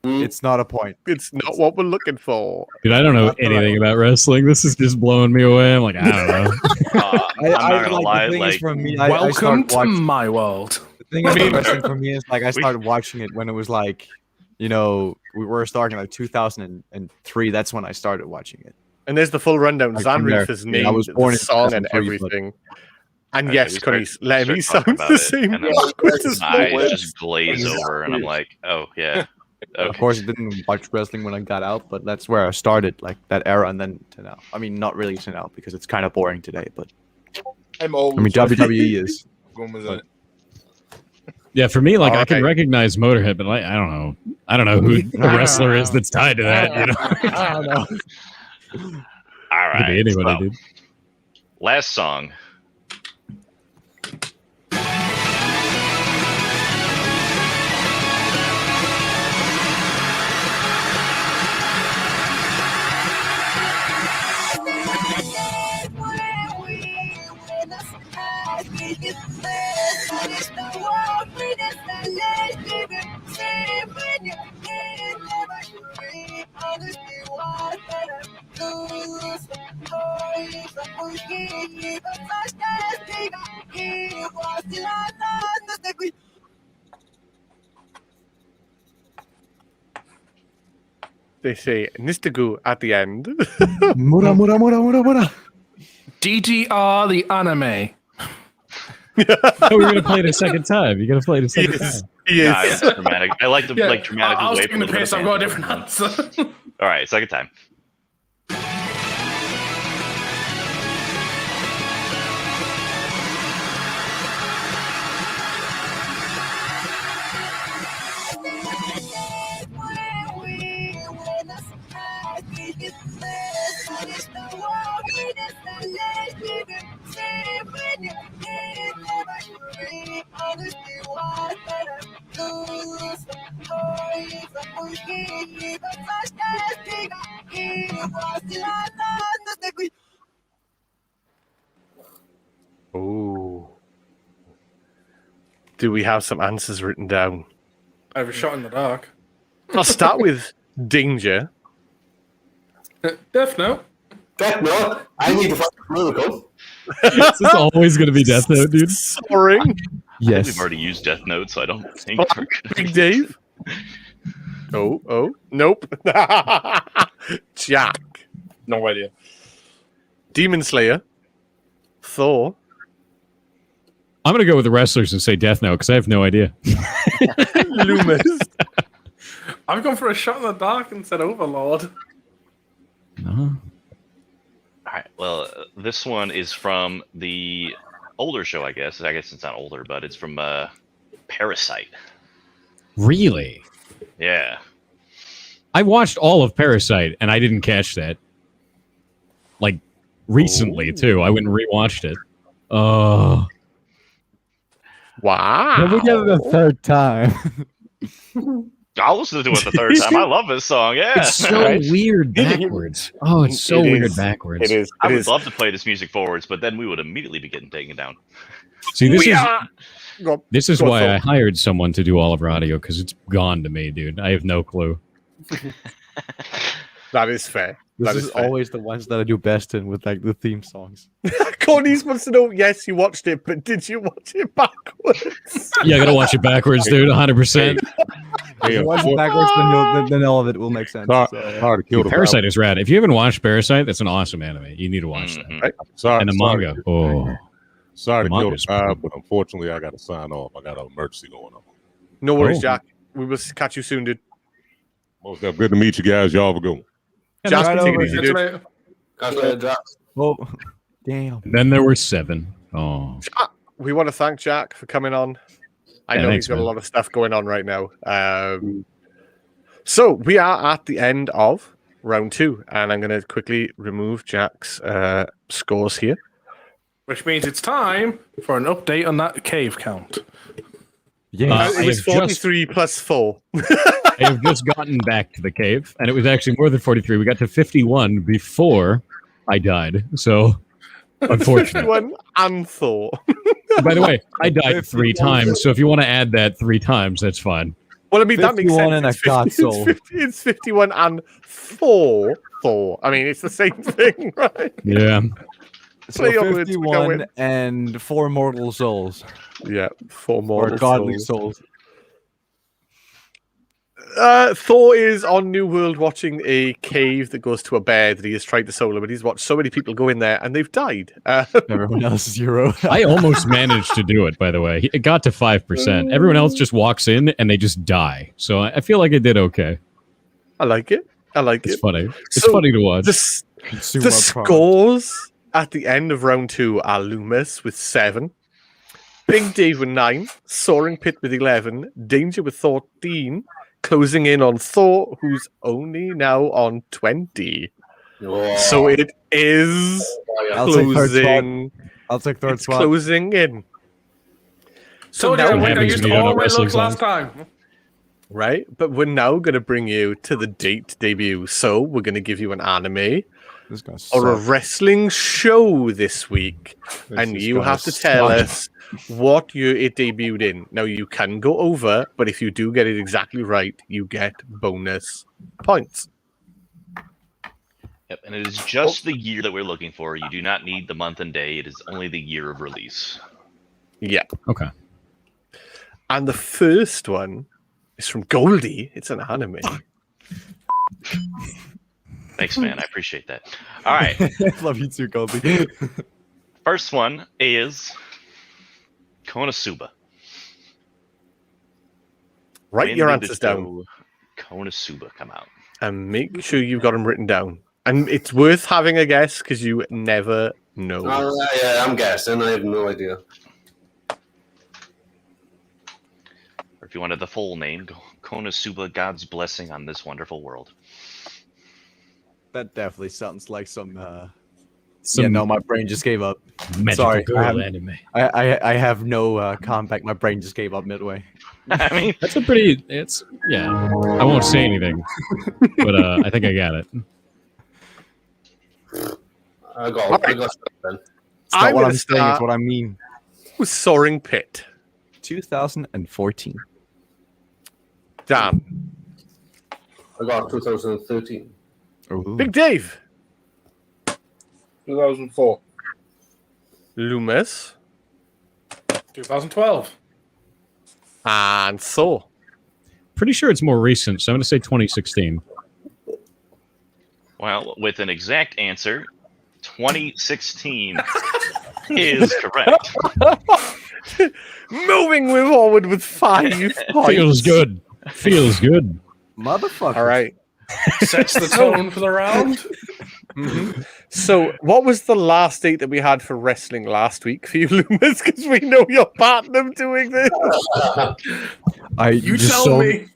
It's not a point. it's not what we're looking for. Dude, I don't know anything about wrestling. This is just blowing me away. I'm like, I don't know. I'm not gonna lie. The thing Like, is, for me, I Welcome started to watching. my world. The thing about wrestling for me is like I started watching it when it was like, you know, we were starting like 2003. That's when I started watching it. And there's the full rundown. Like, from Zanruth there. is Yeah, named I was born the in song and 2003, but- everything. And Right, yes, we Connie, start Lemmy talking sounds about the it, same. and my eyes just glaze over, and I'm like, oh yeah. Of Okay. course, I didn't watch wrestling when I got out, but that's where I started, like that era, and then to now. I mean, not really to now because it's kind of boring today, but I'm old. I mean, so WWE is. going with it. Yeah, for me, like I can Okay. recognize Motorhead, but I don't know. I don't know who the wrestler is that's tied to that. You know, I don't know. All it could be right. anybody, So, dude. last song. They say Nistagu at the end. Mura, mura, mura, mura, mura. DDR the anime. Oh, we're gonna play it a second time. You gotta play it a second time. Nah, it's dramatic. I like to like dramatically I was wait for taking a the little bit piss. of I've got a fantasy. different answer. All right, second time. Oh. Do we have some answers written down? I have a shot in the dark. I'll start with Danger. Death Note. Death Note. I need to find a protocol. Is this always gonna be Death Note, dude? Soaring. I think Yes. we've already used Death Note, so I don't think we're gonna Big Dave. Oh, nope. Jack. No idea. Demon Slayer. Thor. I'm gonna go with the wrestlers and say Death Note because I have no idea. Loomis. I've gone for a shot in the dark and said Overlord. No. All right. Well, this one is from the older show, I guess. I guess it's not older, but it's from Parasite. Really? Yeah. I watched all of Parasite and I didn't catch that. Like recently too. I went and rewatched it. Oh. Wow. Then we get it a third time. I'll listen to it the third time. I love this song. Yeah. It's so weird backwards. Oh, it's so It weird is. backwards. It is. I It would is. love to play this music forwards, but then we would immediately be getting taken down. See, this is Go- this is go why Thor. I hired someone to do all of our audio because it's gone to me, dude. I have no clue. That is fair. This That is fair. always the ones that I do best in with like the theme songs. Connie's wants to know, yes, you watched it, but did you watch it backwards? Yeah, I gotta watch it backwards, dude. 100%. If you watch it backwards, then all of it will make sense. Sorry, So, sorry to kill the Parasite is rad. If you haven't watched Parasite, that's an awesome anime. You need to watch that. Mhm. Sorry, And the sorry, manga. Oh. Sorry to The kill the manga's vibe, but unfortunately, I got to sign off. I got an emergency going on. No worries, Oh. Jack. We will catch you soon, dude. Most definitely. Good to meet you guys. Y'all have a good one. Jack, right take it over. easy, Catch you dude. later. Catch you later, Jack. oh, damn. Then there were 7. Oh. We want to thank Jack for coming on. I Yeah, know thanks, he's got man. a lot of stuff going on right now. So we are at the end of round 2, and I'm going to quickly remove Jack's scores here. Which means it's time for an update on that cave count. Yeah. It was 43 plus 4. I have just gotten back to the cave, and it was actually more than 43. We got to 51 before I died. So, unfortunate. 51 and Thor. By the way, I died 3 times. So if you want to add that 3 times, that's fine. Well, I mean, that makes 51 sense. and a It's god 50 soul. It's 51 and 4 Thor. I mean, it's the same thing, right? Yeah. So Play onwards, we go 51 in. and 4 mortal souls. Yeah, 4 more Or godly souls. Thor is on New World watching a cave that goes to a bear that he has tried to solo, but he's watched so many people go in there and they've died. Everyone else is hero. I almost managed to do it, by the way. It got to 5%. Everyone else just walks in and they just die. So I feel like I did okay. I like it. It's funny. It's funny to watch. The scores at the end of round 2 are Loomis with 7, Big Dave with 9, Soaring Pit with 11, Danger with 13, closing in on Thor, who's only now on 20. Whoa. So it is closing. I'll take third spot. Closing in. So now I happens used when you don't all know my wrestling looks last time. Right, but we're now going to bring you to the date debut. So we're going to give you an anime or a wrestling show this week, and you have to tell us what year it debuted in. Now you can go over, but if you do get it exactly right, you get bonus points. Yep, and it is just the year that we're looking for. You do not need the month and day. It is only the year of release. Yeah. Okay. And the first one is from Goldie. It's an anime. Thanks, man. I appreciate that. All right. Love you too, Goldie. First one is Konosuba. Write When your did answers the down. show Konosuba come out. And make sure you've got them written down. And it's worth having a guess because you never know. Yeah, I'm guessing. I have no idea. Or if you wanted the full name, Konosuba, God's Blessing on This Wonderful World. That definitely sounds like some yeah, no, my brain just gave up. Magical Sorry, girl anime. I have no comeback. My brain just gave up midway. I mean, That's a pretty. It's yeah. I won't say anything, but I think I got it. I got something. It's not I'm what gonna I'm saying. It's start what I mean. with Soaring Pit. 2014. Dan. I got 2013. Ooh. Big Dave. 2004. Loomis. 2012. And Thor. Pretty sure it's more recent, so I'm going to say 2016. well, with an exact answer, 2016 is correct. Moving forward with 5 points. Feels good. Feels good. Motherfucker. All right. Sets the tone for the round. Mm-hmm. So, what was the last date that we had for wrestling last week for you, Loomis? Because we know you're partner doing this. You tell me.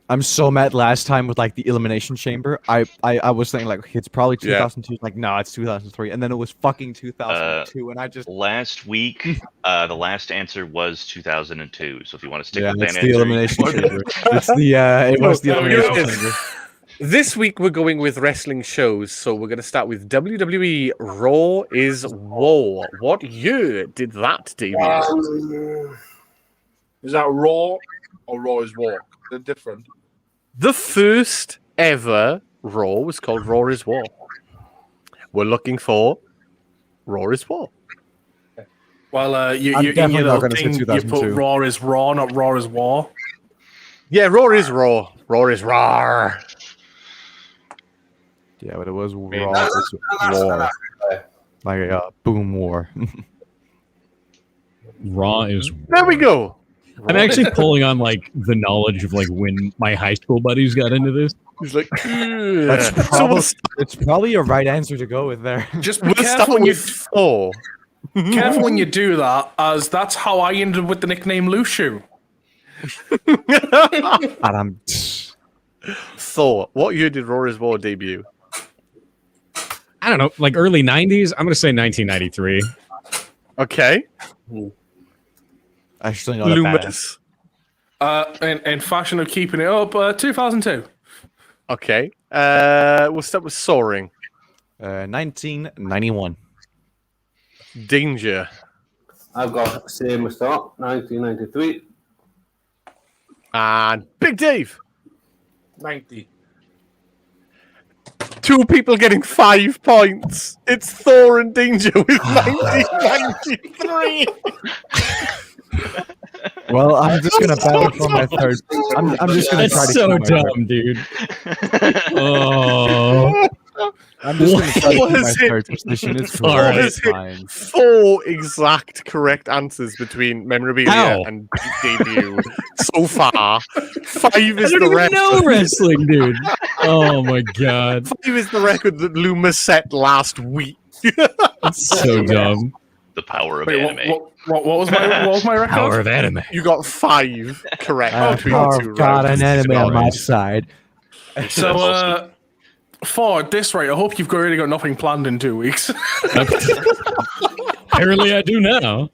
I'm so mad last time with like the Elimination Chamber. I was thinking like okay, it's probably 2002. Like no, it's 2003, and then it was fucking 2002, and I just Last week, the last answer was 2002. So if you want to stick with that it's answer, the Elimination Chamber. It's the it was the Elimination Chamber. This week we're going with wrestling shows, so we're going to start with WWE Raw is War. What year did that debut? Is that Raw or Raw is War? They're different. The first ever Raw was called Raw is War. We're looking for Raw is War. Well, you in your definitely not little gonna say thing, you put 2002. Raw is Raw, not Raw is War. Yeah, Raw is Raw. Raw is Raw. Yeah, but it was Raw. It's War. Like a boom war. Raw is. There we go. I'm actually pulling on like the knowledge of like when my high school buddies got into this. He's like, That's probably, it's probably a right answer to go with there. Just be we'll careful start when you with Thor. careful when you do that, as that's how I ended up with the nickname Lushu. And I'm Thor. What year did Raw is War debut? I don't know, like early 90s. I'm going to say 1993. Okay. actually not a bad. Loomis. In fashion of keeping it up, 2002. Okay. We'll start with Soaring. 1991. Danger. I've got same start, 1993. And Big Dave. 90. 2 people getting 5 points. It's Thor and Danger with 1993. Well, I'm just gonna battle for my third. I'm just gonna try to. That's so keep my dumb, dude. Oh. I'm just gonna try to What keep my is it? third position. It's cool. All right. It's fine. 4 exact correct answers between memorabilia How? and debut so far. 5 I is don't the even record. know wrestling, dude. Oh my god. 5 is the record that Loomis set last week. That's so dumb. The power of Wait, anime. what was my record? Power of anime. You got 5 correct I have between power two of God rounds. and anime on my Nice. side. So, for at this rate, I hope you've really got nothing planned in 2 weeks. Apparently, I do now.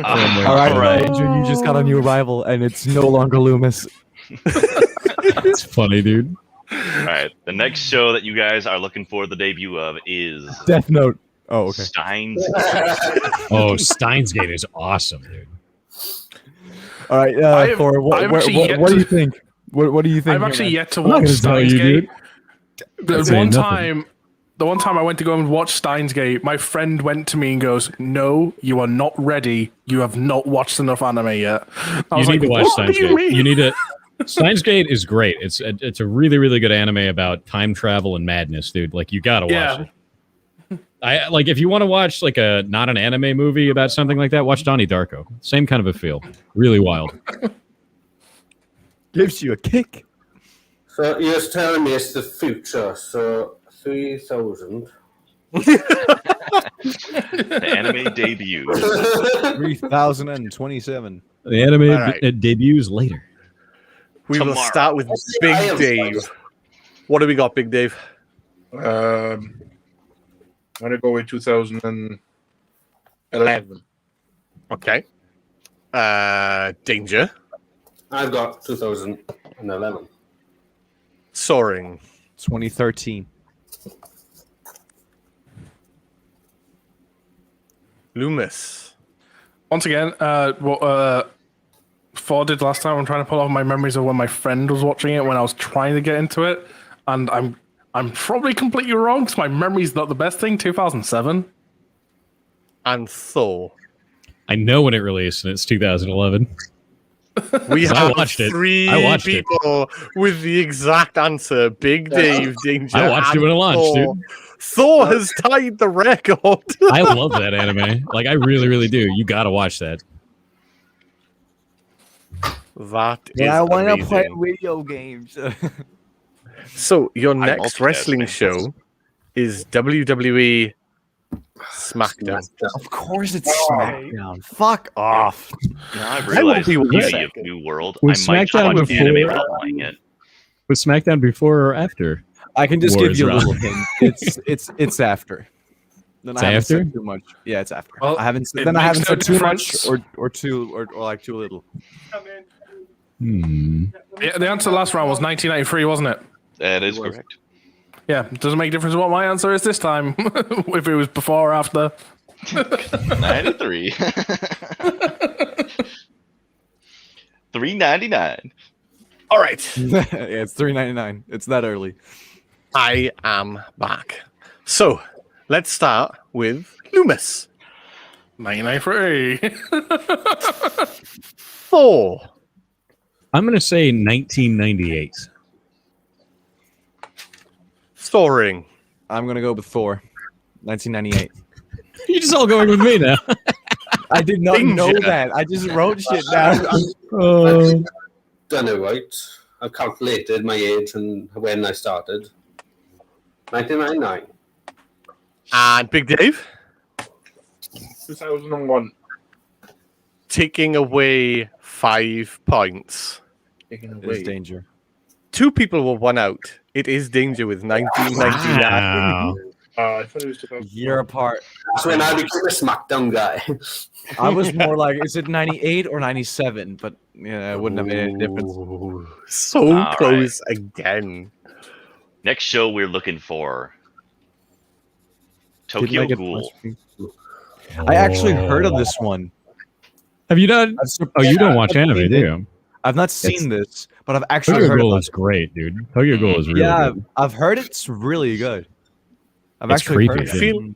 All right, Andrew, you just got a new rival, and it's no longer Loomis. It's funny, dude. All right. The next show that you guys are looking for the debut of is Death Note. Oh, okay. Steins. Oh, Steins Gate is awesome, dude. All right, I've- Thor. What I've do actually yet you to- think? What do you think? I've actually man? yet to I'm not watch gonna tell Steins you, Gate. dude. The saying one nothing. time, the one time I went to go and watch Steins Gate, my friend went to me and goes, "No, you are not ready. You have not watched enough anime yet." I You was need like, to watch "What Steins do you Gate. mean?" You need to. Steins Gate is great. It's a really really good anime about time travel and madness, dude. Like you gotta watch Yeah. it. I like if you want to watch like a not an anime movie about something like that, watch Donnie Darko. Same kind of a feel. Really wild. Gives you a kick. So you're telling me it's the future. So 3000. The anime debut. 3027. The anime All right. debuts later. We will Tomorrow. start with Big Dave. What do we got, Big Dave? I'm gonna go with 2011. Okay. Danger. I've got 2011. Soaring. 2013. Loomis. Once again, what Ford did last time, I'm trying to pull off my memories of when my friend was watching it when I was trying to get into it, and I'm probably completely wrong because my memory's not the best thing. 2007. And Thor. I know when it released, and it's 2011. We I have watched it. 3 I watched it. people with the exact answer. Big Dave, Danger. I watched it and when it launched, Thor. dude. Thor has tied the record. I love that anime. Like I really, really do. You gotta watch that. That Yeah, I is want to play amazing. video games. So your I'm next wrestling multitasking. show is WWE SmackDown. Of course, it's SmackDown. Fuck off. Now I've won't realized be the one beauty of second. New World. Was I might SmackDown watch the anime before- while playing it. Was SmackDown before or after? I can just War give is you a wrong. little hint. It's after. Then It's I haven't after? said too much. Yeah, it's after. Well, I haven't. it Then I makes haven't no said too difference. much or like too little. Yeah, the answer last round was 1993, wasn't it? That is correct. Yeah, it doesn't make a difference what my answer is this time. If it was before or after. 93. 399. All right. Yeah, it's $3.99. It's that early. I am back. So let's start with Loomis. 1993. Thor. I'm gonna say 1998. Soaring. I'm gonna go with Thor, 1998. You're just all going with me now. I did not know Danger. that. I just wrote shit down. Oh. Done it right. I've calculated my age and when I started. 1999. And Big Dave. 2001. Taking away 5 points. Taking It's away. danger. 2 people were 1 out. It is Danger with 1999. Wow. I thought it was 2001. Year apart. That's when I became a SmackDown guy. I was more like, is it 98 or 97? But yeah, it wouldn't have made any difference. Ooh, so All close again. Next show we're looking for Didn't Tokyo I get Ghoul. I actually heard of this one. Have you done? Oh, you don't watch anime, do you? I've not seen this, but I've actually Tokyo heard Ghoul about is great, dude. Tokyo Ghoul is really Yeah, good. I've heard it's really good. I've It's actually creepy, heard dude. it.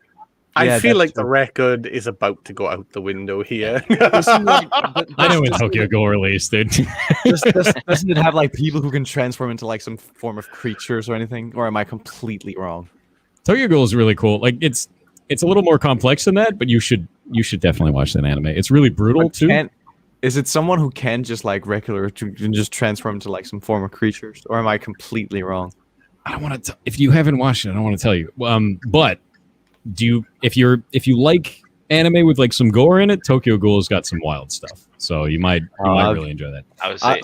I feel like the record is about to go out the window here. I know when Tokyo Ghoul released, dude. Doesn't it have like people who can transform into like some form of creatures or anything? Or am I completely wrong? Tokyo Ghoul is really cool. Like it's a little more complex than that, but you should definitely watch that anime. It's really brutal too. Is it someone who can just like just transform into like some form of creatures, or am I completely wrong? I don't want to. If you haven't watched it, I don't want to tell you. But if you like anime with like some gore in it, Tokyo Ghoul's got some wild stuff. So you might really enjoy that. I would say,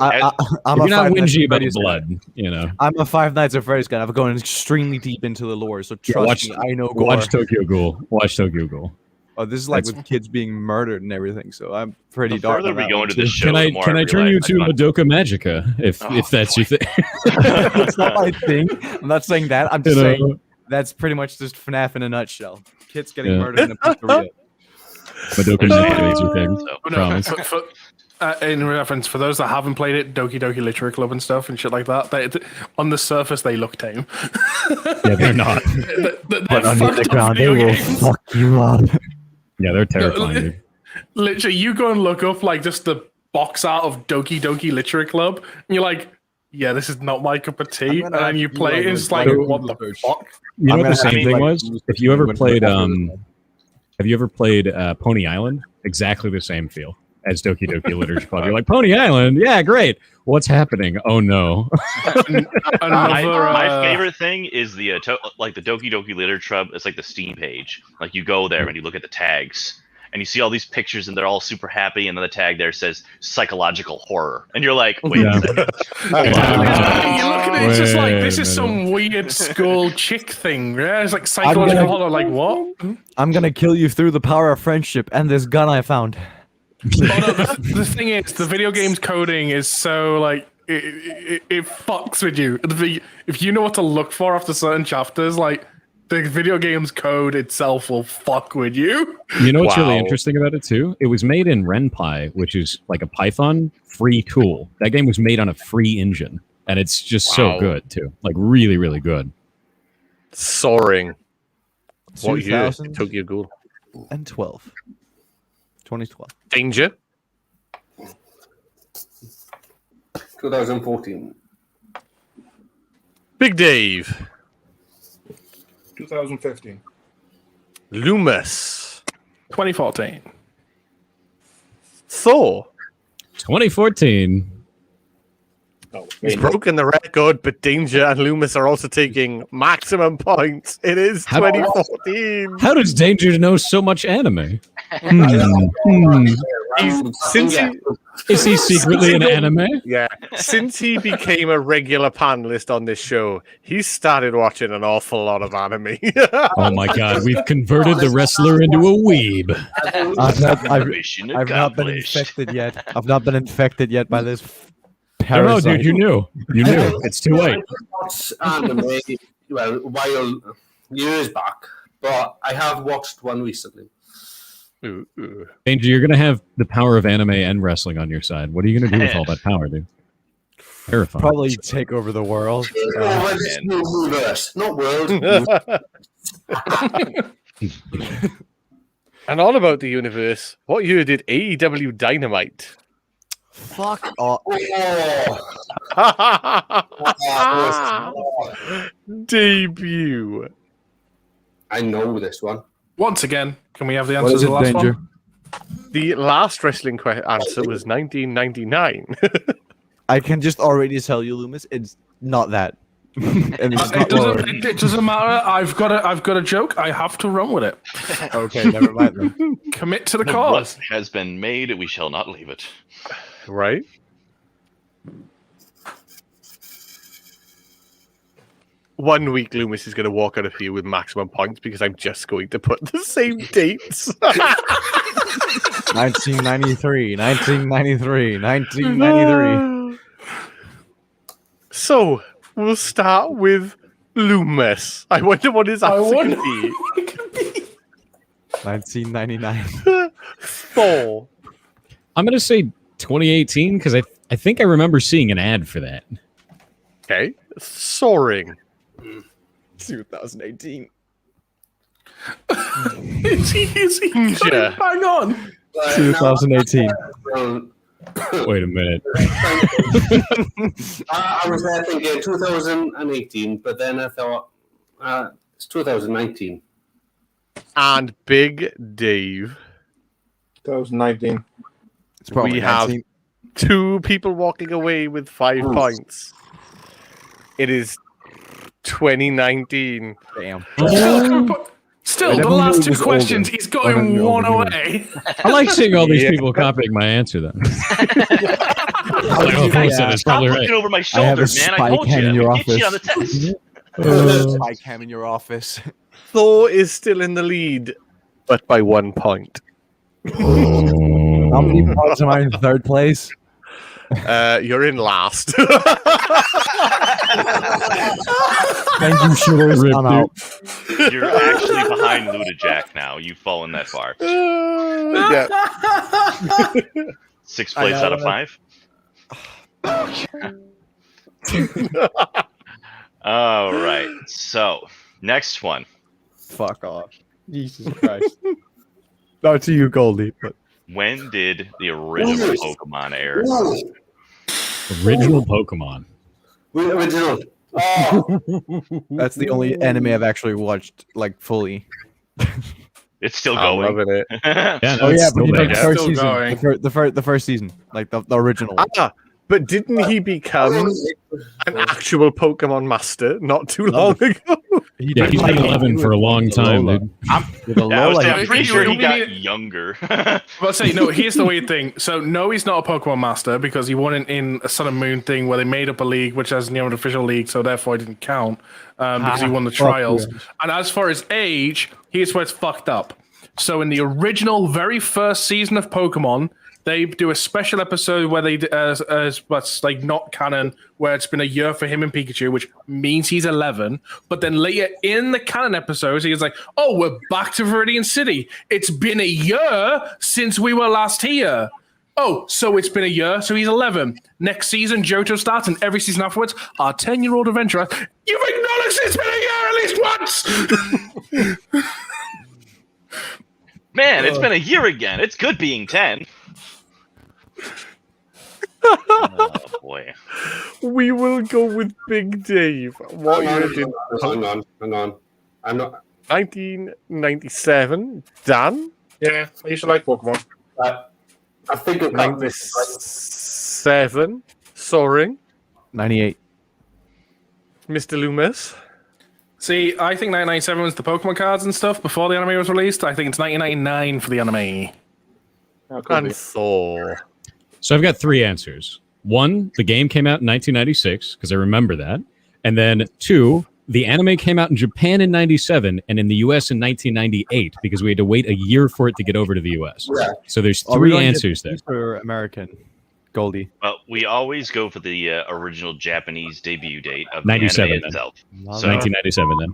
I'm you're not whingy about blood, you know. I'm a Five Nights at Freddy's guy. I've gone extremely deep into the lore, so trust me, I know gore. Watch Tokyo Ghoul. Watch Tokyo Ghoul. Oh, this is like with kids being murdered and everything, so I'm pretty the dark. Further we go into the show, can I turn you to Madoka Magica if that's your thing? It's not my thing. I'm not saying that. I'm just saying that's pretty much just FNAF in a nutshell. Kids getting murdered in a pizzeria. Madoka Magica is your thing. Promise. In reference, for those that haven't played it, Doki Doki Literature Club and stuff and shit like that, on the surface they look tame. Yeah, they're not. But under the ground, they will fuck you up. Yeah, they're terrifying. Dude. Literally, you go and look up like just the box art of Doki Doki Literature Club, and you're like, "Yeah, this is not my cup of tea." And then you play it, and it's like, "What the fuck?" You know what the same thing was? If you ever played, have you ever played Pony Island? Exactly the same feel as Doki Doki Literature Club. You're like, Pony Island, yeah, great. What's happening? Oh no! My favorite thing is the like the Doki Doki Literature Club. It's like the Steam page. Like you go there and you look at the tags, and you see all these pictures, and they're all super happy, and then the tag there says psychological horror, and you're like, wait a second. You look at it, it's just like this is some weird school chick thing. Yeah, it's like psychological horror. Like what? I'm gonna kill you through the power of friendship and this gun I found. The thing is, the video game's coding is so like it fucks with you. If you know what to look for after certain chapters, like the video game's code itself will fuck with you. You know what's really interesting about it too? It was made in RenPy, which is like a Python free tool. That game was made on a free engine, and it's just so good too. Like really, really good. Soaring. What year? Tokyo Ghoul. And 2012. Danger. 2014. Big Dave. 2015. Loomis. 2014. Thor. 2014. He's broken the record, but Danger and Loomis are also taking maximum points. It is 2014. How does Danger know so much anime? Is he secretly an anime? Yeah. Since he became a regular panelist on this show, he started watching an awful lot of anime. Oh my god, we've converted the wrestler into a weeb. I've not been infected yet. I've not been infected yet by this parasite. No, dude, you knew. You knew. It's too late. Watched anime, well, a while, years back, but I have watched one recently. Danger, you're gonna have the power of anime and wrestling on your side. What are you gonna do with all that power, dude? Terrifying. Probably take over the world. Universe, not world. And all about the universe. What year did AEW Dynamite? Fuck off. Debut. I know this one. Once again, can we have the answer to the last one? The last wrestling answer was 1999. I can just already tell you, Loomis, it's not that. It doesn't matter. I've got a joke. I have to run with it. Okay, never mind then. Commit to the cause. What has been made, we shall not leave it. Right? One week, Loomis is going to walk out of here with maximum points because I'm just going to put the same dates. 1993, 1993, 1993. So, we'll start with Loomis. I wonder what his answer could be. 1999. Thor. I'm going to say 2018 because I think I remember seeing an ad for that. Okay. Soaring. 2018. Is he Ninja. bang on? 2018. Wait a minute. I was there thinking 2018, but then I thought it's 2019. And Big Dave. 2019. It's probably We have 19. 2 people walking away with 5 points. It is 2019. Damn. Still, I the never last knew it 2 was questions, older. he's got him Older one than yours. away. I like seeing all these Yeah. people copying my answer, though. Like, oh, Yeah. Paul said it's Stop probably looking right. over my I shoulder, have a man. I spy told cam you. in your I get you on the office. test. Spy cam in your office. Thor is still in the lead, but by 1 point. How many points am I in third place? You're in last. Thank you, Shivers. Rip, I'm dude. out. You're actually behind Ludajack now. You've fallen that far. Yeah. 6th place out of 5. All right. So, next one. Fuck off. Jesus Christ. Not to you, Goldie, but When did the original Pokemon air? Original Pokemon. Original. that's the only anime I've actually watched like fully. It's still I'm going. loving it. Yeah, no, Oh it's yeah, still but you know, there. the Yeah. first Still season, going. the first season, like the original. Ah, but didn't he become an actual Pokemon master not too long ago? Yeah, he's been 11 for a long time, dude. With the Yeah, I was Lola, saying, I'm pretty sure he got We need- younger. But say no. Here's the weird thing. So no, he's not a Pokemon master because he won in a Sun and Moon thing where they made up a league which has no official league, so therefore it didn't count because he won the trials. And as far as age, here's where it's fucked up. So in the original, very first season of Pokemon, they do a special episode where they as what's like not canon, where it's been a year for him and Pikachu, which means he's 11. But then later in the canon episodes, he's like, "Oh, we're back to Viridian City. It's been a year since we were last here." Oh, so it's been a year, so he's 11. Next season, Johto starts, and every season afterwards, our 10-year-old adventurer. You've acknowledged it's been a year at least once. Man, it's been a year again. It's good being 10. Oh, boy. We will go with Big Dave. What year did Hang on. I'm not. 1997? Dan? Yeah, I used to like Pokemon. I think it 97? Soaring? 98. Mr. Loomis? See, I think 1997 was the Pokemon cards and stuff before the anime was released. I think it's 1999 for the anime. And Thor. So I've got 3 answers. 1, the game came out in 1996, because I remember that. And then 2, the anime came out in Japan in 97 and in the US in 1998, because we had to wait a year for it to get over to the US. Yeah. So there's Are we 3 going to answers there. For American, Goldie. Well, we always go for the original Japanese debut date of 97 the anime then. itself. So 1997 then.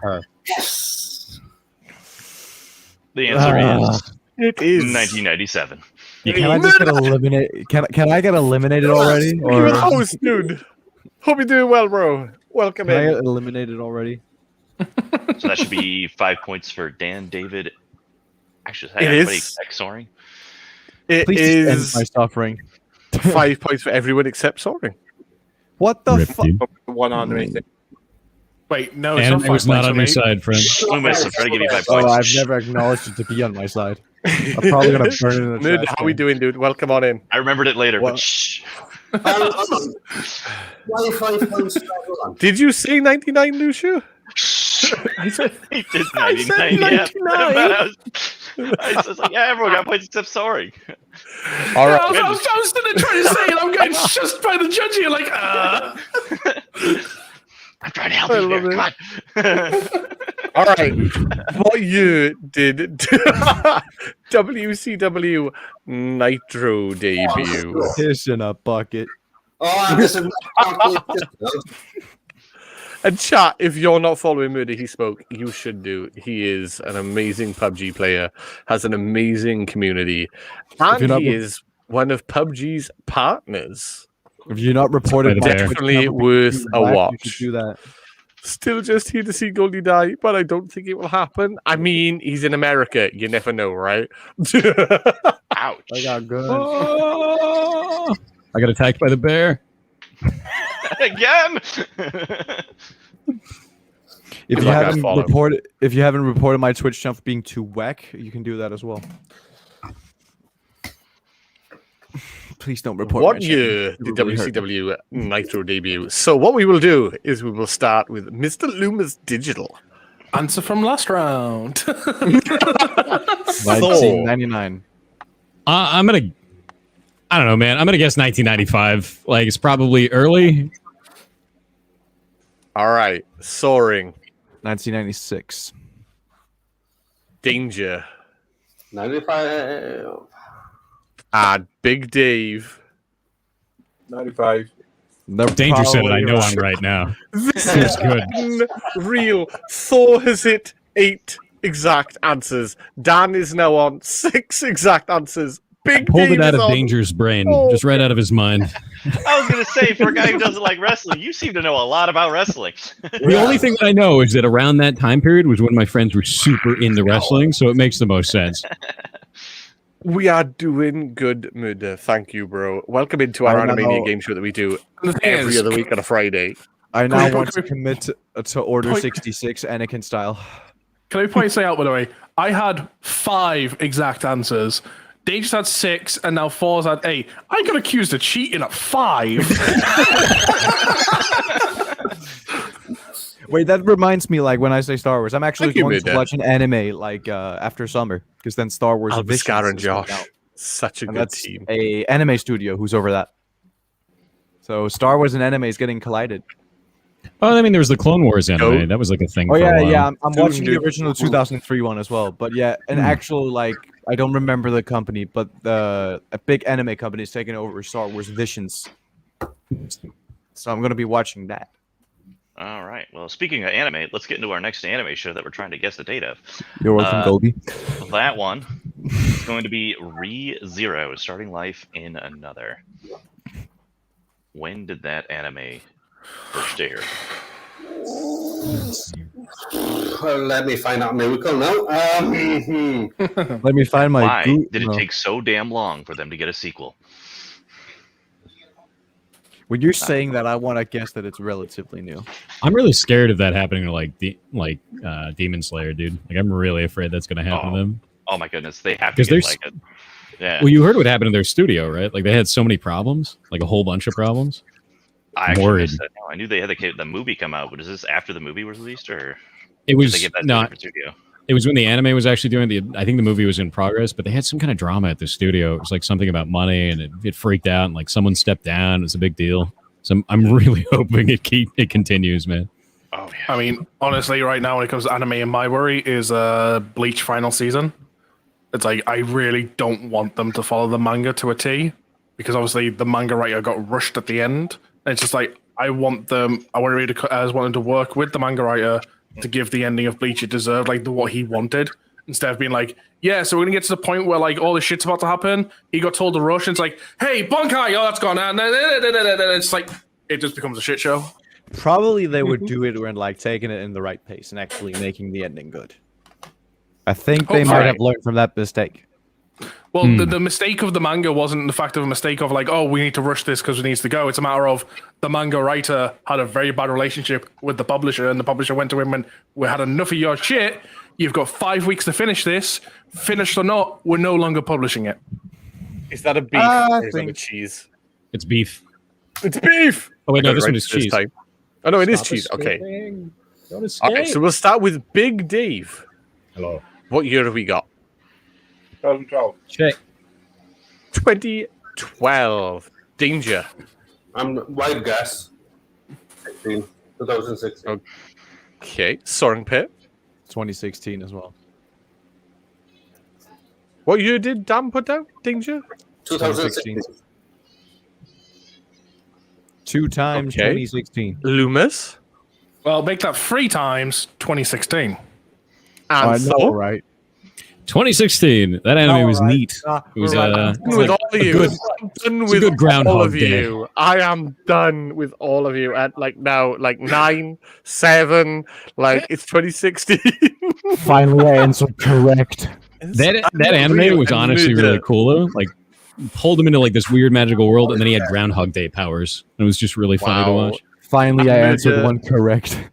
The answer is It is 1997. Can I just get eliminated? Can I get eliminated already? You're Or the host, dude. Hope you're doing well, bro. Welcome can I in. get eliminated already? So that should be 5 points for Dan, David. Actually, It anybody is. except Soaring? It Please just end is my suffering. 5 points for everyone except Soaring. What the Rip, fuck? dude. One anime thing. Wait, no, it's Anime not was 5 not points on for your me. side, friend. Loomis, I'm trying to give you 5 Oh, points. I've never acknowledged it to be on my side. I'm probably gonna burn it in the Nerd, trash how we can. doing, dude? Welcome on in. I remembered it later, What? but shh. Why 5 points to everyone? Did you say 99, Lucia? He did I said 99. Yeah. 99. I was like, yeah, everyone got points except Soaring. All I right. was sitting there trying to say it. I'm getting shushed by the judge here, like, I'm trying to help I you love here. it. Come on. All right. What year did WCW Nitro debut? Piss in a bucket. Oh, this is And chat, if you're not following Murder He Spoke, you should do. He is an amazing PUBG player, has an amazing community, and you're not he is one of PUBG's partners. If you're not reported, Right by there. Twitch Definitely number worth a black, watch. You should do that. Still just here to see Goldie die, but I don't think it will happen. I mean, he's in America. You never know, right? Ouch. I got good. Oh! I got attacked by the bear. Again. If you haven't reported my Twitch channel for being too whack, you can do that as well. Please don't report. What year did WCW Nitro debut? So what we will do is we will start with Mr. Loomis Digital. Answer from last round. 1999. I don't know, man. I'm gonna guess 1995. Like it's probably early. All right, Soaring. 1996. Danger. 95. And Big Dave. 95. Danger said it. I know I'm right now. This is good. Real. Thor has hit 8 exact answers. Dan is now on 6 exact answers. Big Pulled Dave it out is of on Danger's brain, 4. just right out of his mind. I was gonna say, for a guy who doesn't like wrestling, you seem to know a lot about wrestling. The only thing that I know is that around that time period was when my friends were super into wrestling, so it makes the most sense. We are doing good, Murder. Thank you, bro. Welcome into our Anime-Mania game show that we do every other week on a Friday. I now want to commit to Order 66 Anakin style. Can I point something out, by the way? I had 5 exact answers. They just had 6, and now 4's had 8. I got accused of cheating at 5. Wait, that reminds me, like, when I say Star Wars, I'm actually going to Mida. watch an anime, like, after summer, because then Star Wars Albascar and is coming Josh. out. Such a And good that's team. a anime studio who's over that. So Star Wars and anime is getting collided. Oh, I mean, there was the Clone Wars anime. No. That was like a thing. Oh for a yeah, while. yeah. I'm watching the Dude. original 2003 one as well. But yeah, an actual like I don't remember the company, but a big anime company is taking over Star Wars Visions. So I'm gonna be watching that. All right. Well, speaking of anime, let's get into our next anime show that we're trying to guess the date of. You're welcome, Goldie. That one is going to be Re:Zero, Starting Life in Another. When did that anime first air? Well, let me find out miracle now. Let me find my. Why did it take so damn long for them to get a sequel? When you're saying that, I want to guess that it's relatively new. I'm really scared of that happening to Demon Slayer, dude. Like, I'm really afraid that's going to happen to them. Oh my goodness, they have to 'Cause get there's- like it. Yeah. Well, you heard what happened to their studio, right? Like, they had so many problems, like a whole bunch of problems. I actually worried. missed that. No, I knew they had the movie come out, but is this after the movie was released, or It did was they get that to a not. different studio? It was when the anime was actually doing the. I think the movie was in progress, but they had some kind of drama at the studio. It was like something about money, and it freaked out, and like someone stepped down. It was a big deal. So I'm really hoping it continues, man. Oh yeah. I mean, honestly, right now when it comes to anime, and my worry is Bleach final season. It's like I really don't want them to follow the manga to a T, because obviously the manga writer got rushed at the end. And it's just like I want them to work with the manga writer to give the ending of Bleach it deserved, like what he wanted, instead of being like, yeah, so we're gonna get to the point where like all this shit's about to happen. He got told to rush, and it's like, hey, Bunkai, oh, that's gone out. It's like it just becomes a shit show. Probably they would do it when like taking it in the right pace and actually making the ending good. I think they might have learned from that mistake. Well, the mistake of the manga wasn't the fact of a mistake of like, oh, we need to rush this because it needs to go. It's a matter of the manga writer had a very bad relationship with the publisher, and the publisher went to him and we had enough of your shit. You've got 5 weeks to finish this. Finished or not, we're no longer publishing it. Is that a beef or is that a cheese? It's beef. It's beef! Oh wait, I no, got this it one right is this cheese. time. Oh no, it is Stop cheese. Okay. escaping. Don't escape. Okay, so we'll start with Big Dave. Hello. What year have we got? 2012. Check. 2012. Danger. I'm wide guess. 2016. Okay. Soaring Pit. 2016 as well. What year did Dan put down? Danger? 2016. 2 times Okay. 2016. Loomis. Well, make that 3 times 2016. And I know, Thor. right? 2016. That anime was neat. It was with all of you. I'm done with good Groundhog all of Day. you. I am done with all of you. At like now, like 9, 7, like it's 2016. Finally, I answered correct. That anime was honestly really cool though. Like, pulled him into like this weird magical world, and then he had Groundhog Day powers. It was just really funny to watch. Finally, I answered one correct.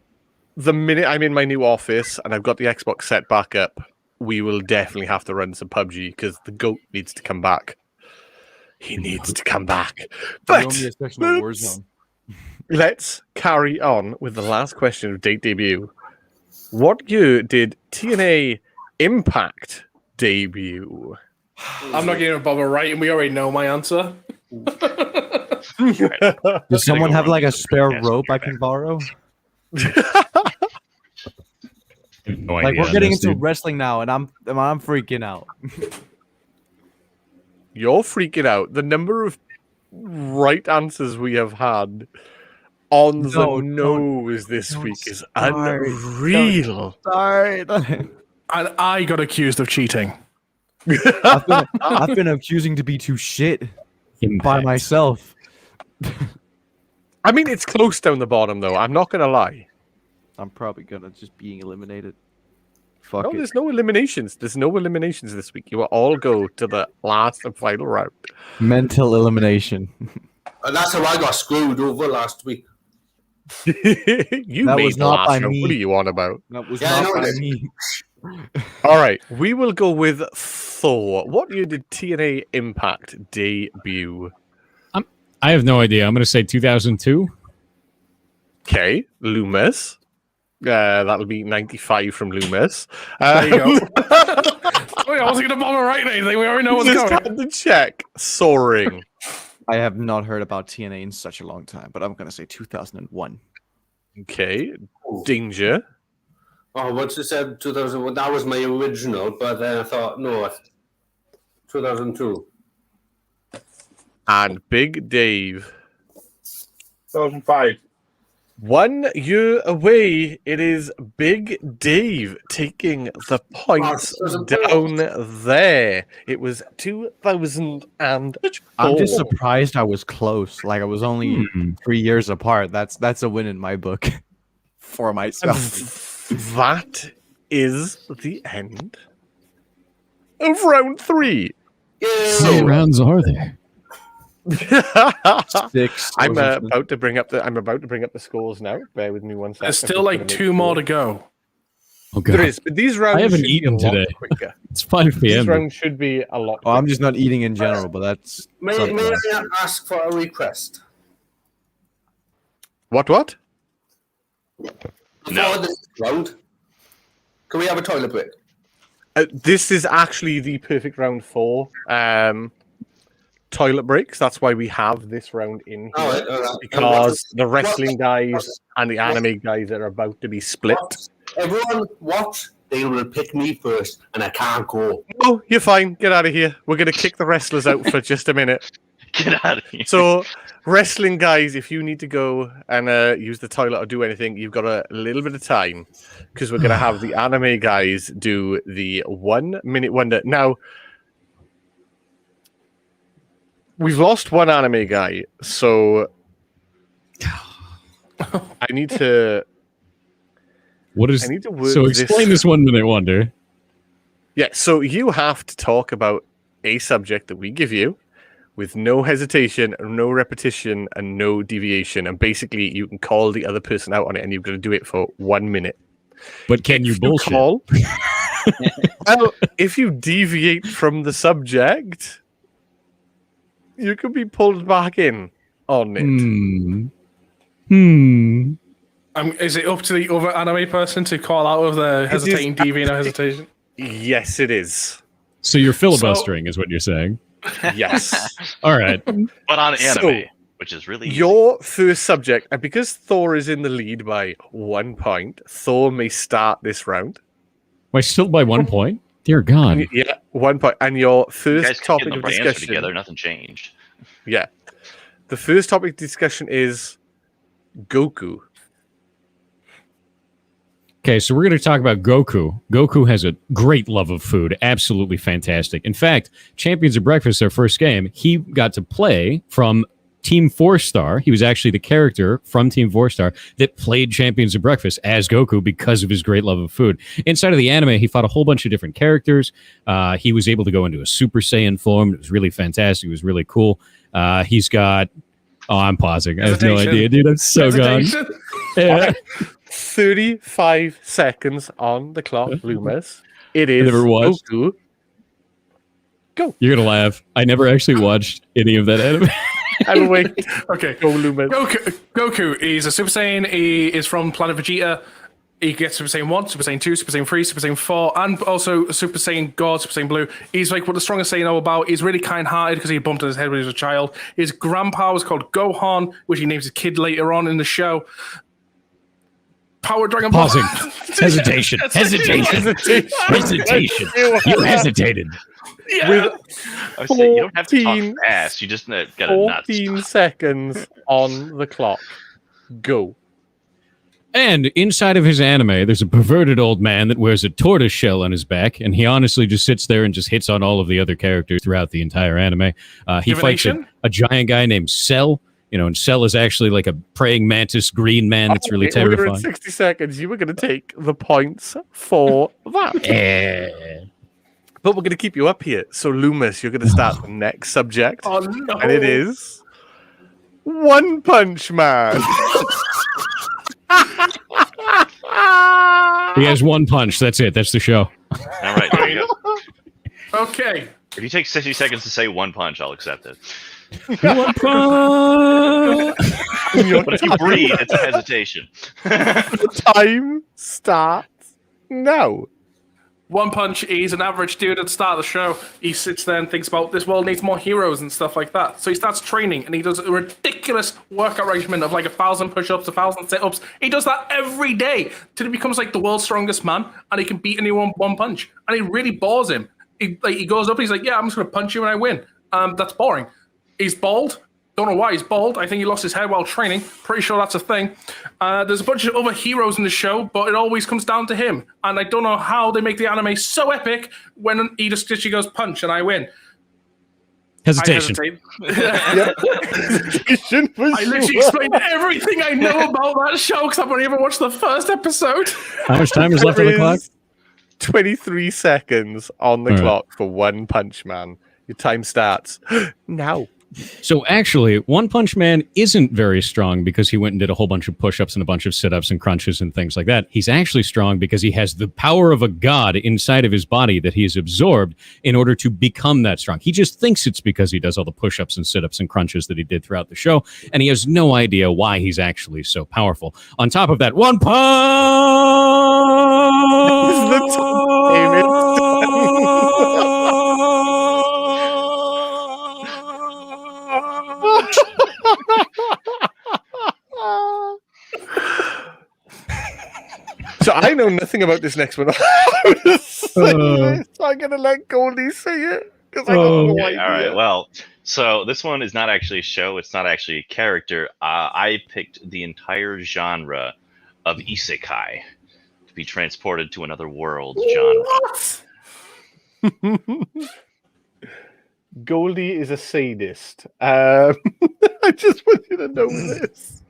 The minute I'm in my new office and I've got the Xbox set back up, we will definitely have to run some PUBG because the GOAT needs to come back. He needs to come back. But let's carry on with the last question of date debut. What year did TNA Impact debut? I'm not going to bother writing. We already know my answer. Does someone have like a spare rope I can borrow? No like idea we're getting on this, into dude. wrestling now, and I'm freaking out. You're freaking out. The number of right answers we have had on the nose this week is unreal. And I got accused of cheating. I've been accusing to be too shit by myself. I mean, it's close down the bottom, though. I'm not going to lie. I'm probably gonna just being eliminated. No, there's no eliminations. There's no eliminations this week. You will all go to the last and final round. Mental elimination. And that's how I got screwed over last week. You That made was the not last by round. me. What are you on about? That was Yeah, I not know by it. me. All right, we will go with Thor. What year did TNA Impact debut? I have no idea. I'm going to say 2002. Okay, Loomis. That'll be 95 from Loomis. There you go. I wasn't going to bother writing anything. We already know what's Just going. had to check. Soaring. I have not heard about TNA in such a long time, but I'm gonna say 2001. Okay, Danger. Oh, once you said 2001, that was my original, but then I thought, no, 2002. And Big Dave. 2005. 1 year away. It is Big Dave taking the points down there. It was 2004. I'm just surprised I was close. Like I was only 3 years apart. That's a win in my book for myself. That is the end of round 3. How many rounds are there? 6. I'm about to bring up the scores now. Bear with me 1 second. There's still like 2 more to go. Oh, God. There is, but these rounds I haven't should be eaten a lot today. quicker. It's 5 These p.m. rounds should be a lot Oh, I'm quicker. just not eating in general, but that's May I ask for a request? What? For this round, can we have a toilet break? This is actually the perfect round for toilet breaks. That's why we have this round in here. All right. Because the wrestling guys and the anime guys are about to be split. Everyone, watch. They will pick me first, and I can't go. Oh, you're fine. Get out of here. We're going to kick the wrestlers out for just a minute. Get out of here. So, wrestling guys, if you need to go and use the toilet or do anything, you've got a little bit of time because we're going to have the anime guys do the 1 minute wonder. Now, we've lost one anime guy, so I need to. What is? I need to work So explain this 1 minute wonder. Yeah, so you have to talk about a subject that we give you with no hesitation, no repetition, and no deviation. And basically, you can call the other person out on it, and you've got to do it for 1 minute. But can you bullshit? Well, if you deviate from the subject, you can be pulled back in on it. Is it up to the other anime person to call out of the hesitating, deviant, or hesitation? Yes, it is. So you're filibustering, is what you're saying. Yes. All right. But on anime, So, which is really easy. Your first subject, and because Thor is in the lead by 1 point, Thor may start this round. Why still by 1 point? Dear God. Yeah, 1 point. And your You first guys keep topic getting of the answer discussion. together. Nothing changed. Yeah. The first topic of discussion is Goku. Okay, so we're going to talk about Goku. Goku has a great love of food, absolutely fantastic. In fact, Champions of Breakfast, their first game, he got to play from Team 4-Star. He was actually the character from Team 4-Star that played Champions of Breakfast as Goku because of his great love of food. Inside of the anime, he fought a whole bunch of different characters. He was able to go into a Super Saiyan form. It was really fantastic. It was really cool. He's got... Oh, I'm pausing. I have no idea, dude. I'm so gone. Yeah. 35 seconds on the clock, Loomis. It is never watched. Goku. Go. You're going to laugh. I never actually watched any of that anime. And wait. Okay. Go, Loomis. Goku is a Super Saiyan. He is from planet Vegeta. He gets Super Saiyan 1, Super Saiyan 2, Super Saiyan 3, Super Saiyan 4, and also Super Saiyan God, Super Saiyan Blue. He's like what the strongest Saiyan know about. He's really kind-hearted because he bumped on his head when he was a child. His grandpa was called Gohan, which he names his kid later on in the show. Power Dragon Ball. Pausing. Hesitation. You hesitated. Yeah. I say, you don't have to talk fast. You just got to nuts. 14 seconds on the clock. Go. And inside of his anime, there's a perverted old man that wears a tortoise shell on his back, and he honestly just sits there and just hits on all of the other characters throughout the entire anime. He fights a giant guy named Cell. You know, and Cell is actually like a praying mantis green man that's really terrifying. We're in 60 seconds. You were going to take the points for that. But we're going to keep you up here. So, Loomis, you're going to start the next subject. Oh, no. And it is One Punch Man. He has one punch. That's it. That's the show. All right, there you go. Okay. If you take 60 seconds to say one punch, I'll accept it. One punch. But if you breathe, it's a hesitation. Time starts now. One Punch, he's an average dude at the start of the show. He sits there and thinks about this world needs more heroes and stuff like that. So he starts training and he does a ridiculous workout regimen of like 1,000 push-ups, 1,000 sit-ups. He does that every day till he becomes like the world's strongest man and he can beat anyone one punch. And it really bores him. He goes up, he's like, yeah, I'm just going to punch you and I win. That's boring. He's bald. Don't know why he's bald. I think he lost his hair while training. Pretty sure that's a thing. There's a bunch of other heroes in the show, but it always comes down to him. And I don't know how they make the anime so epic when he just literally goes punch and I win. Hesitation. I literally explained everything I know about that show because I've only ever watched the first episode. How much time is left on the clock? 23 seconds on the clock for One Punch Man. Your time starts now. So actually, One Punch Man isn't very strong because he went and did a whole bunch of push-ups and a bunch of sit-ups and crunches and things like that. He's actually strong because he has the power of a god inside of his body that he has absorbed in order to become that strong. He just thinks it's because he does all the push-ups and sit-ups and crunches that he did throughout the show, and he has no idea why he's actually so powerful. On top of that, One Punch! So I know nothing about this next one. So I'm going to let Goldie say it. Because I don't know all right, well, so this one is not actually a show. It's not actually a character. I picked the entire genre of isekai to be transported to another world genre. What? Goldie is a sadist. I just want you to know this.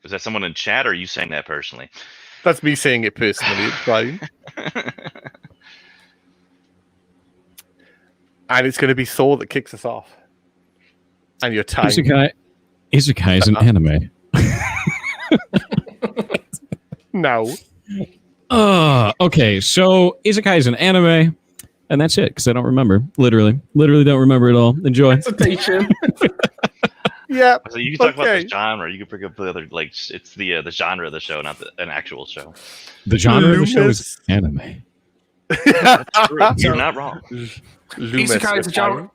Was that someone in chat, or are you saying that personally? That's me saying it personally. It's fine. And it's going to be Thor that kicks us off. And your time. Isekai is an anime. No. Okay, so Isekai is an anime, and that's it, because I don't remember. Literally don't remember it all. Enjoy. Hesitation. Yeah. So you can talk about the genre. You can bring up the other, like, it's the genre of the show, not an actual show. The genre of the show is anime. That's true. You're not wrong. Isekai is a genre.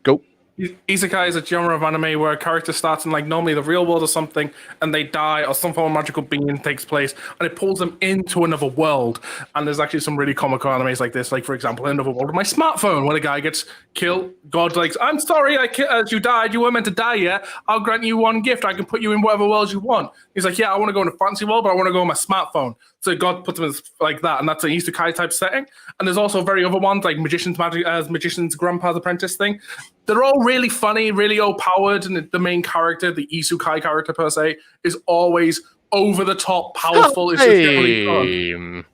Go. Isekai is a genre of anime where a character starts in like normally the real world or something, and they die, or some form of magical being takes place, and it pulls them into another world. And there's actually some really comical animes like this, like for example, Another World of My Smartphone, when a guy gets killed, God's like, I'm sorry, you died, you weren't meant to die yet. I'll grant you one gift. I can put you in whatever world you want. He's like, yeah, I want to go in a fancy world, but I want to go on my smartphone. So God puts them as like that, and that's an isekai type setting. And there's also very other ones like Magician's Grandpa's Apprentice thing. They're all really funny, really overpowered, and the main character, the isekai character per se, is always over the top, powerful. It's just generally fun.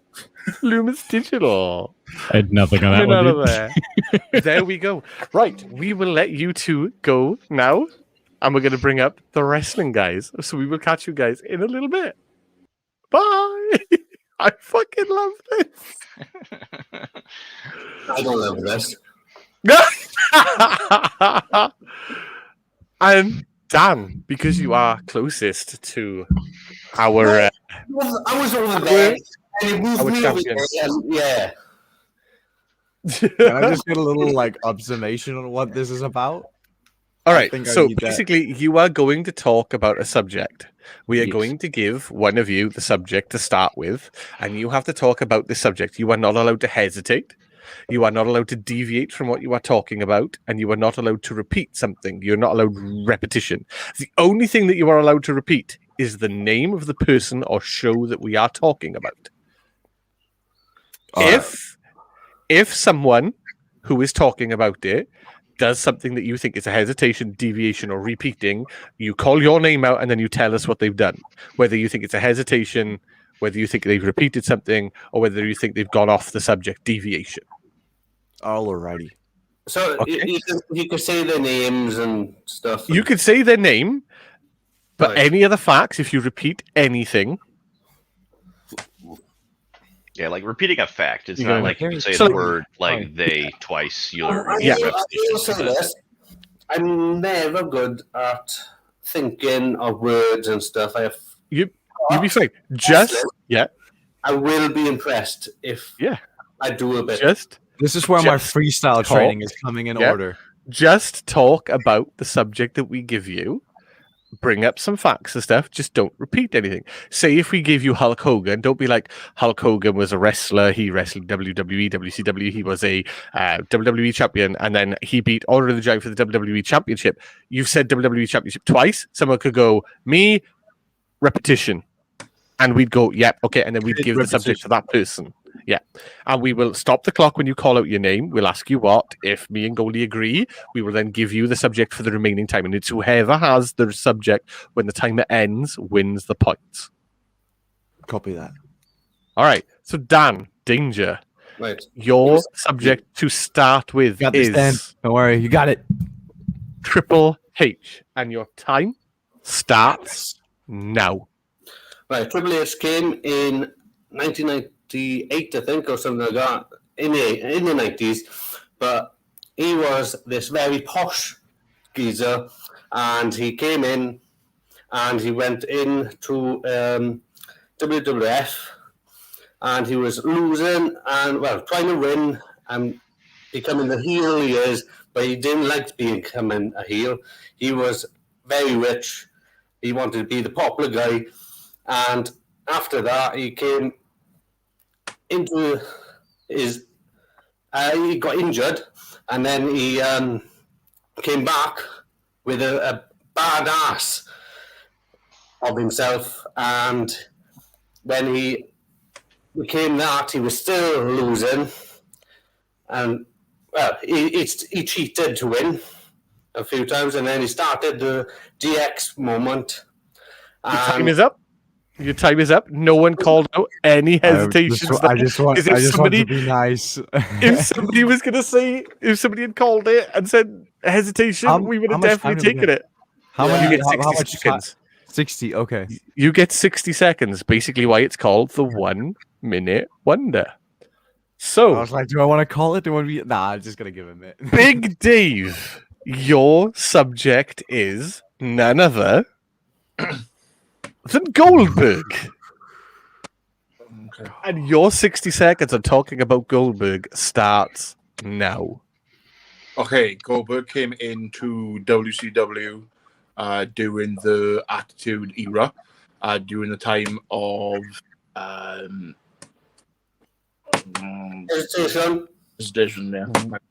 Loomis Digital. I had nothing on that Coming one. out of there. There we go. Right, we will let you two go now, and we're going to bring up the wrestling guys. So we will catch you guys in a little bit. Bye. I fucking love this. I don't love this. And Dan, because you are closest to our I was over there, and you moved our me over champion. there, and yeah. Can I just get a little like observation on what this is about? All I right, think I so need that. basically, you are going to talk about a subject. We are Yes. going to give one of you the subject to start with, and you have to talk about this subject. You are not allowed to hesitate. You are not allowed to deviate from what you are talking about, and you are not allowed to repeat something. You're not allowed repetition. The only thing that you are allowed to repeat is the name of the person or show that we are talking about. If someone who is talking about it does something that you think is a hesitation, deviation, or repeating, you call your name out and then you tell us what they've done. Whether you think it's a hesitation, whether you think they've repeated something, or whether you think they've gone off the subject, deviation. Alrighty. So Okay. you can say their names and stuff. You could say their name, but Right. any other facts, if you repeat anything, Yeah, like repeating a fact. It's You not gotta- like you can say So- the word like they twice. You'll Yeah. I will say this. I'm never good at thinking of words and stuff. you'd be fine. Just I will be impressed if I do a bit. This is where my Just freestyle talk. training is coming in Yeah. order. Just talk about the subject that we give you. Bring up some facts and stuff. Just don't repeat anything. Say if we give you Hulk Hogan, don't be like, Hulk Hogan was a wrestler. He wrestled WWE, WCW. He was a WWE champion. And then he beat Honor the Giant for the WWE championship. You've said WWE championship twice. Someone could go, me, repetition. And we'd go, yep, okay. And then we'd give the subject to that person. Yeah. And we will stop the clock when you call out your name. We'll ask you what. If me and Goldie agree, we will then give you the subject for the remaining time. And it's whoever has the subject when the timer ends wins the points. Copy that. All right. So, Dan, Danger. Right. Your subject to start with Got this, Dan. is Don't worry, you got it. Triple H. And your time starts now. Right. Triple H came in 1998, I think, or something like that, in the 90s. But he was this very posh geezer, and he came in and he went into WWF, and he was losing and, well, trying to win and becoming the heel he is, but he didn't like becoming a heel. He was very rich. He wanted to be the popular guy. And after that, he came into his... he got injured, and then he came back with a bad ass of himself. And when he became that, he was still losing. And, well, he cheated to win a few times, and then he started the DX moment. Your time is up. Your time is up. No one called out any hesitations. I just want to be nice. If somebody was going to say, if somebody had called it and said hesitation, we would have definitely taken it. How many? You get 60 how much seconds. 60. Okay. You get 60 seconds. Basically, why it's called the 1 minute wonder. So I was like, do I want to call it? Do I want to be? Nah, I'm just gonna give him it. Big Dave, your subject is none other than Goldberg. Okay. And your 60 seconds of talking about Goldberg starts now. Okay, Goldberg came into WCW during the Attitude Era, during the time of Hesitation. Hesitation, yeah.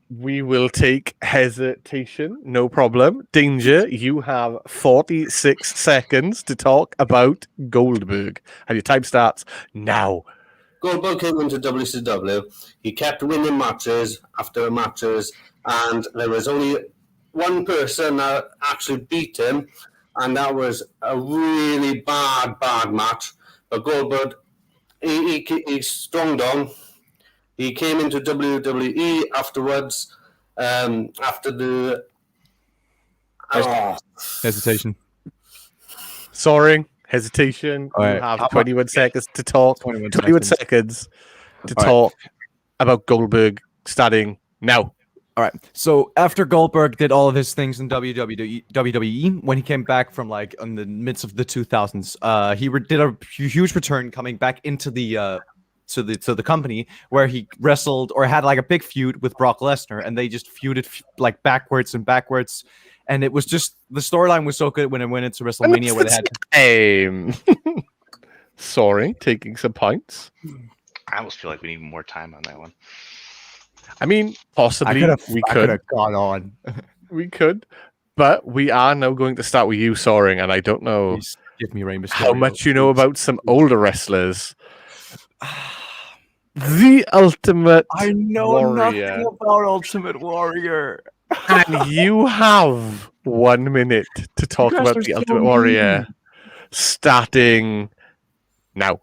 We will take hesitation, no problem. Danger, you have 46 seconds to talk about Goldberg. And your time starts now. Goldberg came into WCW. He kept winning matches after matches, and there was only one person that actually beat him, and that was a really bad match. But Goldberg, he stronged on. He came into WWE afterwards, after the... Hesitation. Soaring, hesitation. All you right. have 21 seconds to talk. 21 seconds to talk about Goldberg starting now. All right. So after Goldberg did all of his things in WWE, when he came back from like in the midst of the 2000s, he did a huge return, coming back into the to the company, where he wrestled or had like a big feud with Brock Lesnar, and they just feuded like backwards, and it was just, the storyline was so good when it went into WrestleMania, where they had Soaring, taking some points. I almost feel like we need more time on that one. I mean, possibly we could have gone on. We could, but we are now going to start with you, Soaring, and I don't know Please give me Rey Mysterio. how much you know about some older wrestlers. The Ultimate I know Warrior. nothing about Ultimate Warrior. And you have 1 minute to talk about the Ultimate Warrior, starting now.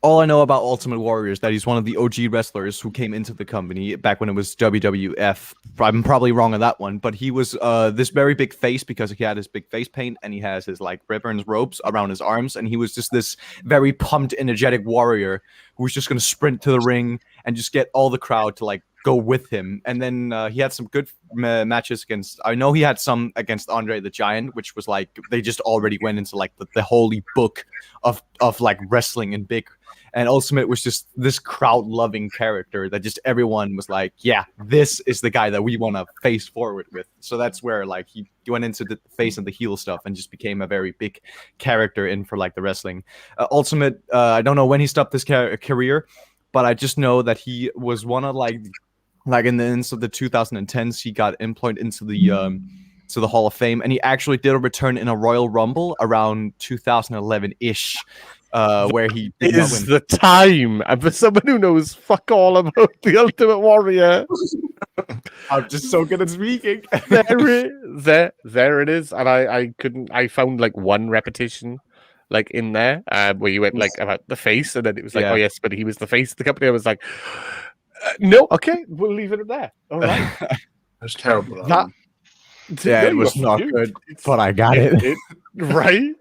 All I know about Ultimate Warrior is that he's one of the OG wrestlers who came into the company back when it was WWF. I'm probably wrong on that one, but he was this very big face because he had his big face paint, and he has his like ribbons, ropes around his arms, and he was just this very pumped, energetic warrior who was just going to sprint to the ring and just get all the crowd to like go with him. And then he had some good matches against, I know he had some against Andre the Giant, which was like, they just already went into like the holy book of like wrestling and big. And Ultimate was just this crowd-loving character that just everyone was like, yeah, this is the guy that we want to face forward with. So that's where like he went into the face and the heel stuff and just became a very big character in for like the wrestling. Ultimate, I don't know when he stopped his career, but I just know that he was one of like in the ends of the 2010s, he got employed into the to the Hall of Fame, and he actually did a return in a Royal Rumble around 2011-ish. Where he is the time, and for someone who knows fuck all about the Ultimate Warrior, I'm just so good at speaking. there it is, and I found like one repetition, like in there, where you went like about the face, and then it was like, oh yes, but he was the face of the company. I was like, no, okay, we'll leave it there. All right, that's terrible. It was not good, but I got it right.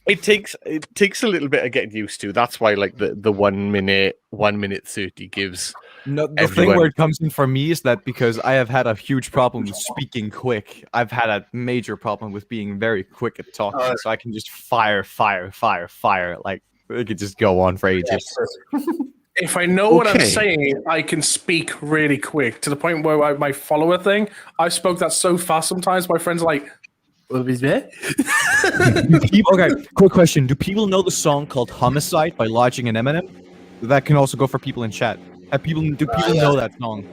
It takes a little bit of getting used to. That's why like the 1 minute 30 gives. No, the thing where it comes in for me is that because I have had a huge problem with speaking quick, I've had a major problem with being very quick at talking. So I can just fire. Like it could just go on for ages. If I know what I'm saying, I can speak really quick to the point where my follower thing, I spoke that so fast sometimes. My friends are like, okay, quick question. Do people know the song called Homicide by Logic and Eminem? That can also go for people in chat. Do people know that song?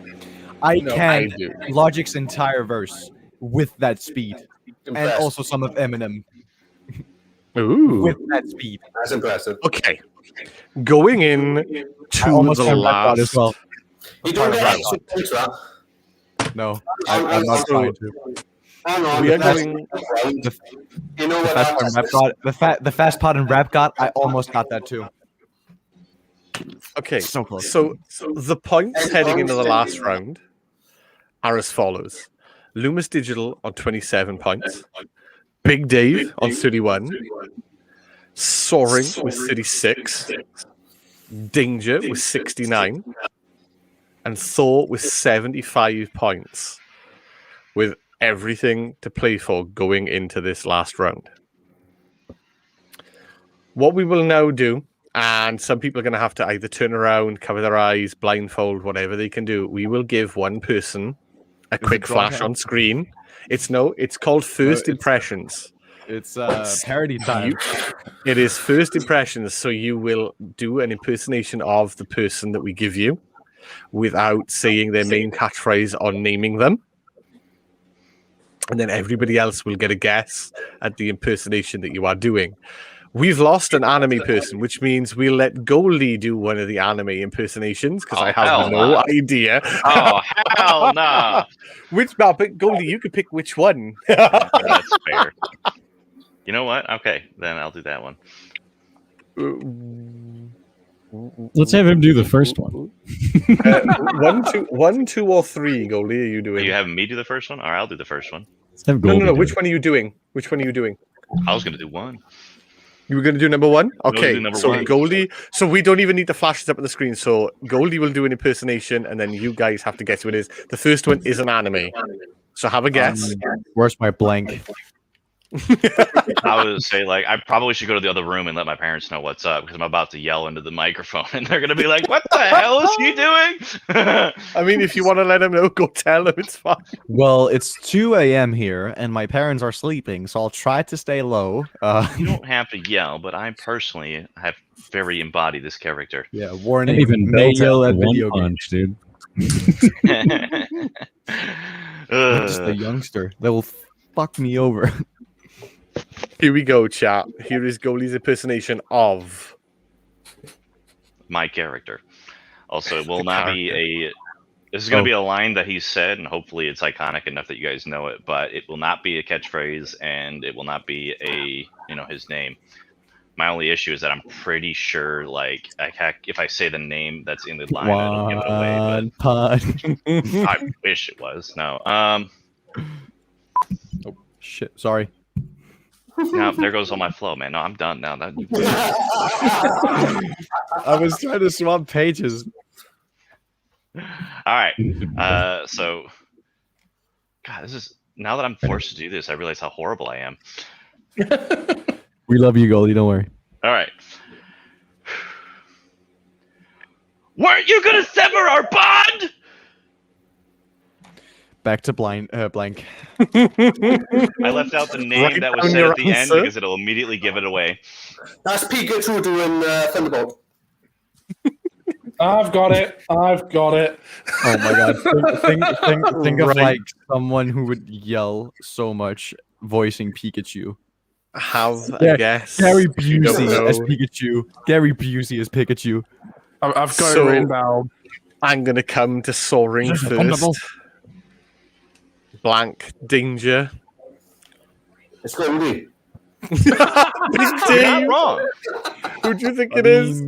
I can Logic's entire verse with that speed. And also some of Eminem. Ooh. With that speed. That's impressive. Okay. Going in to the last as well. You don't get extra points, right? No, I'm not trying to. We are going. You know what? The fast part in rap got. I almost got that too. Okay, so close. So the points heading into the last round are as follows: Loomis Digital on 27 points, Big Dave on 31, Soaring with 36, Danger with 69, and Thor with 75 points, with everything to play for going into this last round. What we will now do, and some people are going to have to either turn around, cover their eyes, blindfold, whatever they can do. We will give one person a quick flash on screen. It's called First Impressions. It's parody time. It is First Impressions, so you will do an impersonation of the person that we give you. without saying their main catchphrase or naming them. And then everybody else will get a guess at the impersonation that you are doing. We've lost an anime person, which means we'll let Goldie do one of the anime impersonations because I have no idea. Oh, hell nah. But Goldie, you could pick which one. That's fair. You know what? Okay, then I'll do that one. Let's have him do the first one. 1, 2, or 3, Goldie, are you doing? Are you having me do the first one? All right, I'll do the first one. Let's have Goldie No. Which one are you doing? I was going to do one. You were going to do number 1? Okay, so one. Goldie. So we don't even need the flashes up on the screen. So Goldie will do an impersonation, and then you guys have to guess who it is. The first one is an anime. So have a guess. Where's my blank? I would say, like, I probably should go to the other room and let my parents know what's up because I'm about to yell into the microphone and they're going to be like, what the hell is he doing? I mean, if you want to let them know, go tell them. It's fine. Well, it's 2 a.m. here and my parents are sleeping, so I'll try to stay low. You don't have to yell, but I personally have very embodied this character. Yeah, warning. Even may built yell out at one video punch, dude. I'm just a youngster that will fuck me over. Here we go, chat. Here is Goldie's impersonation of my character. Also, it will not be a... This is going to be a line that he said, and hopefully it's iconic enough that you guys know it, but it will not be a catchphrase, and it will not be a, his name. My only issue is that I'm pretty sure, like, if I say the name that's in the line, it'll give it away. But I wish it was. No. Oh, shit. Sorry. No, there goes all my flow, man. No, I'm done now. I was trying to swap pages. All right. So, God, this is... Now that I'm forced to do this, I realize how horrible I am. We love you, Goldie. Don't worry. All right. Weren't you going to sever our bond? Back to blank. I left out the name that was said at the end because it'll immediately give it away. That's Pikachu doing Thunderbolt. I've got it. Oh my god! Think of like someone who would yell so much, voicing Pikachu. Have a guess. Gary Busey as Pikachu. Gary Busey as Pikachu. I've got it written down. I'm gonna come to Soaring first. Blank danger. It's Goldie. Not wrong. Who do you think it is?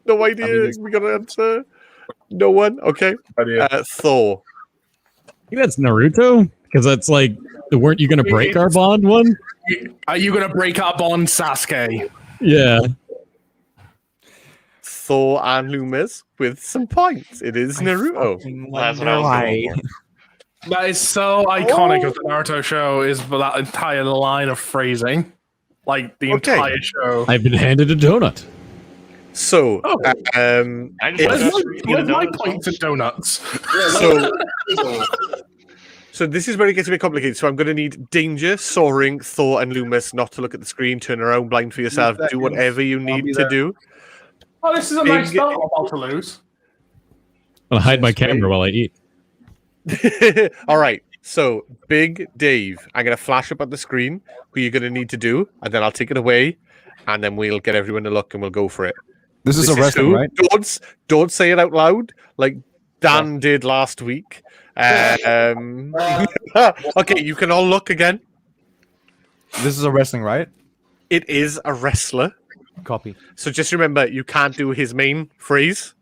No idea. We got an answer. No one. Okay. Thor. I think that's Naruto because that's like, weren't you going to break our bond one? Are you going to break our bond, Sasuke? Yeah. Thor and Loomis with some points. It is Naruto. That's what I was going for. That is so iconic of the Naruto show, is that entire line of phrasing. Like, the entire show. I've been handed a donut. So, where's my points and donuts? So this is where it gets a bit complicated. So I'm going to need Danger, Soaring, Thor, and Loomis not to look at the screen, turn around blind for yourself, do whatever you need to do. Oh, this is a nice start I'm about to lose. I'll hide my camera while I eat. All right. So, Big Dave, I'm going to flash up on the screen who you're going to need to do, and then I'll take it away, and then we'll get everyone to look, and we'll go for it. This is a wrestling, right? Don't say it out loud like Dan did last week. Okay, you can all look again. This is a wrestling, right? It is a wrestler. Copy. So just remember, you can't do his main phrase.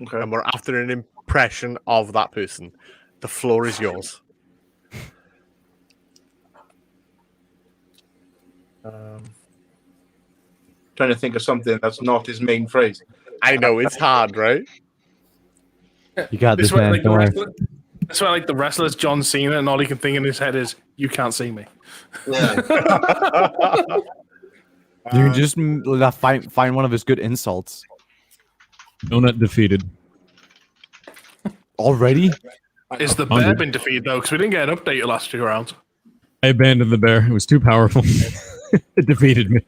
Okay. And we're after an impression of that person. The floor is yours. Trying to think of something that's not his main phrase. I know, it's hard, right? You got this, man. Don't worry. That's why, like, the wrestler's John Cena, and all he can think in his head is, "You can't see me." Yeah. You can just find one of his good insults. Donut defeated. Already? Is the bear been defeated, though? Because we didn't get an update last 2 rounds. I abandoned the bear. It was too powerful. It defeated me.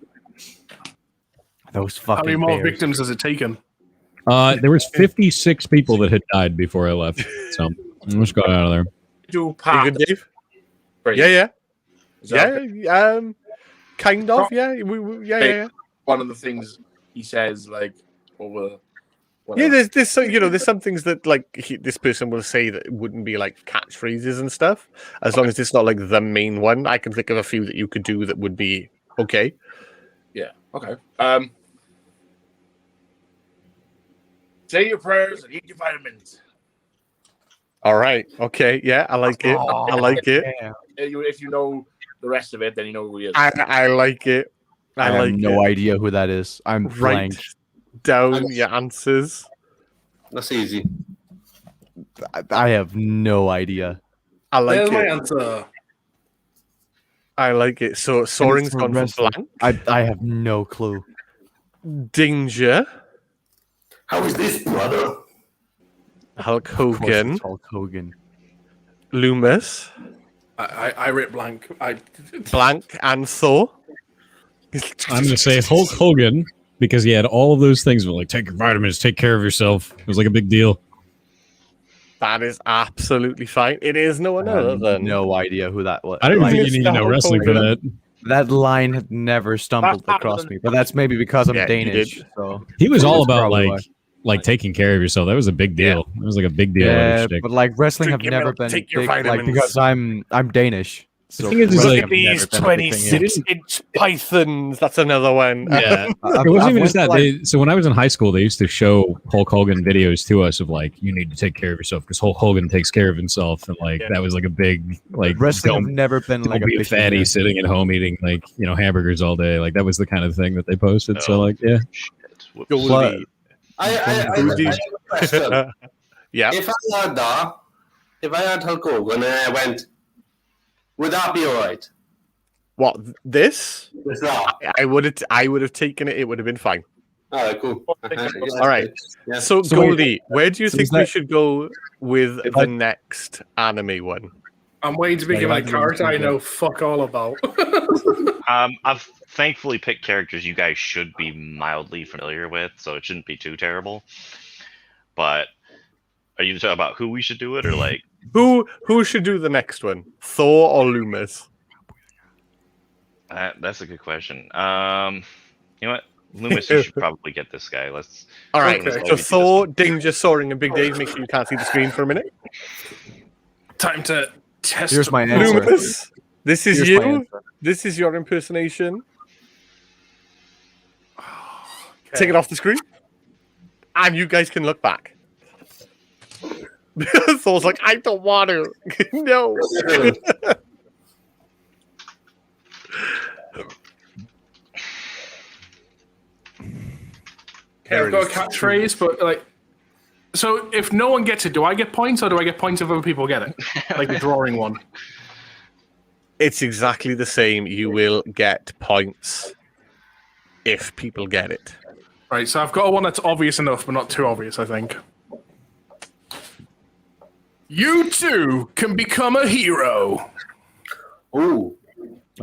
Those fucking How many more bears. victims has it taken? There was 56 people that had died before I left. So I'm just going out of there. Do You part. good, Dave? Great. Yeah. Is that okay? Yeah. Kind of. Yeah. Yeah. One of the things he says, like, over. Yeah, there's so there's some things that like this person will say that wouldn't be like catchphrases and stuff. As long as it's not like the main one, I can think of a few that you could do that would be okay. Yeah. Okay. Say your prayers and eat your vitamins. All right. Okay. Yeah, I like it. I like it. Yeah. If you know the rest of it, then you know who he is. I like it. I have no idea who that is. I'm Write blank. down your answers. That's easy. I have no idea. I like There's it. my answer. I like it. So Soaring's for gone for wrestling. blank. I have no clue. Danger. How is this, brother? Hulk Of course Hogan. it's Hulk Hogan. Loomis. I writ blank. Blank and Thor. I'm going to say Hulk Hogan because he had all of those things. Like, take your vitamins, take care of yourself. It was like a big deal. That is absolutely fine. It is no one I other have than no idea who that was. I don't Like, think it's you need to the know Hulk wrestling for Hogan. that. That line had never stumbled across me, but that's maybe because I'm Yeah, you Danish. did. So He was all That's about probably like taking care of yourself. That was a big deal. It was like a big deal. yeah, but like wrestling Drink have your never milk, been take your big, like vitamins. because I'm Danish. So thing is, wrestling like, have these never been a big thing, 26-inch pythons. That's another one. Yeah, I've- it wasn't I've even went just to, that. like- So when I was in high school, they used to show Hulk Hogan videos to us of like, you need to take care of yourself because Hulk Hogan takes care of himself, and like that was like a big like Wrestling have don't, never been don't like a be a big thing fatty here. sitting at home eating like hamburgers all day. Like that was the kind of thing that they posted. So like yeah, Shit. Whoops. Goldie. I Who have did- a question. Yeah. If I had Hulk Hogan and I went, would that be alright? What this? It's not. I would have taken it. It would have been fine. Alright, cool. All right. Yeah. So, So wait, Goldie, where do you so think is we that- should go with If the I- next anime one? I'm waiting to be Yeah, given a I can character I understand know fuck all about. I've thankfully picked characters you guys should be mildly familiar with, so it shouldn't be too terrible. But are you talking about who we should do it, or like? Who should do the next one? Thor or Loomis? That's a good question. You know what, Loomis, you should probably get this guy. Let's. All right. Okay. So Let's do this Thor, one. Danger, Soaring, and Big Dave. Make sure you can't see the screen for a minute. Time to test. Here's my answer. Loomis, this is Here's my you. answer. This is your impersonation. Take it off the screen, and you guys can look back. Thor's like, I don't want to. No. Okay, I've got a catchphrase, but like, so if no one gets it, do I get points, or do I get points if other people get it? Like the drawing one. It's exactly the same. You will get points if people get it. Right, so I've got one that's obvious enough, but not too obvious, I think. You too can become a hero. Ooh.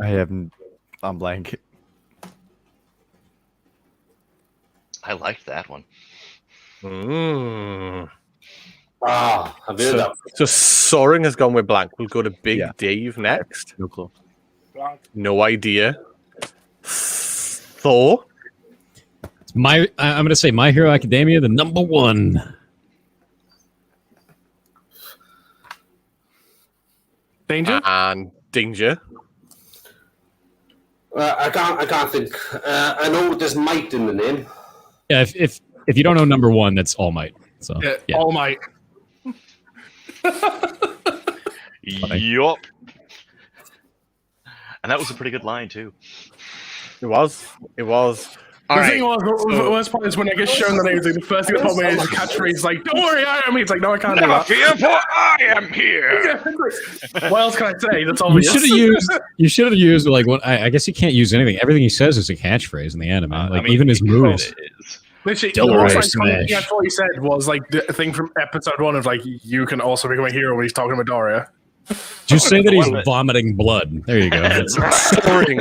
I'm blank. I liked that one. Mm. I've heard that. So Soaring has gone with blank. We'll go to Big Yeah. Dave next. No clue. No idea. Thor. I'm going to say My Hero Academia, the number one. Danger? And Danger. I can't think. I know there's might in the name. Yeah, if you don't know number one, that's All Might. So Yeah, All Might. Yup. And that was a pretty good line too. It was. All The right. thing was, the worst part is when I get shown the names, like, the first thing that popped in is the catchphrase is like, don't worry, I am. It's like, no, I can't do that. Fear, for I am here. What else can I say? That's you obvious. should have used like what I guess you can't use anything. Everything he says is a catchphrase in the anime. Like I mean, even his it moves. is. Literally, Don't the worry, most iconic thing smash. I thought he said was like the thing from episode 1 of like, you can also become a hero when he's talking about Daria. Just say that he's Love it. vomiting blood. There you go. That's- Soaring.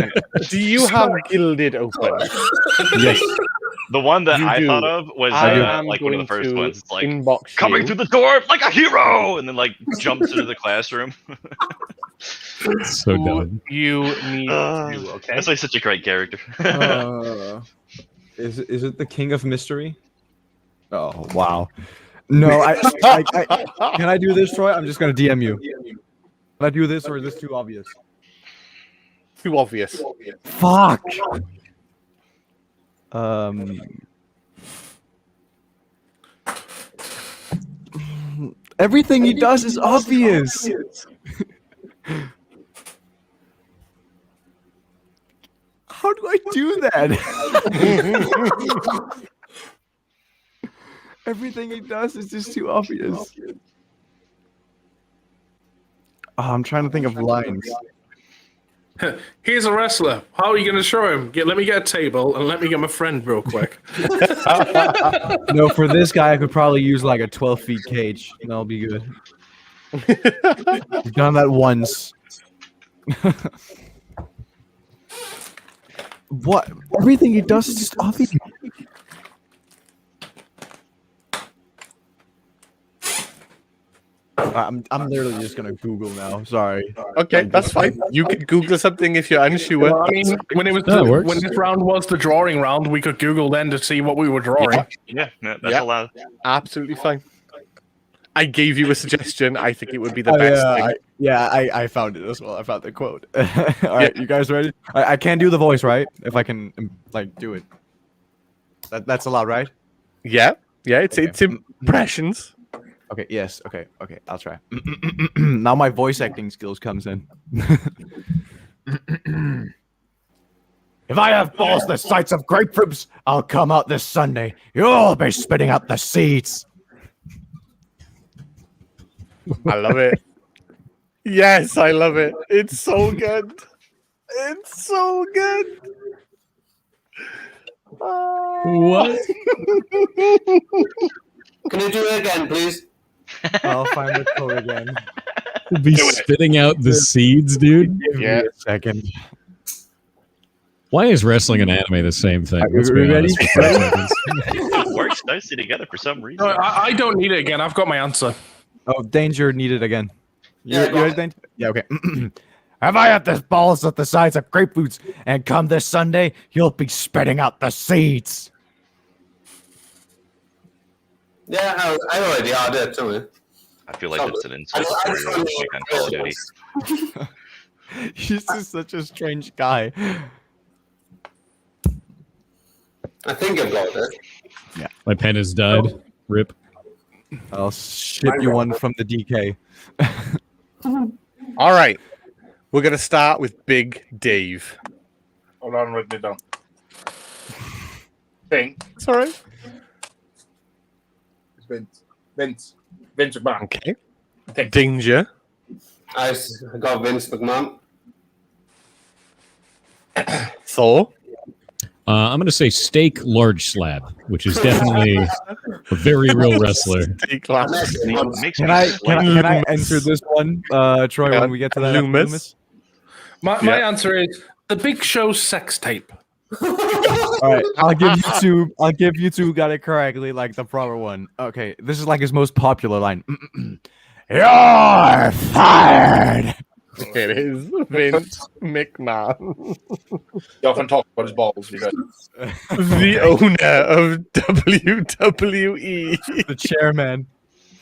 Do you have Gilded open? yes. The one that You I do. thought of was I am like one of the going first to ones. It's like inbox coming you. through the door like a hero, and then like jumps into the classroom. So Who dumb. you need to do, okay? That's like such a great character. Is it the King of Mystery? Oh wow. No, I can I do this, Troy? I'm just gonna DM you. Can I do this, or is this too obvious? Too obvious. Fuck. Everything he does is obvious. How do I do that? Everything he does is just too obvious. Oh, I'm trying to think of lines. Here's a wrestler. How are you going to show him? Let me get a table and let me get my friend real quick. No, for this guy, I could probably use like a 12-feet cage. And that'll be good. We've done that once. What? Everything he does is just obvious. I'm literally just gonna Google now. Sorry. Okay, that's fine. You can Google something if you're unsure. Well, I mean, when this round was the drawing round, we could Google then to see what we were drawing. Yeah, that's allowed. Absolutely fine. I gave you a suggestion. I think it would be the best thing. I found it as well. I found the quote. All right, you guys ready? I can't do the voice, right? If I can, like, do it. That's allowed, right? Yeah, it's impressions. Okay, yes, okay, I'll try. Now my voice acting skills comes in. If I have balls the size of grapefruits, I'll come out this Sunday. You'll be spitting out the seeds. I love it. Yes, I love it. It's so good. It's so good. What? Can you do it again, please? I'll find the code again. Be spitting out the seeds, dude. Give me a second. Why is wrestling and anime the same thing? Let's be ready? honest for 5 seconds. It works nicely together for some reason. No, I don't need it again. I've got my answer. Oh, Danger needed again. Yeah, You ready, Danger? Yeah, okay. Have I had the balls at the size of grapefruits, and come this Sunday, you'll be spitting out the seeds. Yeah, I already had it, too. I feel like that's an insult for your like on Call of Duty. He's just such a strange guy. I think I've got it. Yeah, my pen has died. Rip. I'll ship you one from the DK. All right. We're going to start with Big Dave. Hold on, write it down. Thing. It's all right. It's Vince McMahon. Okay. Thing. Danger. I got Vince McMahon. Thor. I'm going to say steak large slab, which is definitely a very real wrestler. Steak large. Can I enter this one, Troy, when we get to that? Loomis. My answer is the Big Show sex tape. All right, I'll give you two got it correctly, like the proper one. Okay, this is like his most popular line. You're fired. It is Vince McMahon. He often talks about his balls. He does. The owner of WWE. The chairman.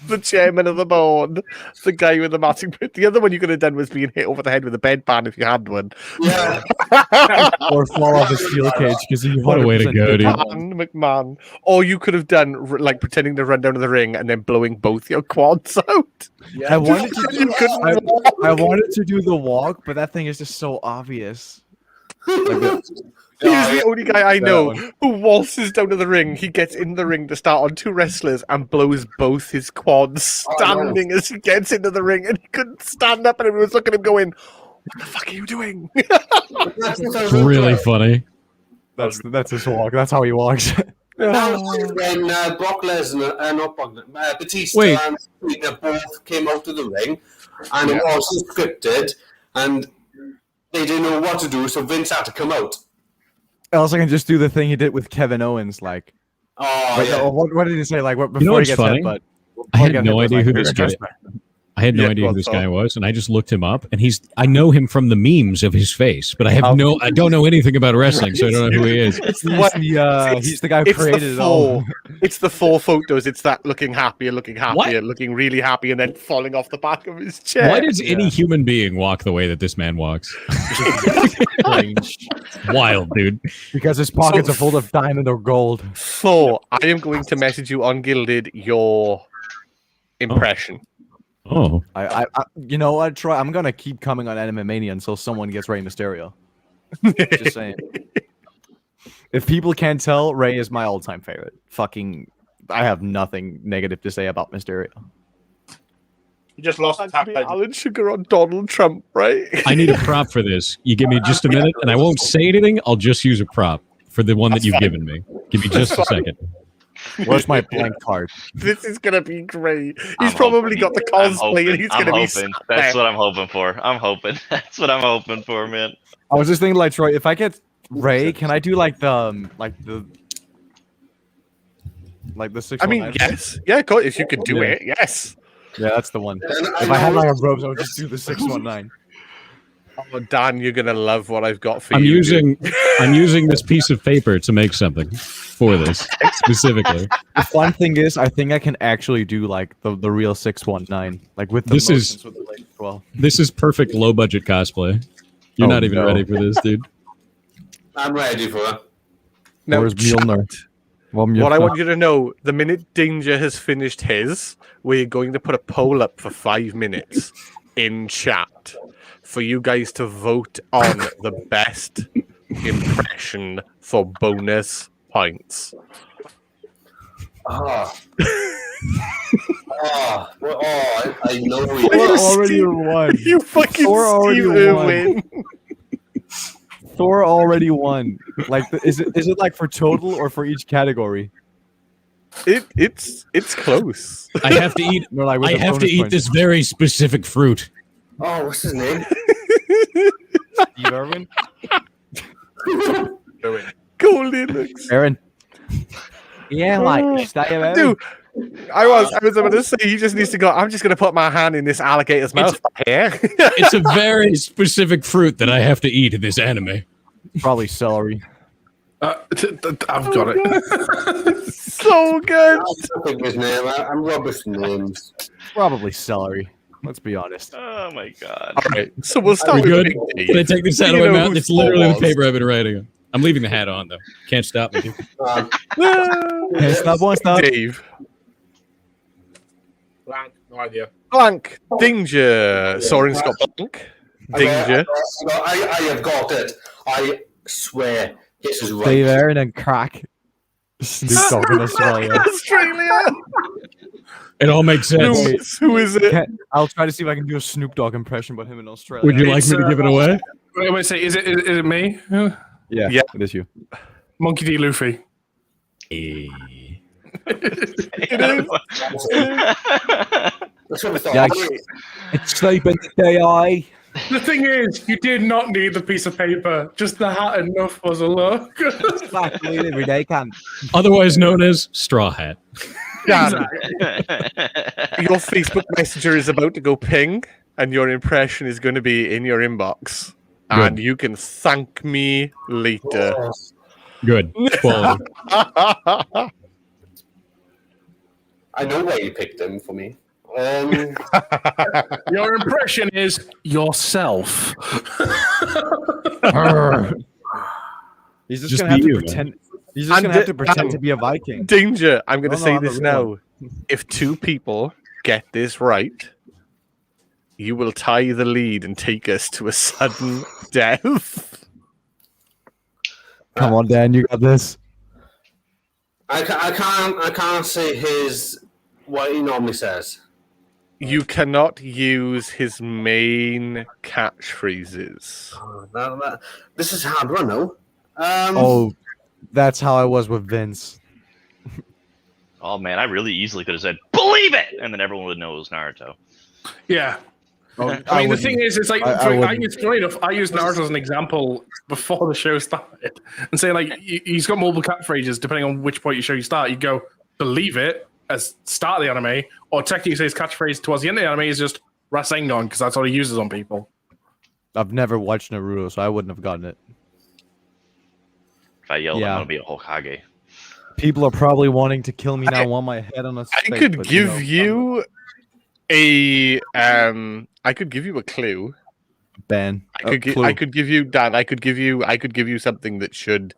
The chairman of the board. The guy with the massive... The other one you could have done was being hit over the head with a bedpan if you had one. Yeah. Or fall off a steel cage because he What a way to go, dude. McMahon. Or you could have done like pretending to run down to the ring and then blowing both your quads out. I wanted to You couldn't I wanted to do the walk, but that thing is just so obvious. He's the only guy I know who waltzes down to the ring. He gets in the ring to start on two wrestlers and blows both his quads standing as he gets into the ring, and he couldn't stand up, and everyone's looking at him going, "What the fuck are you doing?" It's really funny. That's his walk. That's how he walks. That was when Brock Lesnar, not Brock, Batista Wait. and Cena both came out of the ring, and it was scripted, and they didn't know what to do, so Vince had to come out. Else I can just do the thing he did with Kevin Owens, like. Oh, Wait, yeah. no, what did he say? Like, what, You know before he what's gets funny? headbutt? I Before he had got no headbutt, idea like, who "You're this a guy. Christmas." I had no Yeah, idea who well, this so- guy was, and I just looked him up, and I know him from the memes of his face, but I don't know anything about wrestling, so I don't know who he is. It's He's the guy who it's created it the all. four. It's the 4 photos. It's that looking happier, looking really happy, and then falling off the back of his chair. Why does any human being walk the way that this man walks? Strange. Wild, dude. Because his pockets are full of diamond or gold. So I am going to message you on Gilded your impression. Oh, I you know what, Troy? I'm gonna keep coming on Anime-Mania until someone gets Rey Mysterio. Just saying. If people can't tell, Rey is my all-time favorite. I have nothing negative to say about Mysterio. You just lost I'd tap. be Alan Sugar on Donald Trump, right? I need a prop for this. You give me just a minute, and I won't say anything. I'll just use a prop for the one that you've given me. Give me just a second. Where's my blank card? This is gonna be great. He's I'm probably hoping- got the I'm cosplay, and he's hoping- gonna be. I'm hoping. That's what I'm hoping for. I'm hoping. That's what I'm hoping for, man. I was just thinking, like, Troy, if I get Rey, can I do like the 619? I mean, yes, yeah, of course, if you could do Yeah. it, yes. Yeah, that's the one. And If I had like a robes, I would just do the 619. Oh, Dan, you're gonna love what I've got for I'm you. I'm using this piece of paper to make something for this specifically. The fun thing is, I think I can actually do like the real 619, like with the This is- motions with the legs as well. This is perfect low budget cosplay. You're Oh, not even no. ready for this, dude. I'm ready for it. Now, Where's Mjolnir? chat, Well, what I want you to know: the minute Danger has finished his, we're going to put a poll up for 5 minutes in chat for you guys to vote on the best impression for bonus points. Oh. I know we Thor already won. You fucking Thor already Steve won. Irwin. Thor already won. Like, is it like for total or for each category? It's close. I have to eat. No, like with I the have to bonus eat points. this very specific fruit. Oh, what's his name? Steve Irwin? Golden looks. Aaron. Yeah, like stay away. Dude, I was about to say he just needs to go. I'm just gonna put my hand in this alligator's mouth here. It's a very specific fruit that I have to eat in this anime. Probably celery. I've got it. So good. I don't think his name. I'm rubbish with names. Probably celery. Let's be honest. Oh my god. All right, so we'll start We with good? Big D. Can I take this out of You my know mouth? who It's Thor literally the was. paper I've been writing on. I'm leaving the hat on though. Can't stop me. Hey, stop one, stop. Dave. Blank, no idea. Blank. Danger. Soren Scott Blank. Danger. I have got it. I swear this is right. Steve Aaron and crack. Snoop Dogg in Australia. Australia. It all makes sense. Who is it? I'll try to see if I can do a Snoop Dogg impression about him in Australia. Would you like me to give it away? Wait, say, is it me? Yeah, Yeah. it is you. Monkey D. Luffy. That's what I thought. Yikes. It's sleeping today, I. The thing is, you did not need the piece of paper. Just the hat enough was a look. Exactly, every day can. Otherwise known as straw hat. Dan, your Facebook Messenger is about to go ping, and your impression is going to be in your inbox. And you can thank me later. Good. Quality. I know why you picked him for me. Your impression is yourself. He's just, Just gonna have be to you, pretend. He's just And gonna have to Dan- pretend to be a Viking. Danger. I'm going to No, say I'm this the now. real If 2 people get this right, you will tie the lead and take us to a sudden death. Come on, Dan, you got this. I can't say his what he normally says. You cannot use his main catchphrases. This is a hard one, though. Oh, that's how I was with Vince. Oh man, I really easily could have said "believe it," and then everyone would know it was Naruto. Yeah. I mean, the thing is, it's like I wouldn't. used Naruto as an example before the show started, and saying like he's got multiple catchphrases depending on which point you show you start. You go believe it as start of the anime, or technically say his catchphrase towards the end of the anime is just Rasengan because that's what he uses on people. I've never watched Naruto, so I wouldn't have gotten it. If I yelled, I'm gonna be a Hokage. People are probably wanting to kill me now. Want my head on a stake. I could give you a clue. Ben. I could give you Dan. I could give you something that should.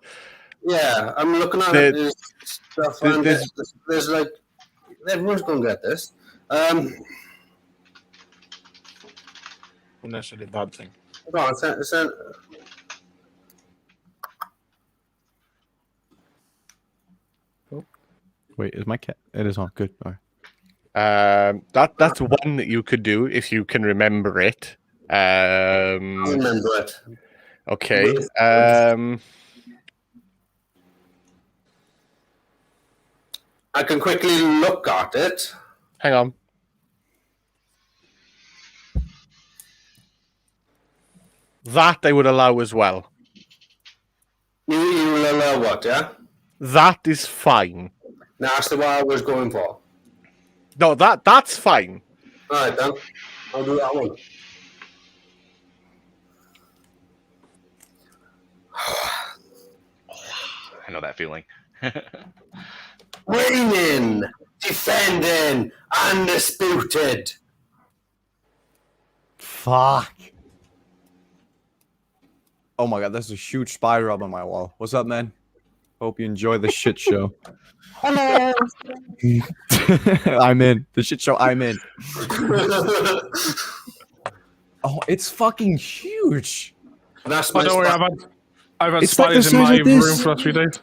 Yeah, I'm looking at this stuff. And there's like everyone's gonna get this. Unless I did bad thing. Go on, send. Wait, is my cat? It is on. Good. All right. That's one that you could do if you can remember it. I remember it. Okay. I can quickly look at it. Hang on. That I would allow as well. You will allow what? Yeah. That is fine. That's the one I was going for. No, that's fine. All right, then. I'll do that one. I know that feeling. Reigning, defending, undisputed. Fuck. Oh my god, there's a huge spider up on my wall. What's up, man? Hope you enjoy the shit show. Hello. I'm in. The shit show I'm in. Oh, it's fucking huge. That's my don't worry, I've had It's like spiders the in size my of this. room for the last few days.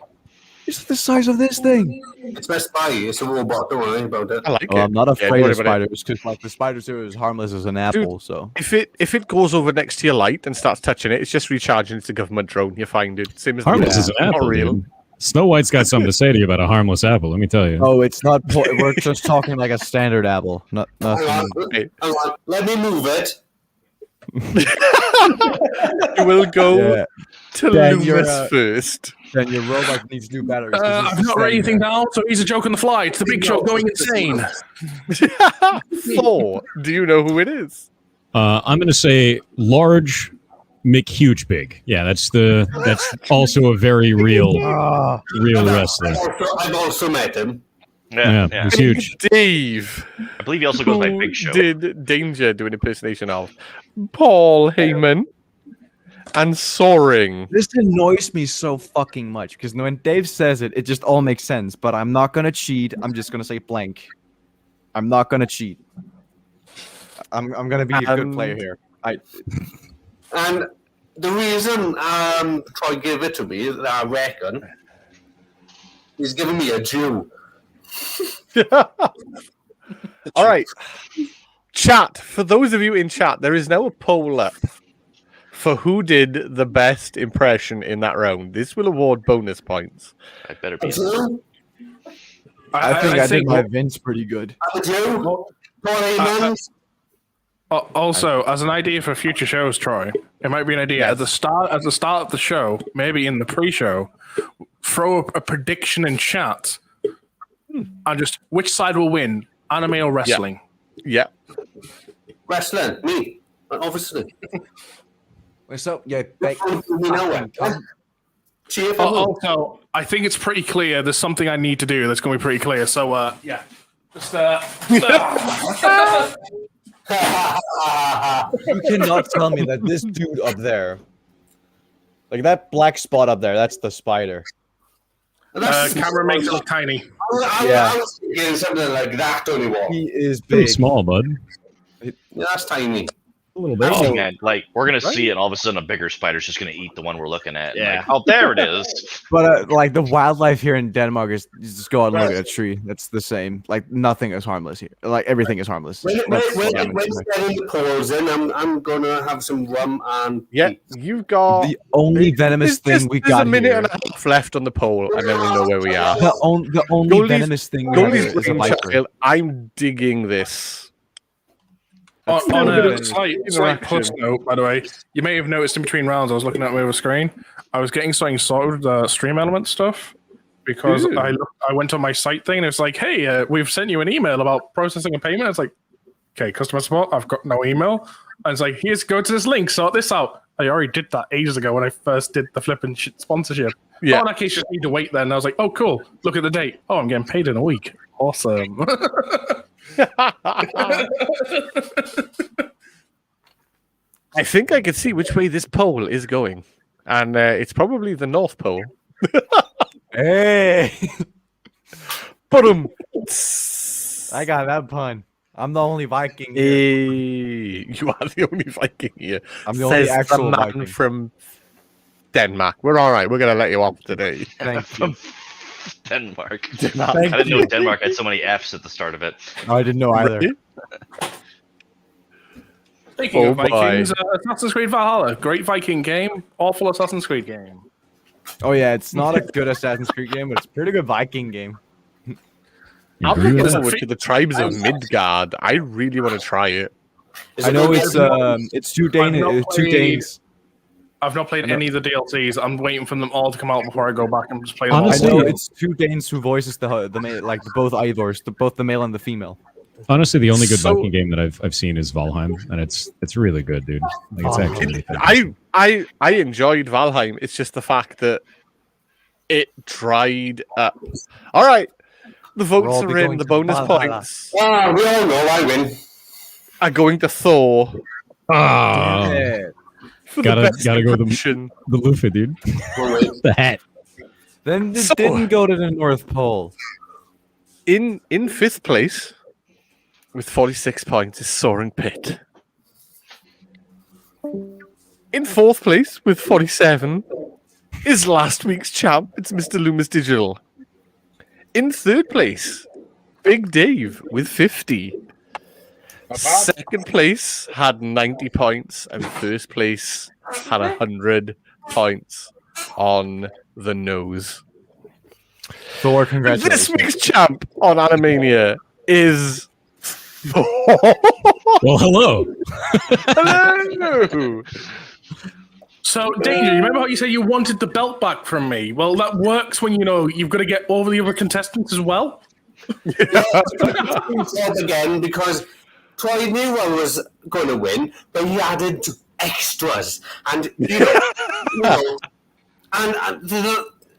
It's the size of this thing. It's my spy. It's a robot. Don't worry about it. I like it. I'm not Yeah, afraid don't of worry about it. spiders because, like, the spiders are as harmless as an apple. So If it goes over next to your light and starts touching it, it's just recharging. It's a government drone. You find it. Same as Harmless the as an apple. Not real. Dude. Snow White's got something to say to you about a harmless apple. Let me tell you. oh, it's not. We're just talking like a standard apple. Not nothing. Hang on. Let me move it. You will go Yeah. to Dan, you're, Loomis first. Then your robot needs new batteries. 'cause it's I've just not written standing anything there. down, so he's a joke on the fly. It's the big show going insane. Thor. Do you know who it is? I'm going to say large, McHuge big. Yeah, that's also a very real wrestler. I've also met him. Yeah, he's huge. Dave. I believe he also goes by Who Big Show. did Danger do an impersonation of? Paul Heyman and Soaring. This annoys me so fucking much because when Dave says it, it just all makes sense. But I'm not gonna cheat. I'm just gonna say blank. I'm not gonna cheat. I'm gonna be a good player here. And the reason Troy gave it to me, I reckon, he's giving me a Jew. All right. Chat. For those of you in chat, there is now a poll up for who did the best impression in that round. This will award bonus points. I better be. A Jew? I think I did my Vince pretty good. A Jew? Paul Heyman? Also, as an idea for future shows, Troy, it might be an idea at the start of the show, maybe in the pre-show, throw a prediction in chat, and just which side will win, anime or wrestling. Yeah. Wrestling, me, obviously. What's up? Yeah, Cheer for who? Also, I think it's pretty clear. There's something I need to do that's going to be pretty clear. So, yeah, just You cannot tell me that this dude up there, like that black spot up there, that's the spider. camera makes it look tiny. I was thinking something like that only one. He is Pretty big. small, bud. That's tiny. A little bit. Oh man, like we're gonna see it, and all of a sudden a bigger spider's just gonna eat the one we're looking at. Yeah. Like, oh, there it is. But like the wildlife here in Denmark is you just go out and look at a tree. That's the same. Like nothing is harmless here. Like everything is harmless. When That's what I'm you saying. get in the polls in, I'm gonna have some rum and Yeah, you've got The only venomous thing we there's got a minute here. and a half left on the poll, and then we'll know where we are. The only Goalie's- venomous thing we have Goalie's here is a brain viper. child, I'm digging this. On a good slight plus note, by the way, you may have noticed in between rounds, I was looking at my other screen. I was getting something sorted with stream element stuff because I went on my site thing and it's like, hey, we've sent you an email about processing a payment. It's like, okay, customer support, I've got no email. And it's like, here's go to this link, sort this out. I already did that ages ago when I first did the flipping sponsorship. Yeah. Oh, in that case, you just need to wait then. And I was like, oh, cool. Look at the date. Oh, I'm getting paid in a week. Awesome. I think I can see which way this pole is going. And it's probably the North Pole. Hey! Boom! I got that pun. I'm the only Viking here. Hey, you are the only Viking here. I'm the only actual man Viking. from Denmark. We're all right. We're going to let you off today. Thank you. Denmark. Thank I didn't know you. Denmark had so many F's at the start of it. I didn't know either. Speaking of Vikings, Assassin's Creed Valhalla, great Viking game, awful Assassin's Creed game. Oh yeah, it's not a good Assassin's Creed game, but it's a pretty good Viking game. I'm looking forward to the tribes of Midgard. I really want to try it. I know it's two Danes. I've not played any of the DLCs. I'm waiting for them all to come out before I go back and just play them. Honestly, all. I know it's two Danes who voices the like both Eivors, both the male and the female. Honestly, the only good Viking game that I've seen is Valheim, and it's really good, dude. Like, it's actually really fantastic. I enjoyed Valheim. It's just the fact that it dried up. All right, the votes are in. The bonus points. We all know I win. Are going to Thor. Gotta go the loofah, dude. The hat. Then it didn't go to the North Pole. In fifth place with 46 points is Soaring Pit. In fourth place with 47 is last week's champ. It's Mr. Loomis Digital. In third place, Big Dave with 50. Second place had 90 points, and first place had 100 points on the nose. Thor, congratulations. This week's champ on Anime-Mania is Thor. Well, hello. Hello. So, Danger, you remember how you said you wanted the belt back from me? Well, that works when you've got to get over the other contestants as well. Again, because Troy knew I was going to win, but he added extras, and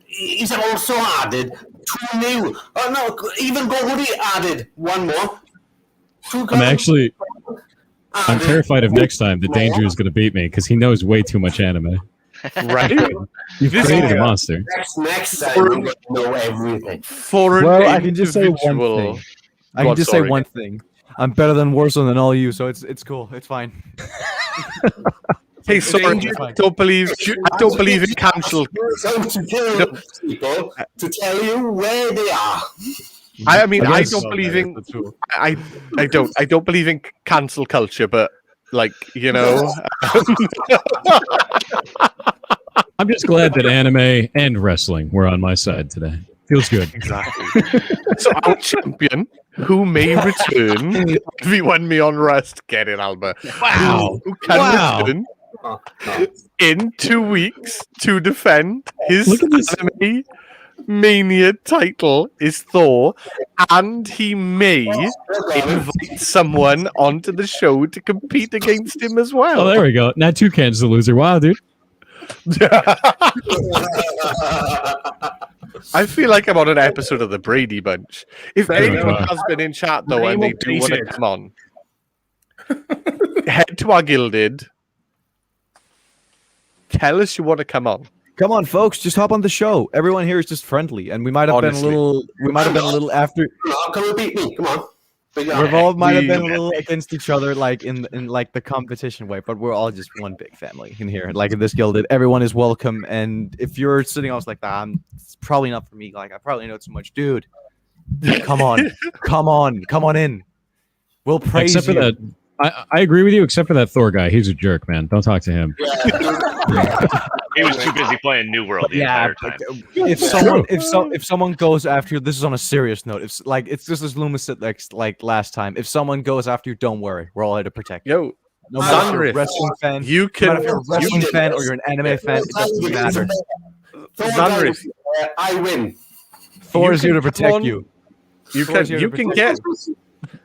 he's also added 2 new. Oh no, even Gohuri added 1 more. I'm terrified of next time that Danger is going to beat me because he knows way too much anime. Right? You've created a monster. Next time, we're going to know everything. I can just say one thing. One thing. I'm better than Warzone than all you, so it's cool. It's fine. Hey, sorry, I don't believe in cancel. People to tell you where they are. I mean, I don't believe in. I don't believe in cancel culture, but I'm just glad that anime and wrestling were on my side today. Feels good. Exactly. So our champion, who may return if he won me on Rust, get it, Alba. Wow. Who can return in 2 weeks to defend his Anime-Mania title is Thor, and he may invite someone onto the show to compete against him as well. Oh, there we go. Now Toucan's the loser. Wow, dude. I feel like I'm on an episode of the Brady Bunch. If anyone has been in chat though and they do want to come on, head to our Guilded. Tell us you want to come on. Come on, folks, just hop on the show. Everyone here is just friendly, and we might have been a little after. Come and beat me. Come on. We all might have been a little against each other, like in like the competition way, but we're all just one big family in here. Like in this Guilded, everyone is welcome. And if you're sitting, I was like, it's probably not for me. Like I probably know too much, dude. Come on in. We'll praise Except you. for that I agree with you, except for that Thor guy. He's a jerk, man. Don't talk to him. He was too busy playing New World the entire time. If someone goes after you, this is on a serious note. It's just as Loomis said like last time. If someone goes after you, don't worry. We're all here to protect you. Yo, No matter if you're a wrestling fan, you no can. matter if you're a wrestling fan or you're an anime fan, it doesn't matter. Zanrith, I win. Thor is here to come protect on. you. You can get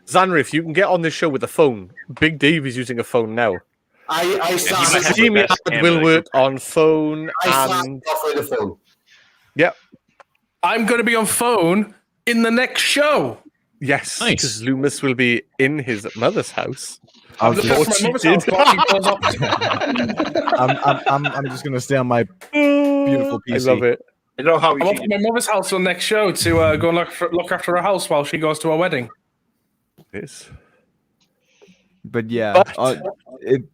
Zanrith. You can get on the show with a phone. Big Dave is using a phone now. I start StreamYard will work on phone and off with the phone. Yep. I'm going to be on phone in the next show. Yes, Nice. because Loomis will be in his mother's house. I'm just my mother's house while he goes up. I'm just gonna stay on my beautiful PC. I love it. I don't know how I'm off to my mother's house on the next show to go and look after her house while she goes to her wedding. Yes. But yeah,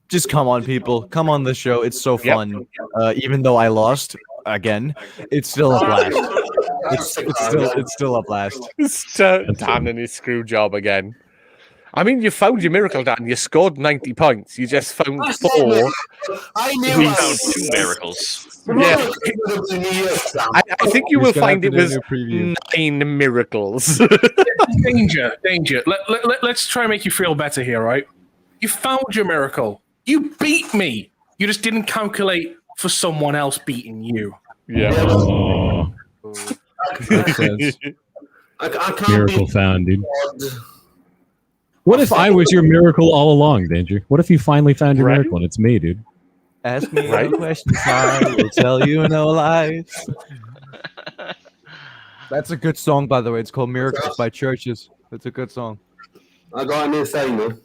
just come on, people. Come on the show. It's so fun. Even though I lost again, it's still a blast. It's still a blast. Dan and his screw job again. I mean, you found your miracle, Dan. You scored 90 points. You just found 4. I knew We I Found 2 miracles. Yeah. I think you will find it was 9 miracles. Danger. Let's try and make you feel better here, right? You found your miracle. You beat me. You just didn't calculate for someone else beating you. Yeah. Oh, Makes sense. I can't miracle be found, dude. What if I was your miracle all along, Danger? What if you finally found your miracle and it's me, dude? Ask me no questions, I will tell you no lies. That's a good song, by the way. It's called Miracles by Churches. It's a good song. I got a new thing, though.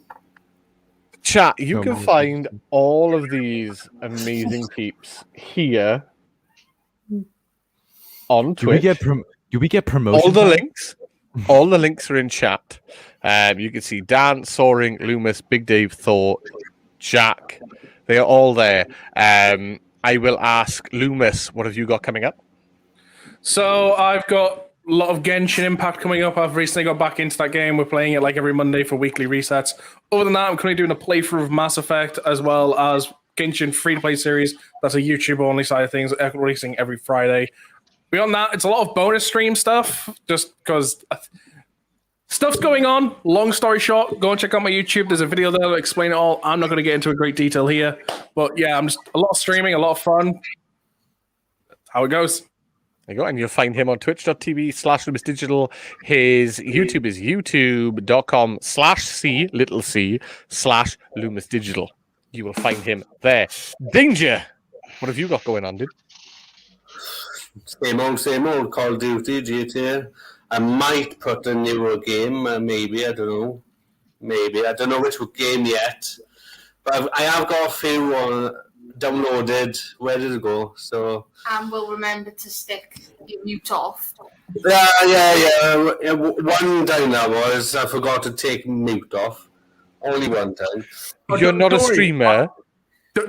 Chat, you can find all of these amazing peeps here on Twitch. Do we get promotion? All the links are in chat. You can see Dan, Soaring, Loomis, Big Dave, Thor, Jack. They are all there. I will ask Loomis, what have you got coming up? So I've got a lot of Genshin Impact coming up. I've recently got back into that game. We're playing it like every Monday for weekly resets. Other than that, I'm currently doing a playthrough of Mass Effect as well as Genshin free-to-play series. That's a YouTube-only side of things, releasing every Friday. Beyond that, it's a lot of bonus stream stuff, just because stuff's going on. Long story short, go and check out my YouTube. There's a video there that explain it all. I'm not going to get into a great detail here. But yeah, I'm just a lot of streaming, a lot of fun. That's how it goes. There you go, and you'll find him on twitch.tv/Loomis Digital. His YouTube is youtube.com/c/Loomis Digital. You will find him there. Danger! What have you got going on, dude? Same old Call of Duty, GTA. I might put a newer game, maybe, I don't know. Maybe, I don't know which game yet. But I have got a few downloaded, ready to go, so... And we'll remember to stick your mute off. Yeah. One time that was, I forgot to take mute off. Only one time. You're not a streamer.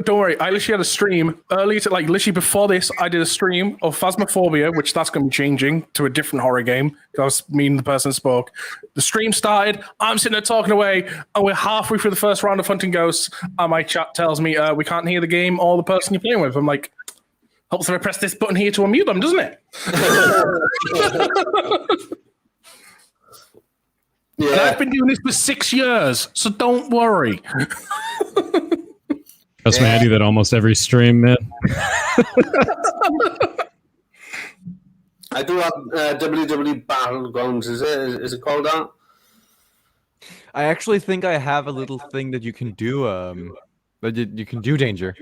Don't worry, I literally had a stream early to literally before this. I did a stream of Phasmophobia, which that's going to be changing to a different horror game because me and the person spoke. The stream started. I'm sitting there talking away, and we're halfway through the first round of hunting ghosts. And my chat tells me we can't hear the game or the person you're playing with. I'm like, helps if I press this button here to unmute them, doesn't it? Yeah. And I've been doing this for 6 years, so don't worry. Trust me, I do that almost every stream, man. I do have WWE Battlegrounds, is it called that? I actually think I have a little thing that you can do, you can do, Danger.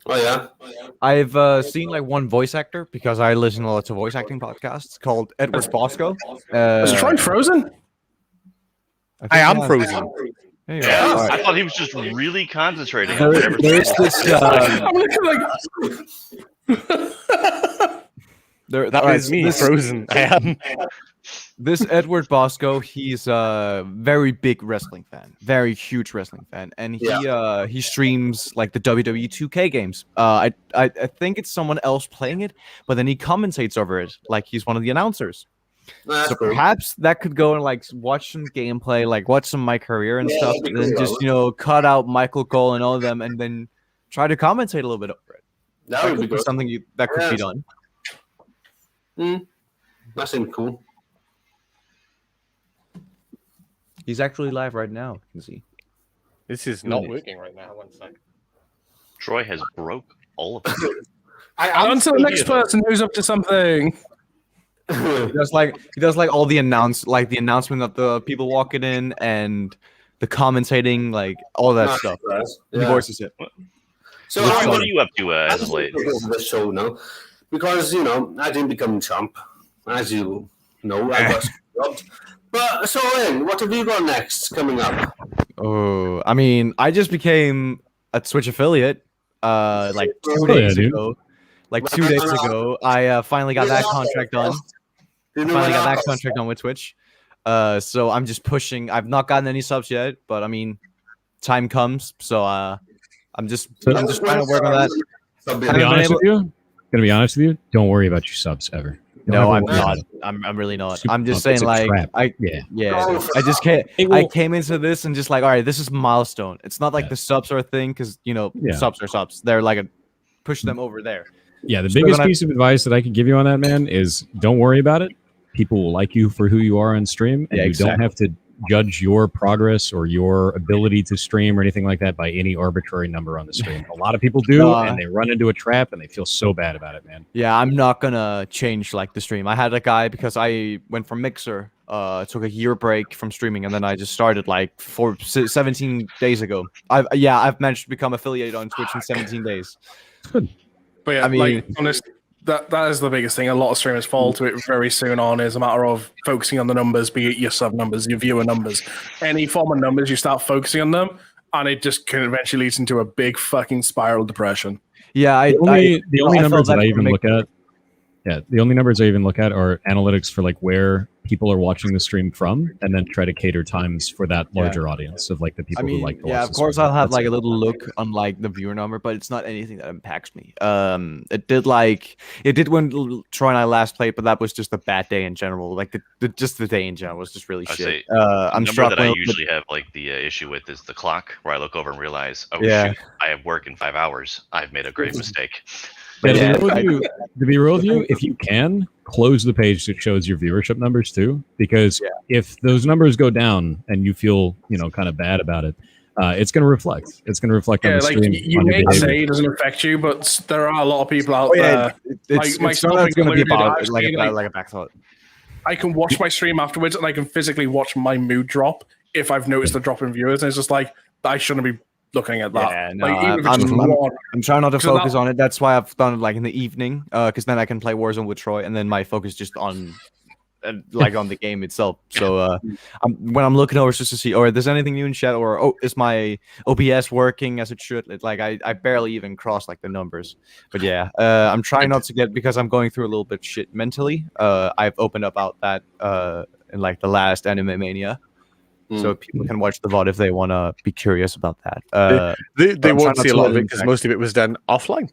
Oh, yeah? I've seen like one voice actor, because I listen to lots of voice acting podcasts, called Edward Bosco. Is Troy frozen? I am frozen. There you go. Yeah, All right. I thought he was just really concentrating on whatever. There's this. I'm looking like... That is me, frozen. I am. This Edward Bosco, he's a very big wrestling fan, very huge wrestling fan, and he streams like the WWE 2K games. I think it's someone else playing it, but then he commentates over it like he's one of the announcers. That's So cool. perhaps that could go and like watch some gameplay, like watch some my career and Yeah, stuff, that'd be and then cool, just cut out Michael Cole and all of them, and then try to commentate a little bit over it. That That would be could be good. something that could be done. That seems cool. He's actually live right now. You can see. This is not working right now. One sec. Troy has broke all of it. On to the next person who's up to something. He does like all the announcement of the people walking in and the commentating, like all that stuff. He voices it. So Troy, what are you up to as of late? The show now, because I didn't become champ, as you know. I got screwed. But so, what have you got next coming up? Oh, I mean, I just became a Twitch affiliate. Like 2 days ago. Like 2 days ago, I finally got that contract done. With Twitch. So I'm just pushing. I've not gotten any subs yet, but I mean, time comes. So I'm just trying to work on that. Gonna be honest with you. Don't worry about your subs ever. No, I'm not. I'm really not. I'm just saying, like, I just can't. I came into this and just like, all right, this is a milestone. It's not like the subs are a thing because subs are subs. They're like push them over there. Yeah, the biggest piece of advice that I can give you on that, man, is don't worry about it. People will like you for who you are on stream, and you don't have to judge your progress or your ability to stream or anything like that by any arbitrary number on the screen. A lot of people do, and they run into a trap, and they feel so bad about it, man. Yeah, I'm not gonna change like the stream. I had a guy because I went from Mixer, took a year break from streaming, and then I just started like 17 days ago. I've managed to become affiliated on Twitch in 17 days. Good. But yeah, I mean, like, honest, that is the biggest thing. A lot of streamers fall to it very soon on. Is a matter of focusing on the numbers, be it your sub numbers, your viewer numbers, any form of numbers. You start focusing on them, and it just can eventually lead into a big fucking spiral depression. Yeah, the only numbers that I even look at. Yeah, the only numbers I even look at are analytics for like where people are watching the stream from, and then try to cater times for that larger audience of like the people who like to watch. Yeah, of course I'll have like a little look on like the viewer number, but it's not anything that impacts me. It did when Troy and I last played, but that was just a bad day in general. Like the day in general was just really shit. I'm struggling. That I usually have like the issue with is the clock, where I look over and realize, shoot, I have work in 5 hours. I've made a grave mistake. But to be real with you, if you can, close the page that shows your viewership numbers too, because if those numbers go down and you feel kind of bad about it, it's going to reflect. It's going to reflect on the stream. You may say it doesn't affect you, but there are a lot of people out there. It's going to be like a back thought. I can watch my stream afterwards, and I can physically watch my mood drop if I've noticed a drop in viewers. And it's just like I shouldn't be looking at that. Yeah, no, I'm trying not to focus on it. That's why I've done it like in the evening, because then I can play Warzone with Troy, and then my focus just on like on the game itself. So when I'm looking over just to see, or there's anything new in chat, or is my OBS working as it should? Like I barely even cross like the numbers. But yeah, I'm trying not to get, because I'm going through a little bit shit mentally. I've opened about that in like the last Anime-Mania. So people can watch the VOD if they want to be curious about that. They won't see a lot of it because most of it was done offline.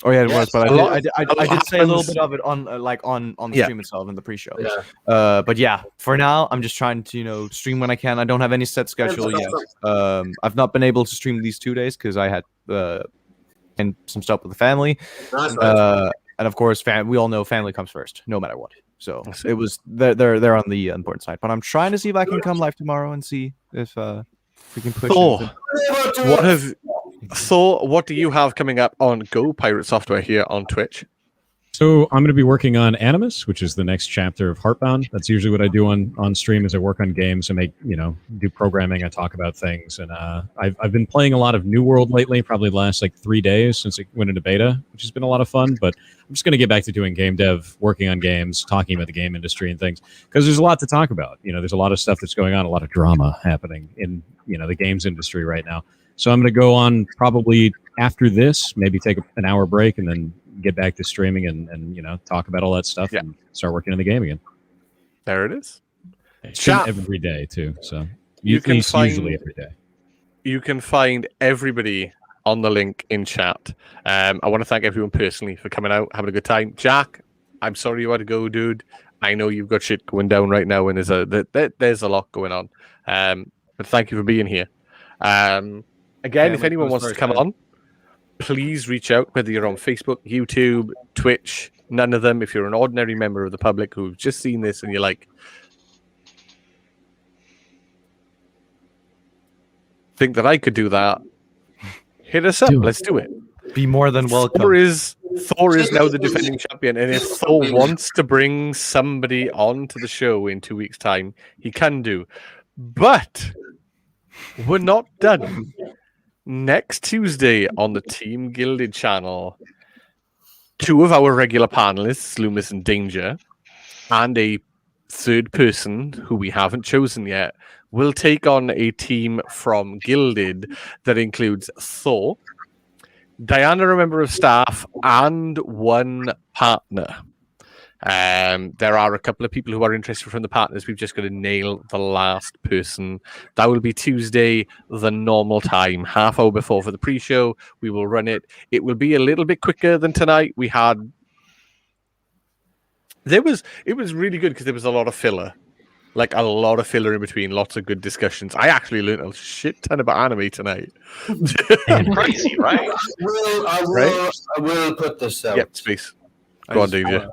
Oh yeah, it was. But I did say a little bit of it on the stream itself in the pre-show. Yeah. But yeah, for now I'm just trying to stream when I can. I don't have any set schedule yet. I've not been able to stream these 2 days because I had and some stuff with the family. And of course, we all know family comes first, no matter what. So it was they're on the important side, but I'm trying to see if I can come live tomorrow and see if we can push. What do you have coming up on Go Pirate Software here on Twitch? So I'm going to be working on Animus, which is the next chapter of Heartbound. That's usually what I do on stream, is I work on games and do programming. I talk about things, and I've been playing a lot of New World lately, probably the last like 3 days since it went into beta, which has been a lot of fun. But I'm just going to get back to doing game dev, working on games, talking about the game industry and things, because there's a lot to talk about. There's a lot of stuff that's going on, a lot of drama happening in the games industry right now. So I'm going to go on probably after this, maybe take an hour break, and then get back to streaming and talk about all that stuff and start working on the game again. There it is. It's every day too. So usually every day. You can find everybody on the link in chat. I want to thank everyone personally for coming out, having a good time. Jack, I'm sorry you had to go, dude. I know you've got shit going down right now, and there's a lot going on. But thank you for being here. Again, if anyone wants to come on, please reach out, whether you're on Facebook, YouTube, Twitch, none of them. If you're an ordinary member of the public who've just seen this and you're like, think that I could do that, hit us up. Let's do it. Be more than welcome. Thor is now the defending champion, and if Thor wants to bring somebody on to the show in 2 weeks' time, he can do. But we're not done. Next Tuesday on the Team Gilded channel, 2 of our regular panelists, Loomis and Danger, and a third person who we haven't chosen yet, will take on a team from Gilded that includes Thor, Diana, a member of staff, and 1 partner. There are a couple of people who are interested from the partners. We've just got to nail the last person. That will be Tuesday, the normal time, half hour before for the pre-show. We will run it. It will be a little bit quicker than tonight. It was really good because there was a lot of filler. Like a lot of filler in between, lots of good discussions. I actually learned a shit ton about anime tonight. Crazy, right? I will put this out. Yep, space. Go on, Danger.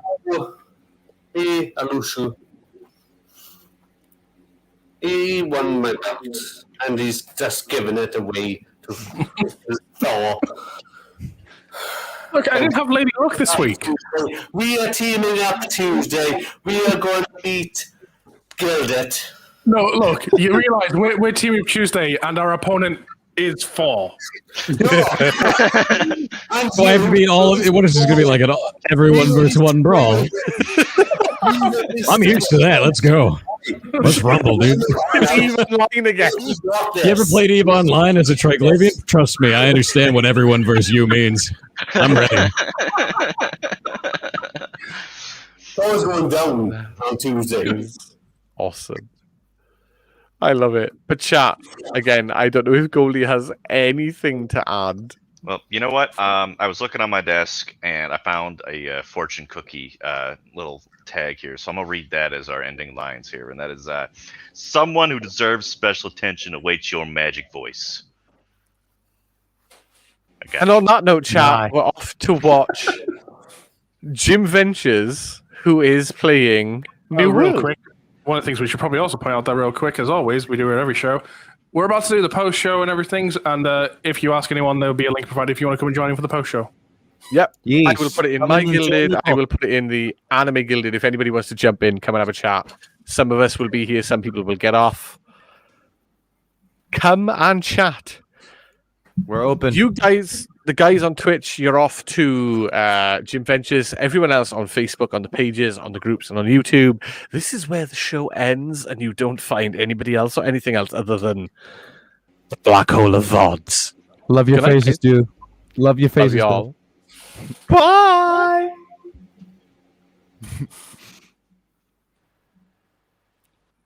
He won my bet, and he's just given it away to Thor. Look, I didn't have Lady Luck this week. We are teaming up Tuesday. We are going to beat Gilded. No, look, you realise we're teaming Tuesday, and our opponent is 4. So I have to beat all of it. What is this going to be like? An everyone versus one brawl? I'm used to that. Let's go. Let's rumble, dude. Even line again. You ever played EVE Online as a Triglavian? Trust me, I understand what everyone versus you means. I'm ready. Thor's going down on Tuesday. Awesome. I love it. But chat, again, I don't know if Goldie has anything to add. Well, you know what? I was looking on my desk and I found a fortune cookie little tag here. So I'm going to read that as our ending lines here. And that is, someone who deserves special attention awaits your magic voice. Okay. And on that note, chat, we're off to watch Jim Ventures, who is playing New Real World. quick. One of the things we should probably also point out that real quick, as always, we do it every show. We're about to do the post show and everything, and if you ask anyone, there'll be a link provided if you want to come and join in for the post show. Yep. Yes. I will put it in my Gilded. I will put it in the Anime Gilded. If anybody wants to jump in, come and have a chat. Some of us will be here. Some people will get off. Come and chat. We're open. You guys, the guys on Twitch, you're off to Jim Ventures. Everyone else on Facebook, on the pages, on the groups, and on YouTube. This is where the show ends, and you don't find anybody else or anything else other than the black hole of VODs. Love your Good night, faces, dude. Love your faces, Love y'all. Bye.